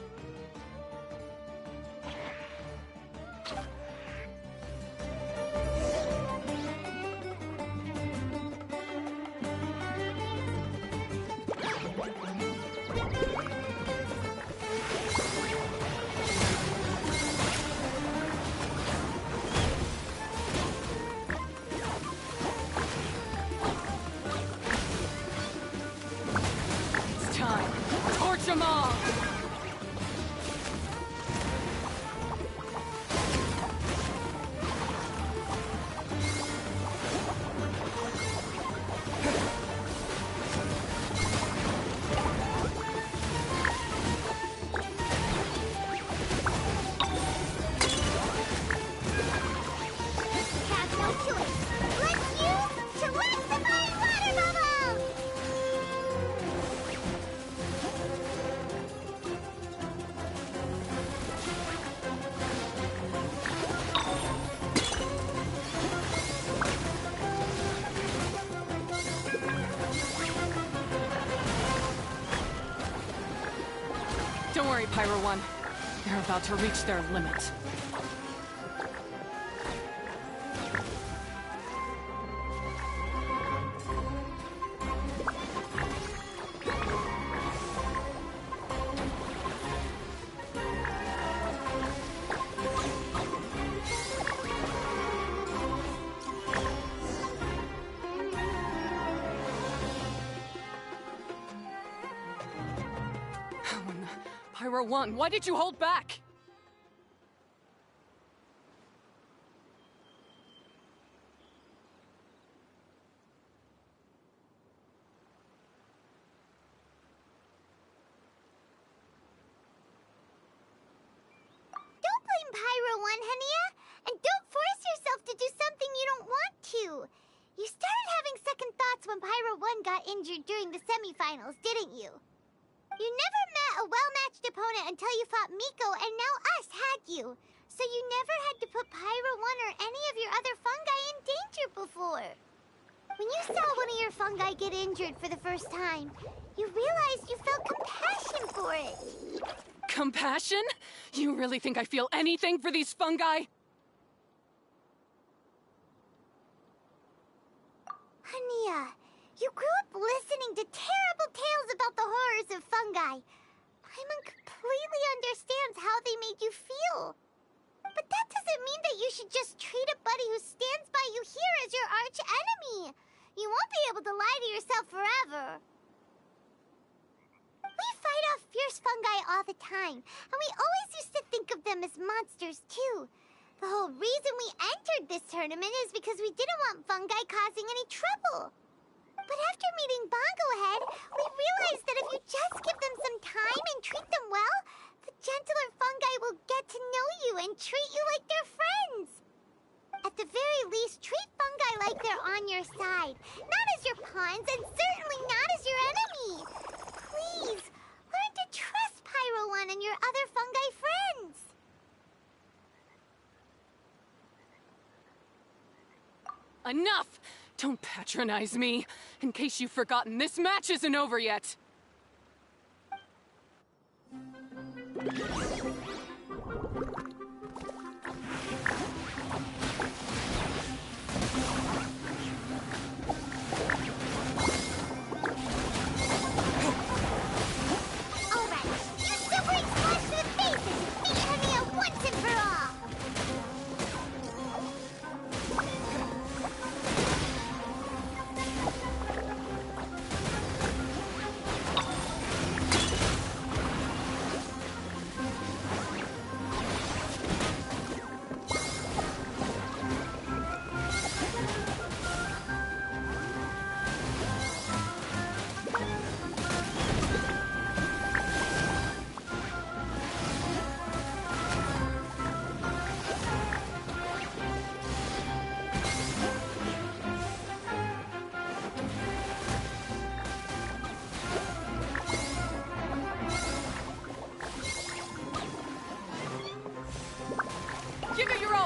It's time. Torch them all! Have no choice. Let's use Terrestrified Water Bubble! Don't worry, Pyro 1. They're about to reach their limit. Pyro 1, why did you hold back? Don't blame Pyro 1, Hania. And don't force yourself to do something you don't want to. You started having second thoughts when Pyro 1 got injured during the semifinals, didn't you? You never met a well-matched opponent until you fought Miko, and now us had you. So you never had to put Pyro 1 or any of your other fungi in danger before. When you saw one of your fungi get injured for the first time, you realized you felt compassion for it. Compassion? You really think I feel anything for these fungi? Hania, you grew up listening to terrible tales about the horrors of fungi. Paimon completely understands how they made you feel. But that doesn't mean that you should just treat a buddy who stands by you here as your arch enemy. You won't be able to lie to yourself forever. We fight off fierce fungi all the time, and we always used to think of them as monsters too. The whole reason we entered this tournament is because we didn't want fungi causing any trouble. But after meeting Bongo Head, we realized that if you just give them some time and treat them well, the gentler fungi will get to know you and treat you like their friends. At the very least, treat fungi like they're on your side, not as your pawns and certainly not as your enemy. Please, learn to trust Pyro 1 and your other fungi friends. Enough! Don't patronize me. In case you've forgotten, this match isn't over yet.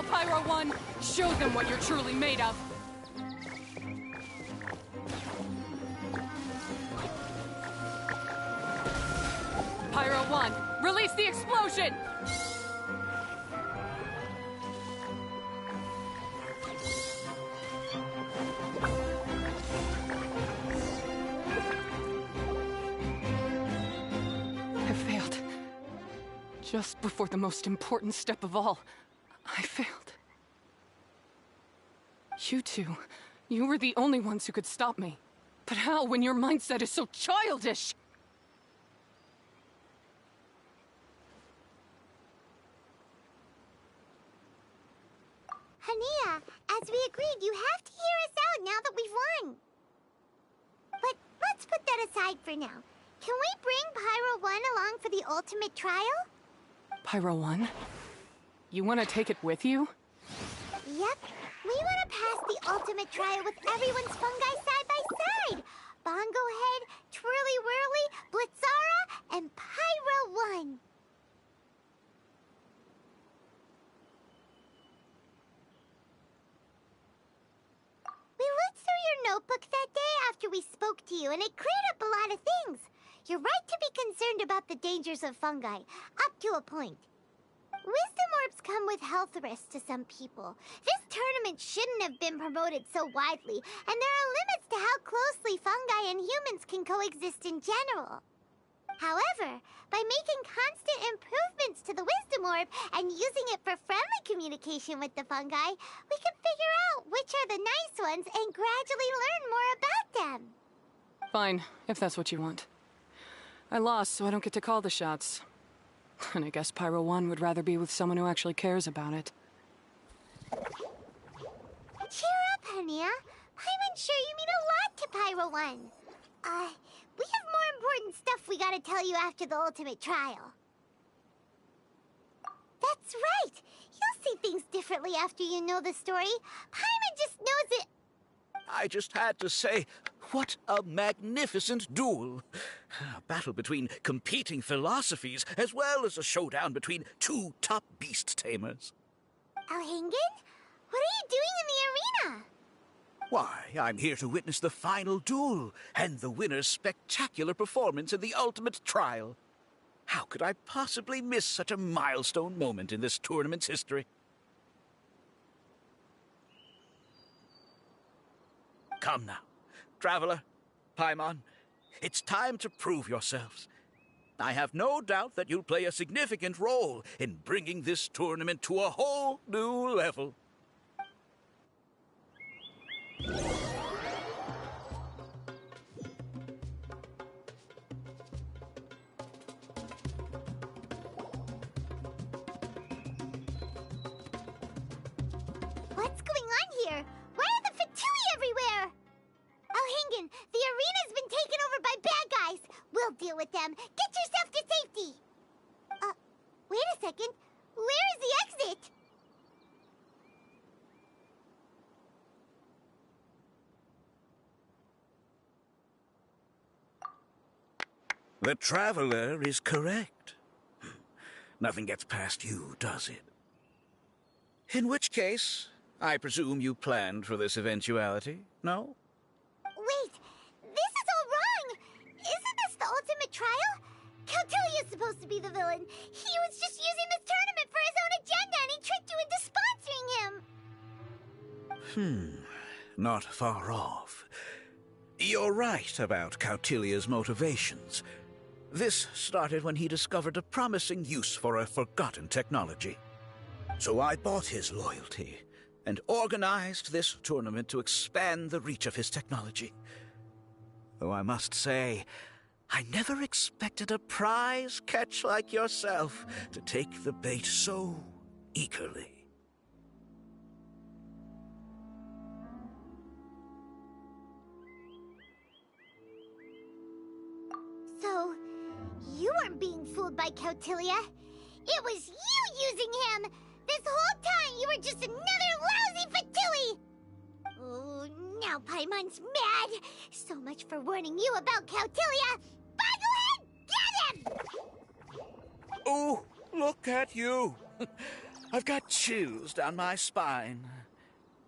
now, Pyro 1! Show them what you're truly made of! Pyro 1, release the explosion! I failed. Just before the most important step of all, I failed. You two, you were the only ones who could stop me. But how when your mindset is so childish? Hania, as we agreed, you have to hear us out now that we've won. But let's put that aside for now. Can we bring Pyro 1 along for the ultimate trial? Pyro 1? You want to take it with you? Yep. We want to pass the ultimate trial with everyone's fungi side by side. Bongo Head, Twirly Whirly, Blitzara, and Pyro 1. We looked through your notebook that day after we spoke to you, and it cleared up a lot of things. You're right to be concerned about the dangers of fungi, up to a point. Wisdom orbs come with health risks to some people. This tournament shouldn't have been promoted so widely, and there are limits to how closely fungi and humans can coexist in general. However, by making constant improvements to the Wisdom Orb and using it for friendly communication with the fungi, we can figure out which are the nice ones and gradually learn more about them. Fine, if that's what you want. I lost, so I don't get to call the shots. And I guess Pyro 1 would rather be with someone who actually cares about it. Cheer up, Hania. I'm sure you mean a lot to Pyro 1. We have more important stuff we gotta tell you after the ultimate trial. That's right! You'll see things differently after you know the story. Paimon just knows it. I just had to say, what a magnificent duel. A battle between competing philosophies, as well as a showdown between two top beast tamers. Alhingen? What are you doing in the arena? Why, I'm here to witness the final duel and the winner's spectacular performance in the ultimate trial. How could I possibly miss such a milestone moment in this tournament's history? Come now, Traveler, Paimon, it's time to prove yourselves. I have no doubt that you'll play a significant role in bringing this tournament to a whole new level. What's going on here? Why are the Fatui everywhere? Alhingen, the arena's been taken over by bad guys. We'll deal with them. Get yourself to safety. Wait a second. Where is the exit? The Traveler is correct. Nothing gets past you, does it? In which case, I presume you planned for this eventuality, no? Wait, this is all wrong! Isn't this the ultimate trial? Cautilia's supposed to be the villain. He was just using this tournament for his own agenda and he tricked you into sponsoring him! Not far off. You're right about Cautilia's motivations. This started when he discovered a promising use for a forgotten technology. So I bought his loyalty and organized this tournament to expand the reach of his technology. Though I must say, I never expected a prize catch like yourself to take the bait so eagerly. So, you weren't being fooled by Cautilia. It was you using him! This whole time you were just another lousy Fatui! Oh, now Paimon's mad! So much for warning you about Cautilia! Boglehead, get him! Oh, look at you! I've got chills down my spine.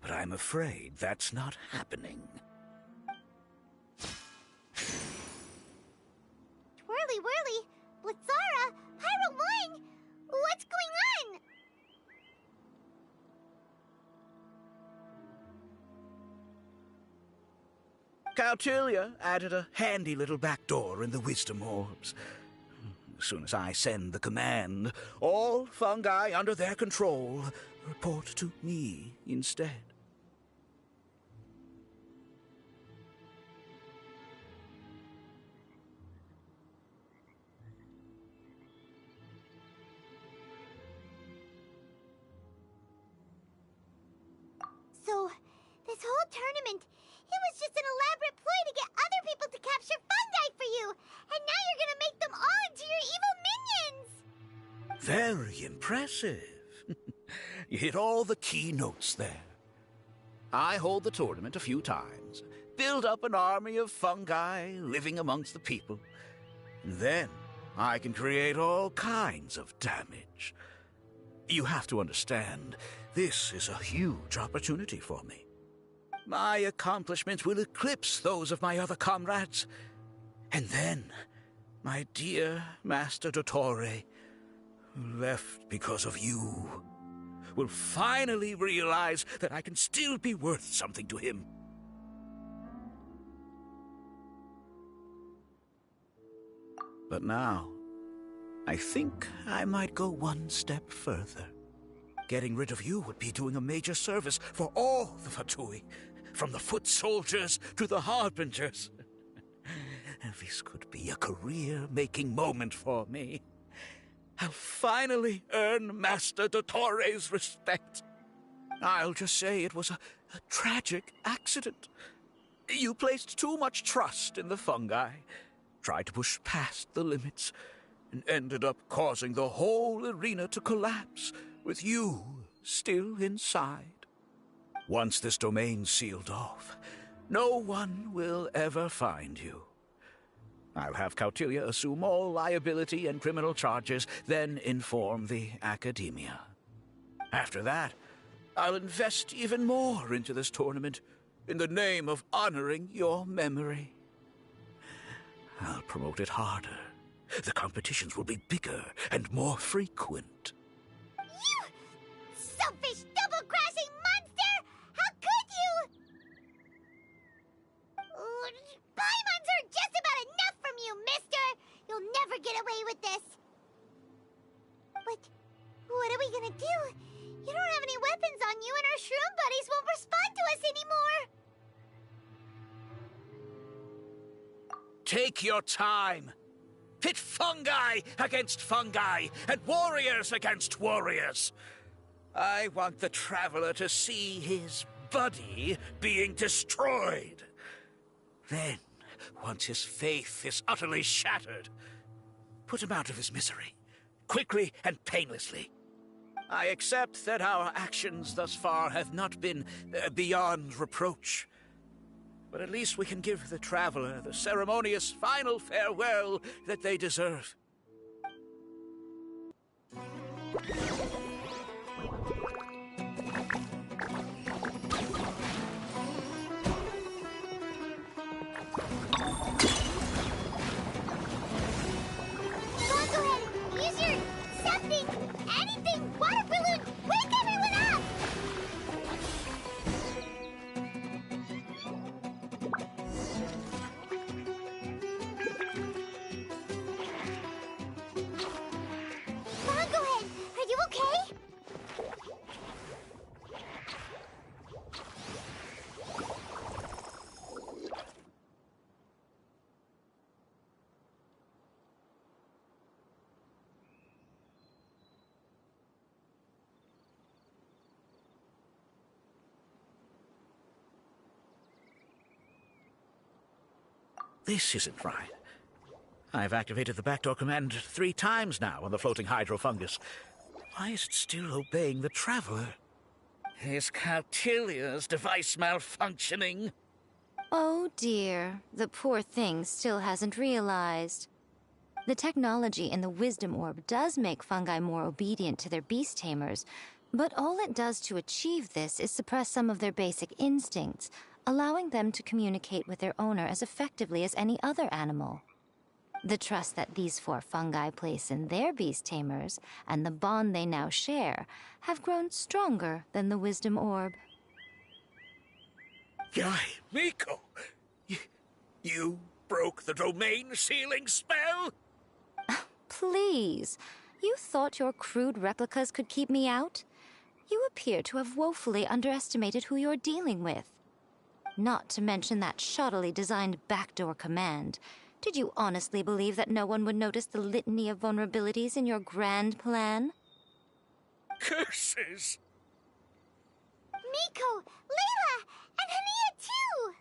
But I'm afraid that's not happening. Twirly whirly, Blitzara, Pyro 1! What's going on? Cautilia added a handy little back door in the wisdom orbs. As soon as I send the command, all fungi under their control report to me instead. So, this whole tournament, it was just an elaborate ploy to get other people to capture fungi for you! And now you're gonna make them all into your evil minions! Very impressive. You hit all the key notes there. I hold the tournament a few times, build up an army of fungi living amongst the people, and then I can create all kinds of damage. You have to understand, this is a huge opportunity for me. My accomplishments will eclipse those of my other comrades. And then, my dear Master Dottore, who left because of you, will finally realize that I can still be worth something to him. But now, I think I might go one step further. Getting rid of you would be doing a major service for all the Fatui, from the foot soldiers to the harbingers. This could be a career-making moment for me. I'll finally earn Master Dottore's respect. I'll just say it was a tragic accident. You placed too much trust in the fungi, tried to push past the limits, and ended up causing the whole arena to collapse, with you still inside. Once this domain's sealed off, no one will ever find you. I'll have Cautilia assume all liability and criminal charges, then inform the Academia. After that, I'll invest even more into this tournament, in the name of honoring your memory. I'll promote it harder. The competitions will be bigger and more frequent. You selfish, double-crossing monster! How could you? Paimons are just about enough from you, mister! You'll never get away with this! But what are we gonna do? You don't have any weapons on you and our shroom buddies won't respond to us anymore! Take your time. Pit fungi against fungi, and warriors against warriors. I want the Traveler to see his buddy being destroyed. Then, once his faith is utterly shattered, put him out of his misery, quickly and painlessly. I accept that our actions thus far have not been beyond reproach. But at least we can give the Traveler the ceremonious final farewell that they deserve. Go ahead, use your something, anything, water balloon, wake everyone up! Bongohead, are you okay? This isn't right. I've activated the backdoor command 3 times now on the floating hydrofungus. Why is it still obeying the Traveler? Is Cautilia's device malfunctioning? Oh dear, the poor thing still hasn't realized. The technology in the Wisdom Orb does make fungi more obedient to their beast tamers, but all it does to achieve this is suppress some of their basic instincts, allowing them to communicate with their owner as effectively as any other animal. The trust that these 4 fungi place in their beast tamers, and the bond they now share, have grown stronger than the Wisdom Orb. Yai, Miko! You broke the domain sealing spell? Please, you thought your crude replicas could keep me out? You appear to have woefully underestimated who you're dealing with. Not to mention that shoddily designed backdoor command. Did you honestly believe that no one would notice the litany of vulnerabilities in your grand plan? Curses! Miko, Layla, and Hania too!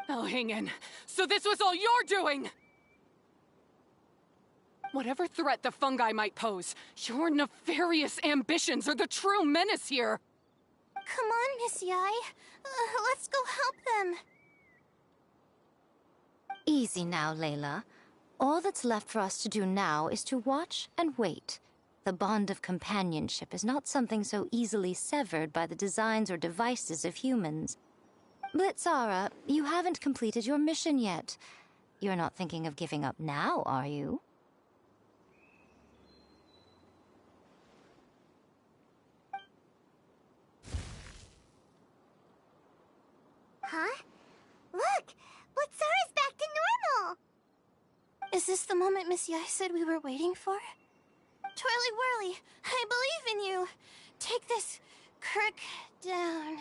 Oh, hang in. So this was all you're doing! Whatever threat the fungi might pose, your nefarious ambitions are the true menace here! Come on, Miss Yai. Let's go help them. Easy now, Layla. All that's left for us to do now is to watch and wait. The bond of companionship is not something so easily severed by the designs or devices of humans. Blitzara, you haven't completed your mission yet. You're not thinking of giving up now, are you? Huh? Look! Blitzara's back to normal! Is this the moment Miss Yai said we were waiting for? Twirly Whirly, I believe in you. Take this crook down.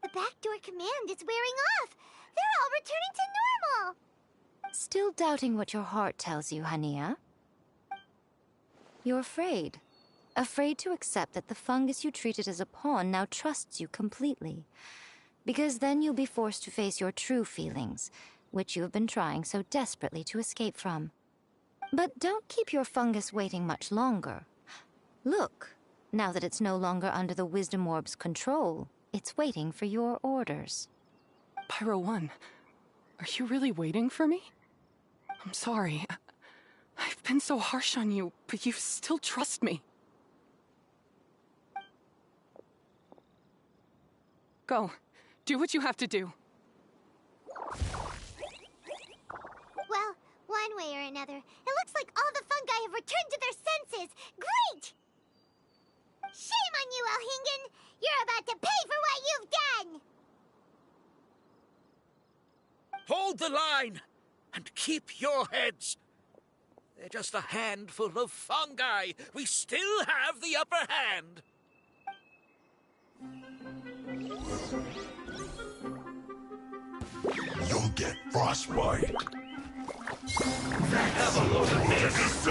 The backdoor command is wearing off! They're all returning to normal! Still doubting what your heart tells you, Hania? You're afraid. Afraid to accept that the fungus you treated as a pawn now trusts you completely. Because then you'll be forced to face your true feelings, which you have been trying so desperately to escape from. But don't keep your fungus waiting much longer. Look, now that it's no longer under the Wisdom Orb's control, it's waiting for your orders. Pyro 1, are you really waiting for me? I'm sorry. I've been so harsh on you, but you still trust me. Go. Do what you have to do. Well, one way or another, it looks like all the fungi have returned to their senses! Great! Shame on you, Elhingen! You're about to pay for what you've done! Hold the line! And keep your heads! They're just a handful of fungi. We still have the upper hand. You'll get frostbite. Have a load of this.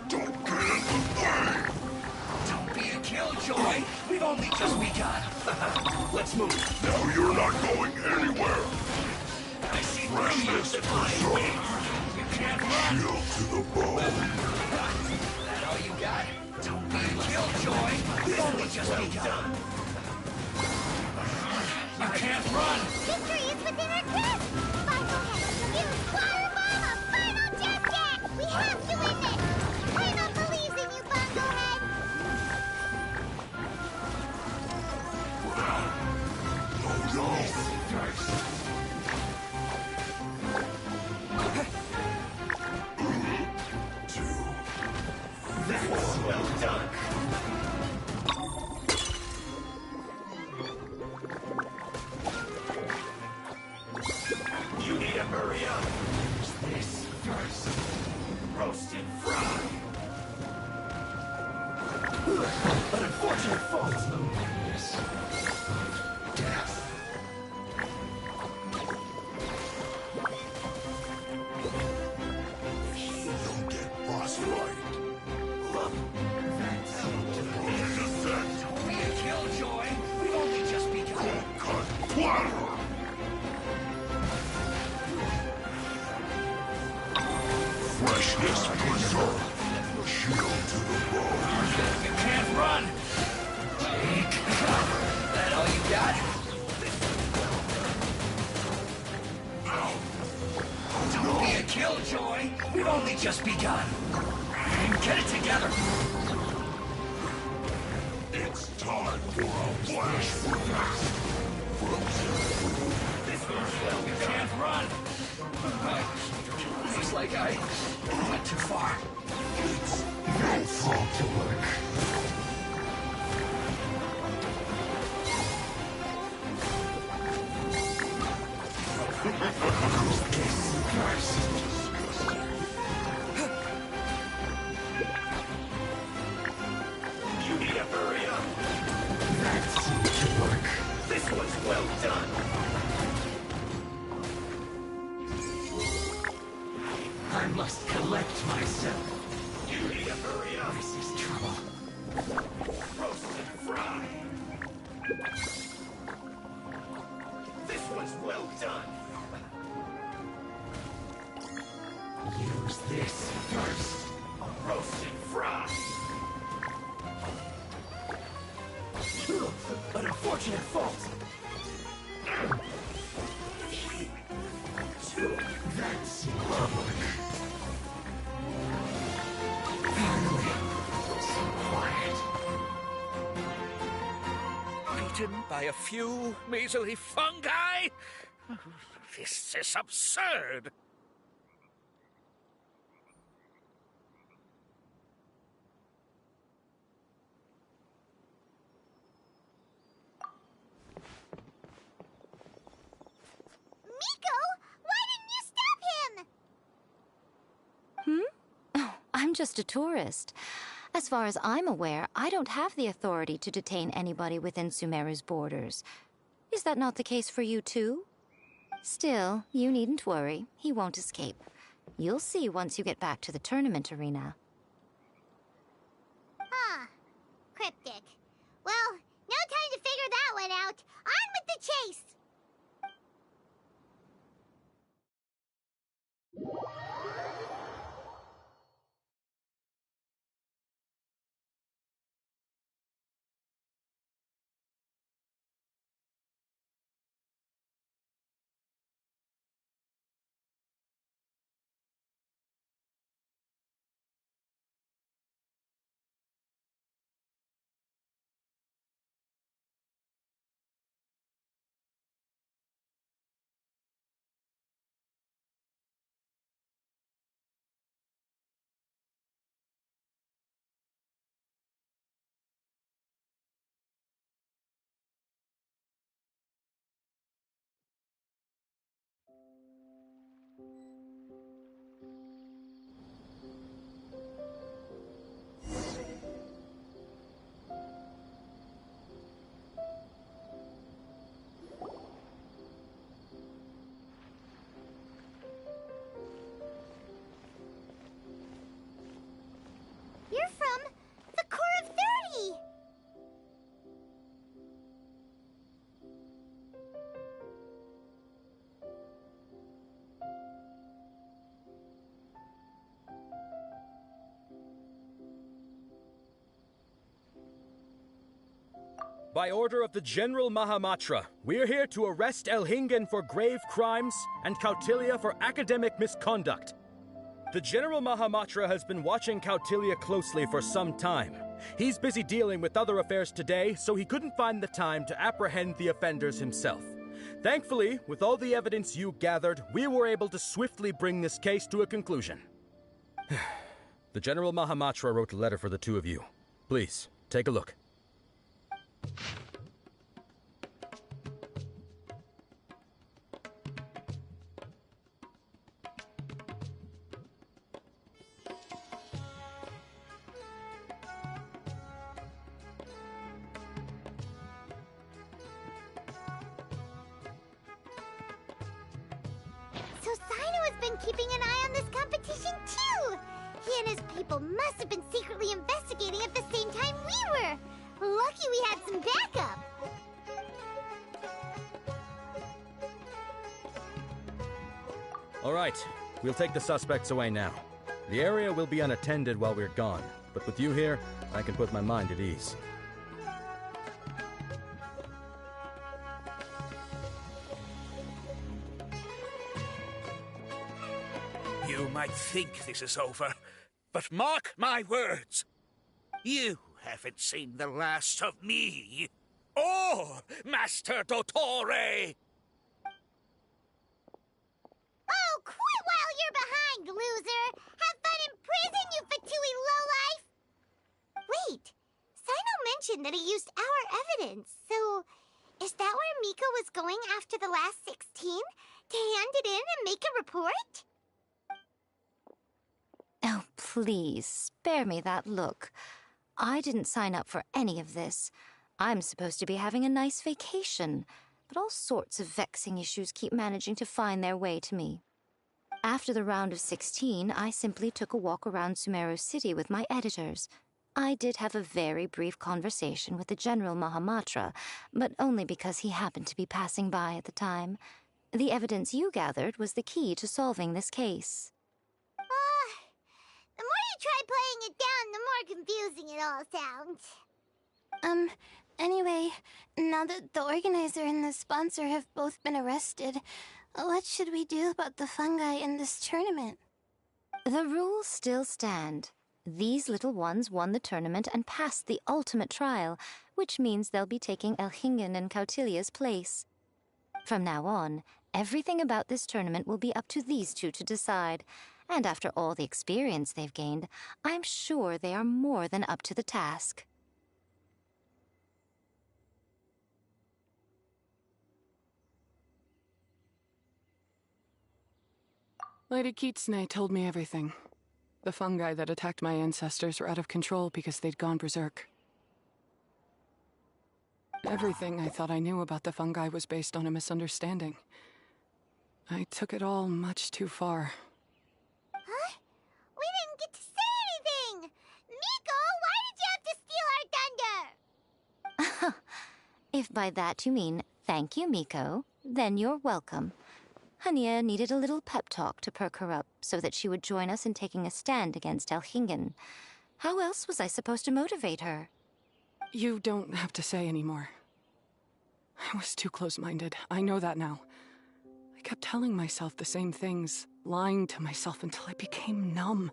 Don't get in the way. Don't be a killjoy. We've only just begun. Let's move. Now you're not going anywhere. I see Restless berserk. You can't run. Shield to the bone. That all you got? Don't be a killjoy. We've only just begun. You can't run. Victory is within our grasp! Bundlehead, use Water Bomb, a final test! We have to win this! Paimon believes in you, Bundlehead! That's well done. You need to hurry up. This first. Roast and fry. An unfortunate fault. Yes. Death. You'll get frostbite. Look. That's Don't be a killjoy. We've only just begun. Cut platter. Freshness preserved. Shield to the bone. just begun. Get it together! It's time for a flash furnace. This one's well, you can't run! Looks like I went too far. It's no front to lick. You need to hurry up! This one's well done! I must collect myself. You need to hurry up! This is trouble. Roast and fry! This one's well done! Use this first. Roast and fry! An unfortunate fault! That's lovely. Finally, so quiet. Beaten by a few measly fungi? This is absurd! Miko, why didn't you stop him? Oh, I'm just a tourist. As far as I'm aware, I don't have the authority to detain anybody within Sumeru's borders. Is that not the case for you too? Still, you needn't worry. He won't escape. You'll see once you get back to the tournament arena. Huh. Cryptic. Well, no time to figure that one out. On with the chase! You're from the Core of 30! By order of the General Mahamatra, we're here to arrest Elhingen for grave crimes and Kautilya for academic misconduct. The General Mahamatra has been watching Kautilya closely for some time. He's busy dealing with other affairs today, so he couldn't find the time to apprehend the offenders himself. Thankfully, with all the evidence you gathered, we were able to swiftly bring this case to a conclusion. The General Mahamatra wrote a letter for the two of you. Please, take a look. So Sino has been keeping an eye on this competition too! He and his people must have been secretly investigating at the same time we were! Lucky we had some backup! All right, we'll take the suspects away now. The area will be unattended while we're gone, but with you here, I can put my mind at ease. You might think this is over, but mark my words. You haven't seen the last of me. Or Master Dottore! Oh, quit while you're behind, loser! Have fun in prison, you fatui lowlife! Wait, Sino mentioned that he used our evidence, so is that where Miko was going after the last 16? To hand it in and make a report? Oh, please, spare me that look. I didn't sign up for any of this. I'm supposed to be having a nice vacation, but all sorts of vexing issues keep managing to find their way to me. After the round of 16, I simply took a walk around Sumeru City with my editors. I did have a very brief conversation with the General Mahamatra, but only because he happened to be passing by at the time. The evidence you gathered was the key to solving this case. The more you try playing it down, the more confusing it all sounds. Anyway, now that the organizer and the sponsor have both been arrested, what should we do about the fungi in this tournament? The rules still stand. These little ones won the tournament and passed the ultimate trial, which means they'll be taking Elhingen and Cautilia's place. From now on, everything about this tournament will be up to these two to decide. And after all the experience they've gained, I'm sure they are more than up to the task. Lady Kitsune told me everything. The fungi that attacked my ancestors were out of control because they'd gone berserk. Everything I thought I knew about the fungi was based on a misunderstanding. I took it all much too far. Huh? We didn't get to say anything! Miko, why did you have to steal our thunder? If by that you mean thank you, Miko, then you're welcome. Hania needed a little pep talk to perk her up so that she would join us in taking a stand against Elhingen. How else was I supposed to motivate her? You don't have to say anymore. I was too close-minded. I know that now. I kept telling myself the same things, lying to myself until I became numb.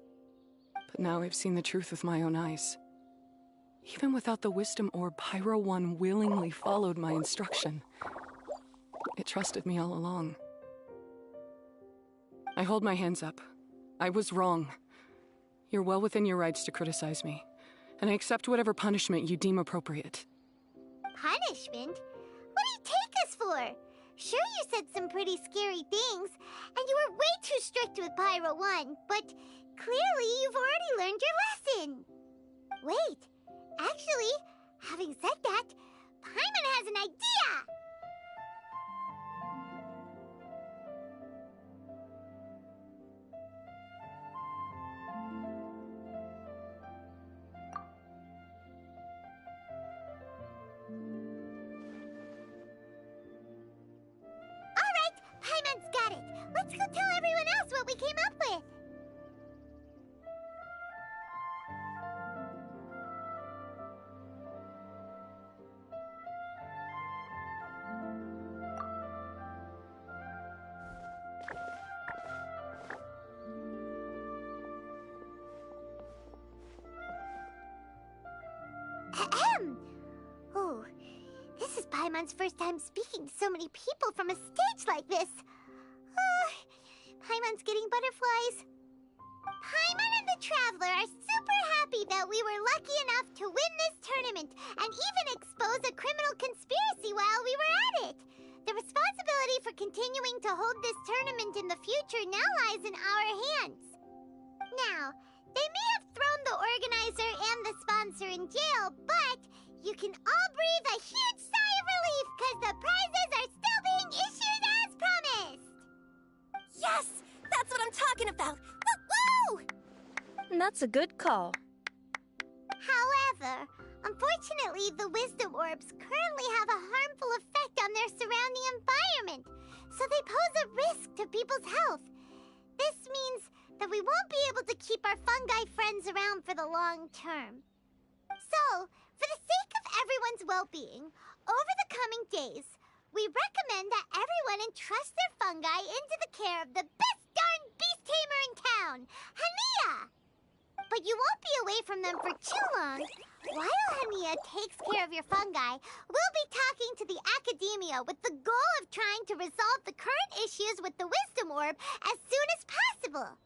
But now I've seen the truth with my own eyes. Even without the wisdom orb, Pyro 1 willingly followed my instruction. It trusted me all along. I hold my hands up. I was wrong. You're well within your rights to criticize me, and I accept whatever punishment you deem appropriate. Punishment? What do you take us for? Sure, you said some pretty scary things, and you were way too strict with Pyro 1, but clearly you've already learned your lesson. Wait, actually, having said that, Paimon has an idea! Paimon's got it! Let's go tell everyone else what we came up with! Ahem! Oh, this is Paimon's first time speaking to so many people from a stage like this. Paimon's getting butterflies. Paimon and the Traveler are super happy that we were lucky enough to win this tournament and even expose a criminal conspiracy while we were at it. The responsibility for continuing to hold this tournament in the future now lies in our hands. Now, they may have thrown the organizer and the sponsor in jail, but you can all breathe a huge sigh of relief because the prizes are still being issued as promised! Yes! That's what I'm talking about! Woo-woo! That's a good call. However, unfortunately, the wisdom orbs currently have a harmful effect on their surrounding environment, so they pose a risk to people's health. This means that we won't be able to keep our fungi friends around for the long term. So, for the sake of everyone's well-being, over the coming days, we recommend that everyone entrust their fungi into the care of the best darn beast tamer in town, Hania! But you won't be away from them for too long. While Hania takes care of your fungi, we'll be talking to the academia with the goal of trying to resolve the current issues with the Wisdom Orb as soon as possible.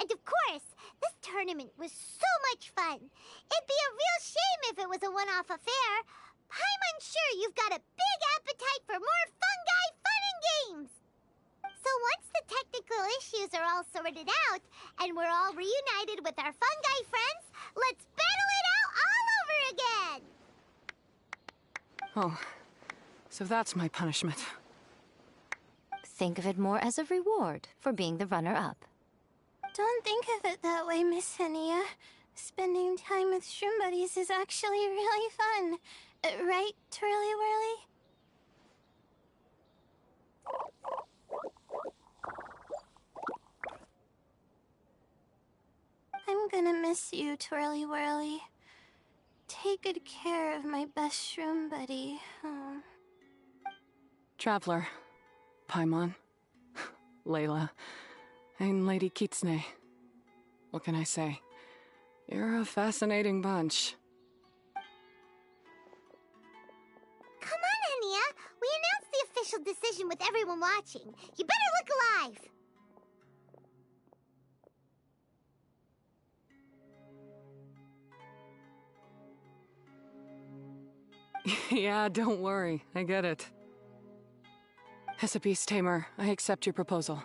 And of course, this tournament was so much fun. It'd be a real shame if it was a one-off affair. I'm sure you've got a big appetite for more fungi fun and games. So once the technical issues are all sorted out, and we're all reunited with our fungi friends, let's battle it out all over again! Oh, so that's my punishment. Think of it more as a reward for being the runner-up. Don't think of it that way, Miss Hania. Spending time with shroom buddies is actually really fun. Right, Twirly Whirly? I'm gonna miss you, Twirly Whirly. Take good care of my best shroom buddy. Oh. Traveler, Paimon, Layla, and Lady Kitsune. What can I say? You're a fascinating bunch. Come on, Hania. We announced the official decision with everyone watching. You better look alive. Yeah, don't worry. I get it. As a beast tamer, I accept your proposal.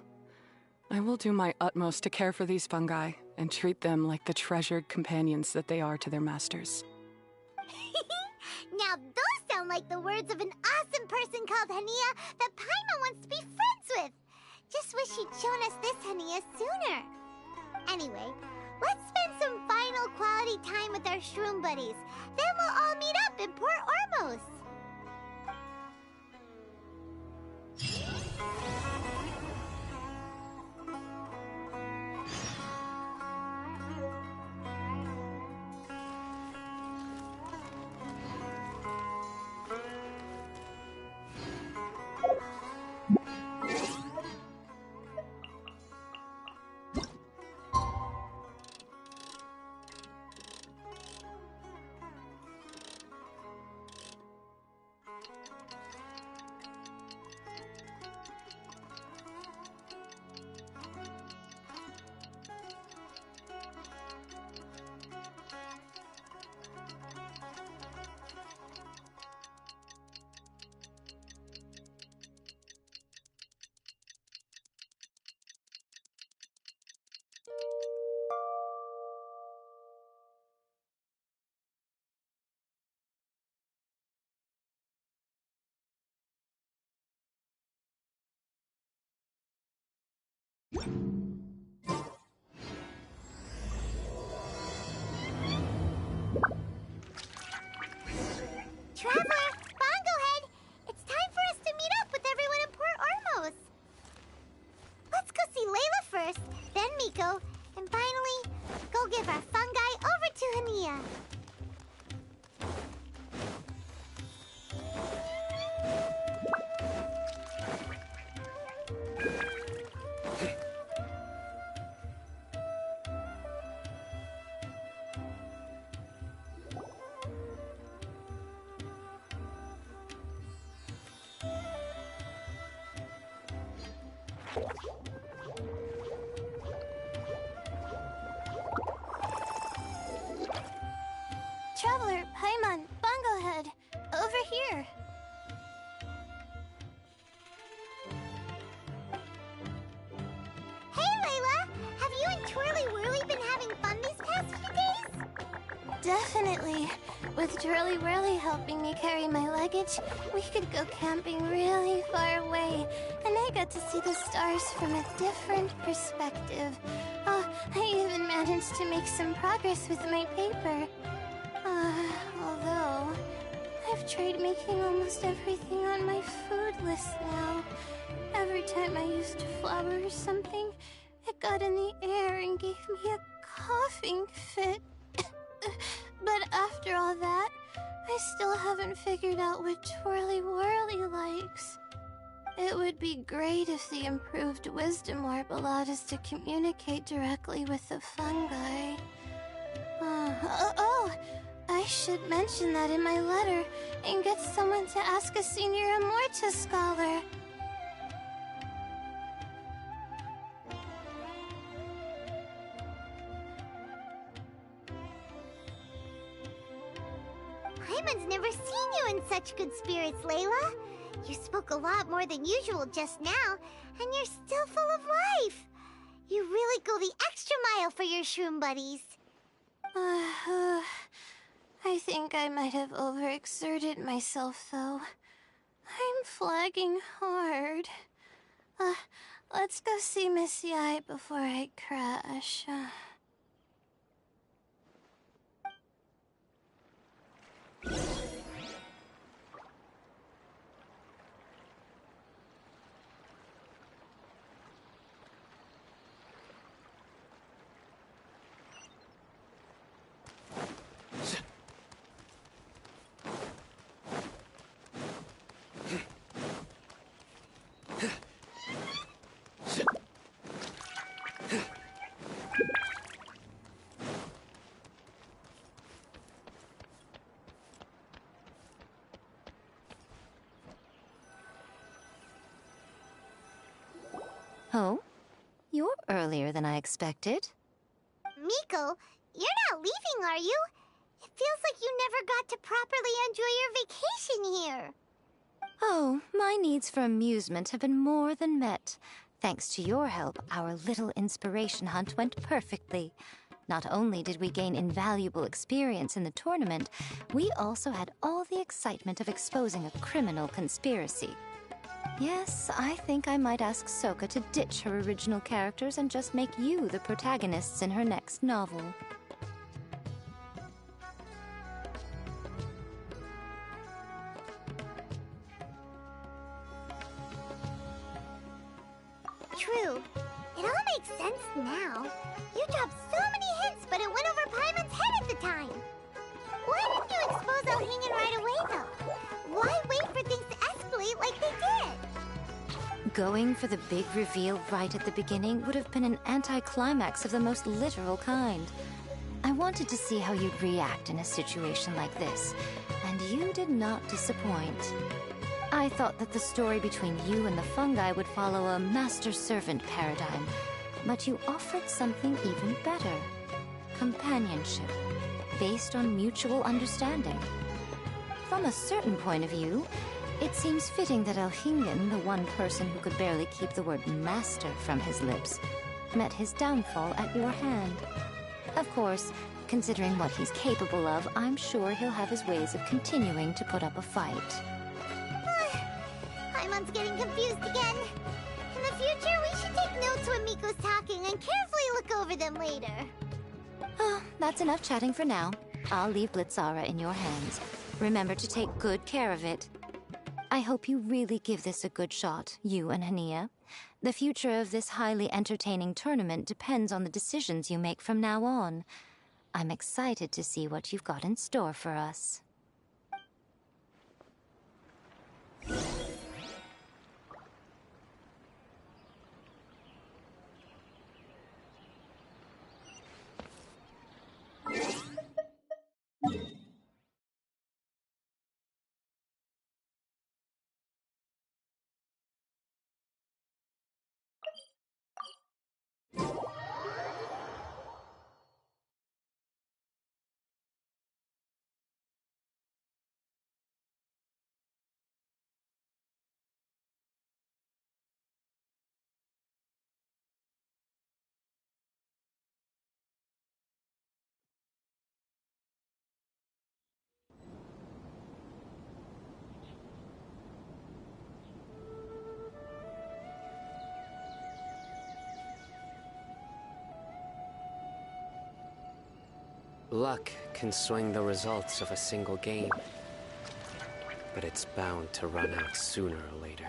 I will do my utmost to care for these fungi and treat them like the treasured companions that they are to their masters. Now those sound like the words of an awesome person called Hania that Paimon wants to be friends with. Just wish she'd shown us this Hania sooner. Anyway, let's spend some final quality time with our shroom buddies. Then we'll all meet up in Port Ormos. Traveler, Bongohead, it's time for us to meet up with everyone in Port Ormos. Let's go see Layla first, then Miko, and finally, go give our fungi over to Hania. Traveler, Paimon, Bongohead, over here. Hey, Layla! Have you and Twirly Whirly been having fun these past few days? Definitely. With Twirly Whirly helping me carry my luggage, we could go camping really far away, and I got to see the stars from a different perspective. Oh, I even managed to make some progress with my paper. Although, I've tried making almost everything on my food list now. Every time I used a flower or something, it got in the air and gave me a coughing fit. But after all that, I still haven't figured out what Twirly Whirly likes. It would be great if the improved wisdom orb allowed us to communicate directly with the fungi. I should mention that in my letter and get someone to ask a senior Amorta scholar. Paimon's never seen you in such good spirits, Layla. You spoke a lot more than usual just now, and you're still full of life. You really go the extra mile for your shroom buddies. I think I might have overexerted myself, though. I'm flagging hard. Let's go see Miss Yai before I crash. Oh? You're earlier than I expected. Miko, you're not leaving, are you? It feels like you never got to properly enjoy your vacation here. Oh, my needs for amusement have been more than met. Thanks to your help, our little inspiration hunt went perfectly. Not only did we gain invaluable experience in the tournament, we also had all the excitement of exposing a criminal conspiracy. Yes, I think I might ask Soka to ditch her original characters and just make you the protagonists in her next novel. True. It all makes sense now. You dropped so many hints, but it went over Paimon's head at the time. Why didn't you expose Elhingen right away, though? Why wait for things to escalate like they did? Going for the big reveal right at the beginning would have been an anticlimax of the most literal kind. I wanted to see how you'd react in a situation like this, and you did not disappoint. I thought that the story between you and the fungi would follow a master-servant paradigm, but you offered something even better. Companionship, based on mutual understanding. From a certain point of view, it seems fitting that Elhingen, the one person who could barely keep the word master from his lips, met his downfall at your hand. Of course, considering what he's capable of, I'm sure he'll have his ways of continuing to put up a fight. Paimon's getting confused again. In the future, we should take notes when Miko's talking and carefully look over them later. Oh, that's enough chatting for now. I'll leave Blitzara in your hands. Remember to take good care of it. I hope you really give this a good shot, you and Hania. The future of this highly entertaining tournament depends on the decisions you make from now on. I'm excited to see what you've got in store for us. Luck can swing the results of a single game, but it's bound to run out sooner or later.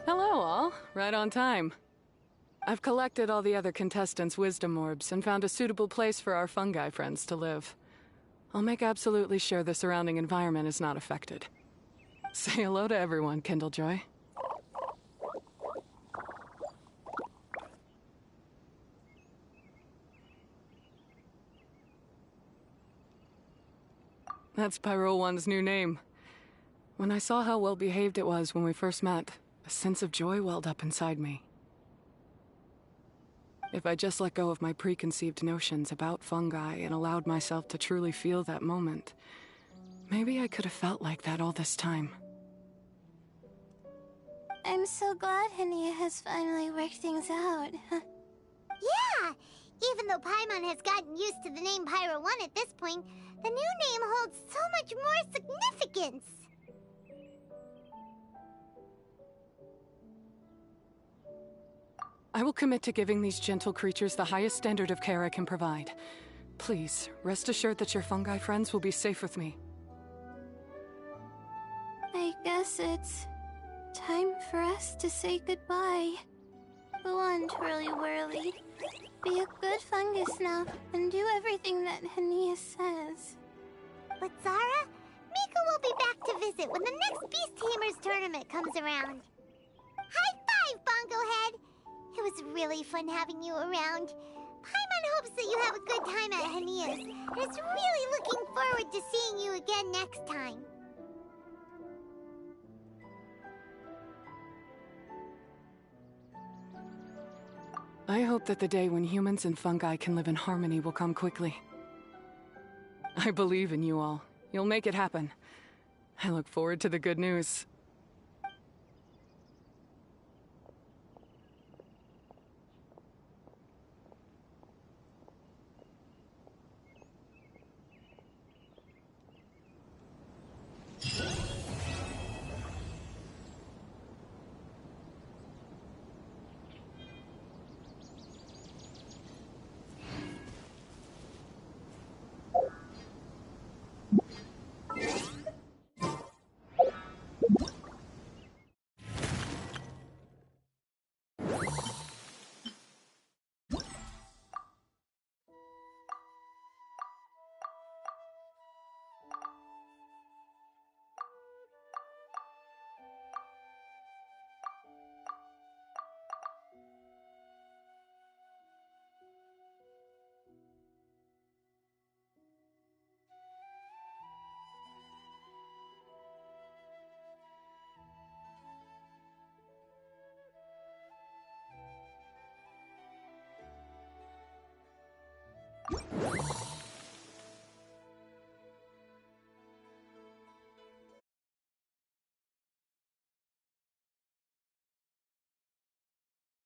Hello, all. Right on time. I've collected all the other contestants' wisdom orbs and found a suitable place for our fungi friends to live. I'll make absolutely sure the surrounding environment is not affected. Say hello to everyone, Kindlejoy. That's Pyro One's new name. When I saw how well behaved it was when we first met, a sense of joy welled up inside me. If I just let go of my preconceived notions about fungi and allowed myself to truly feel that moment, maybe I could have felt like that all this time. I'm so glad Hania has finally worked things out. Yeah! Even though Paimon has gotten used to the name Pyro 1 at this point, the new name holds so much more significance! I will commit to giving these gentle creatures the highest standard of care I can provide. Please, rest assured that your fungi friends will be safe with me. I guess it's time for us to say goodbye. Go on, Twirly Whirly. Be a good fungus now, and do everything that Hania says. But Zara, Mika will be back to visit when the next Beast Tamers tournament comes around. High five, Bongo Head! It was really fun having you around. Paimon hopes that you have a good time at Hania's, and is really looking forward to seeing you again next time. I hope that the day when humans and fungi can live in harmony will come quickly. I believe in you all. You'll make it happen. I look forward to the good news. You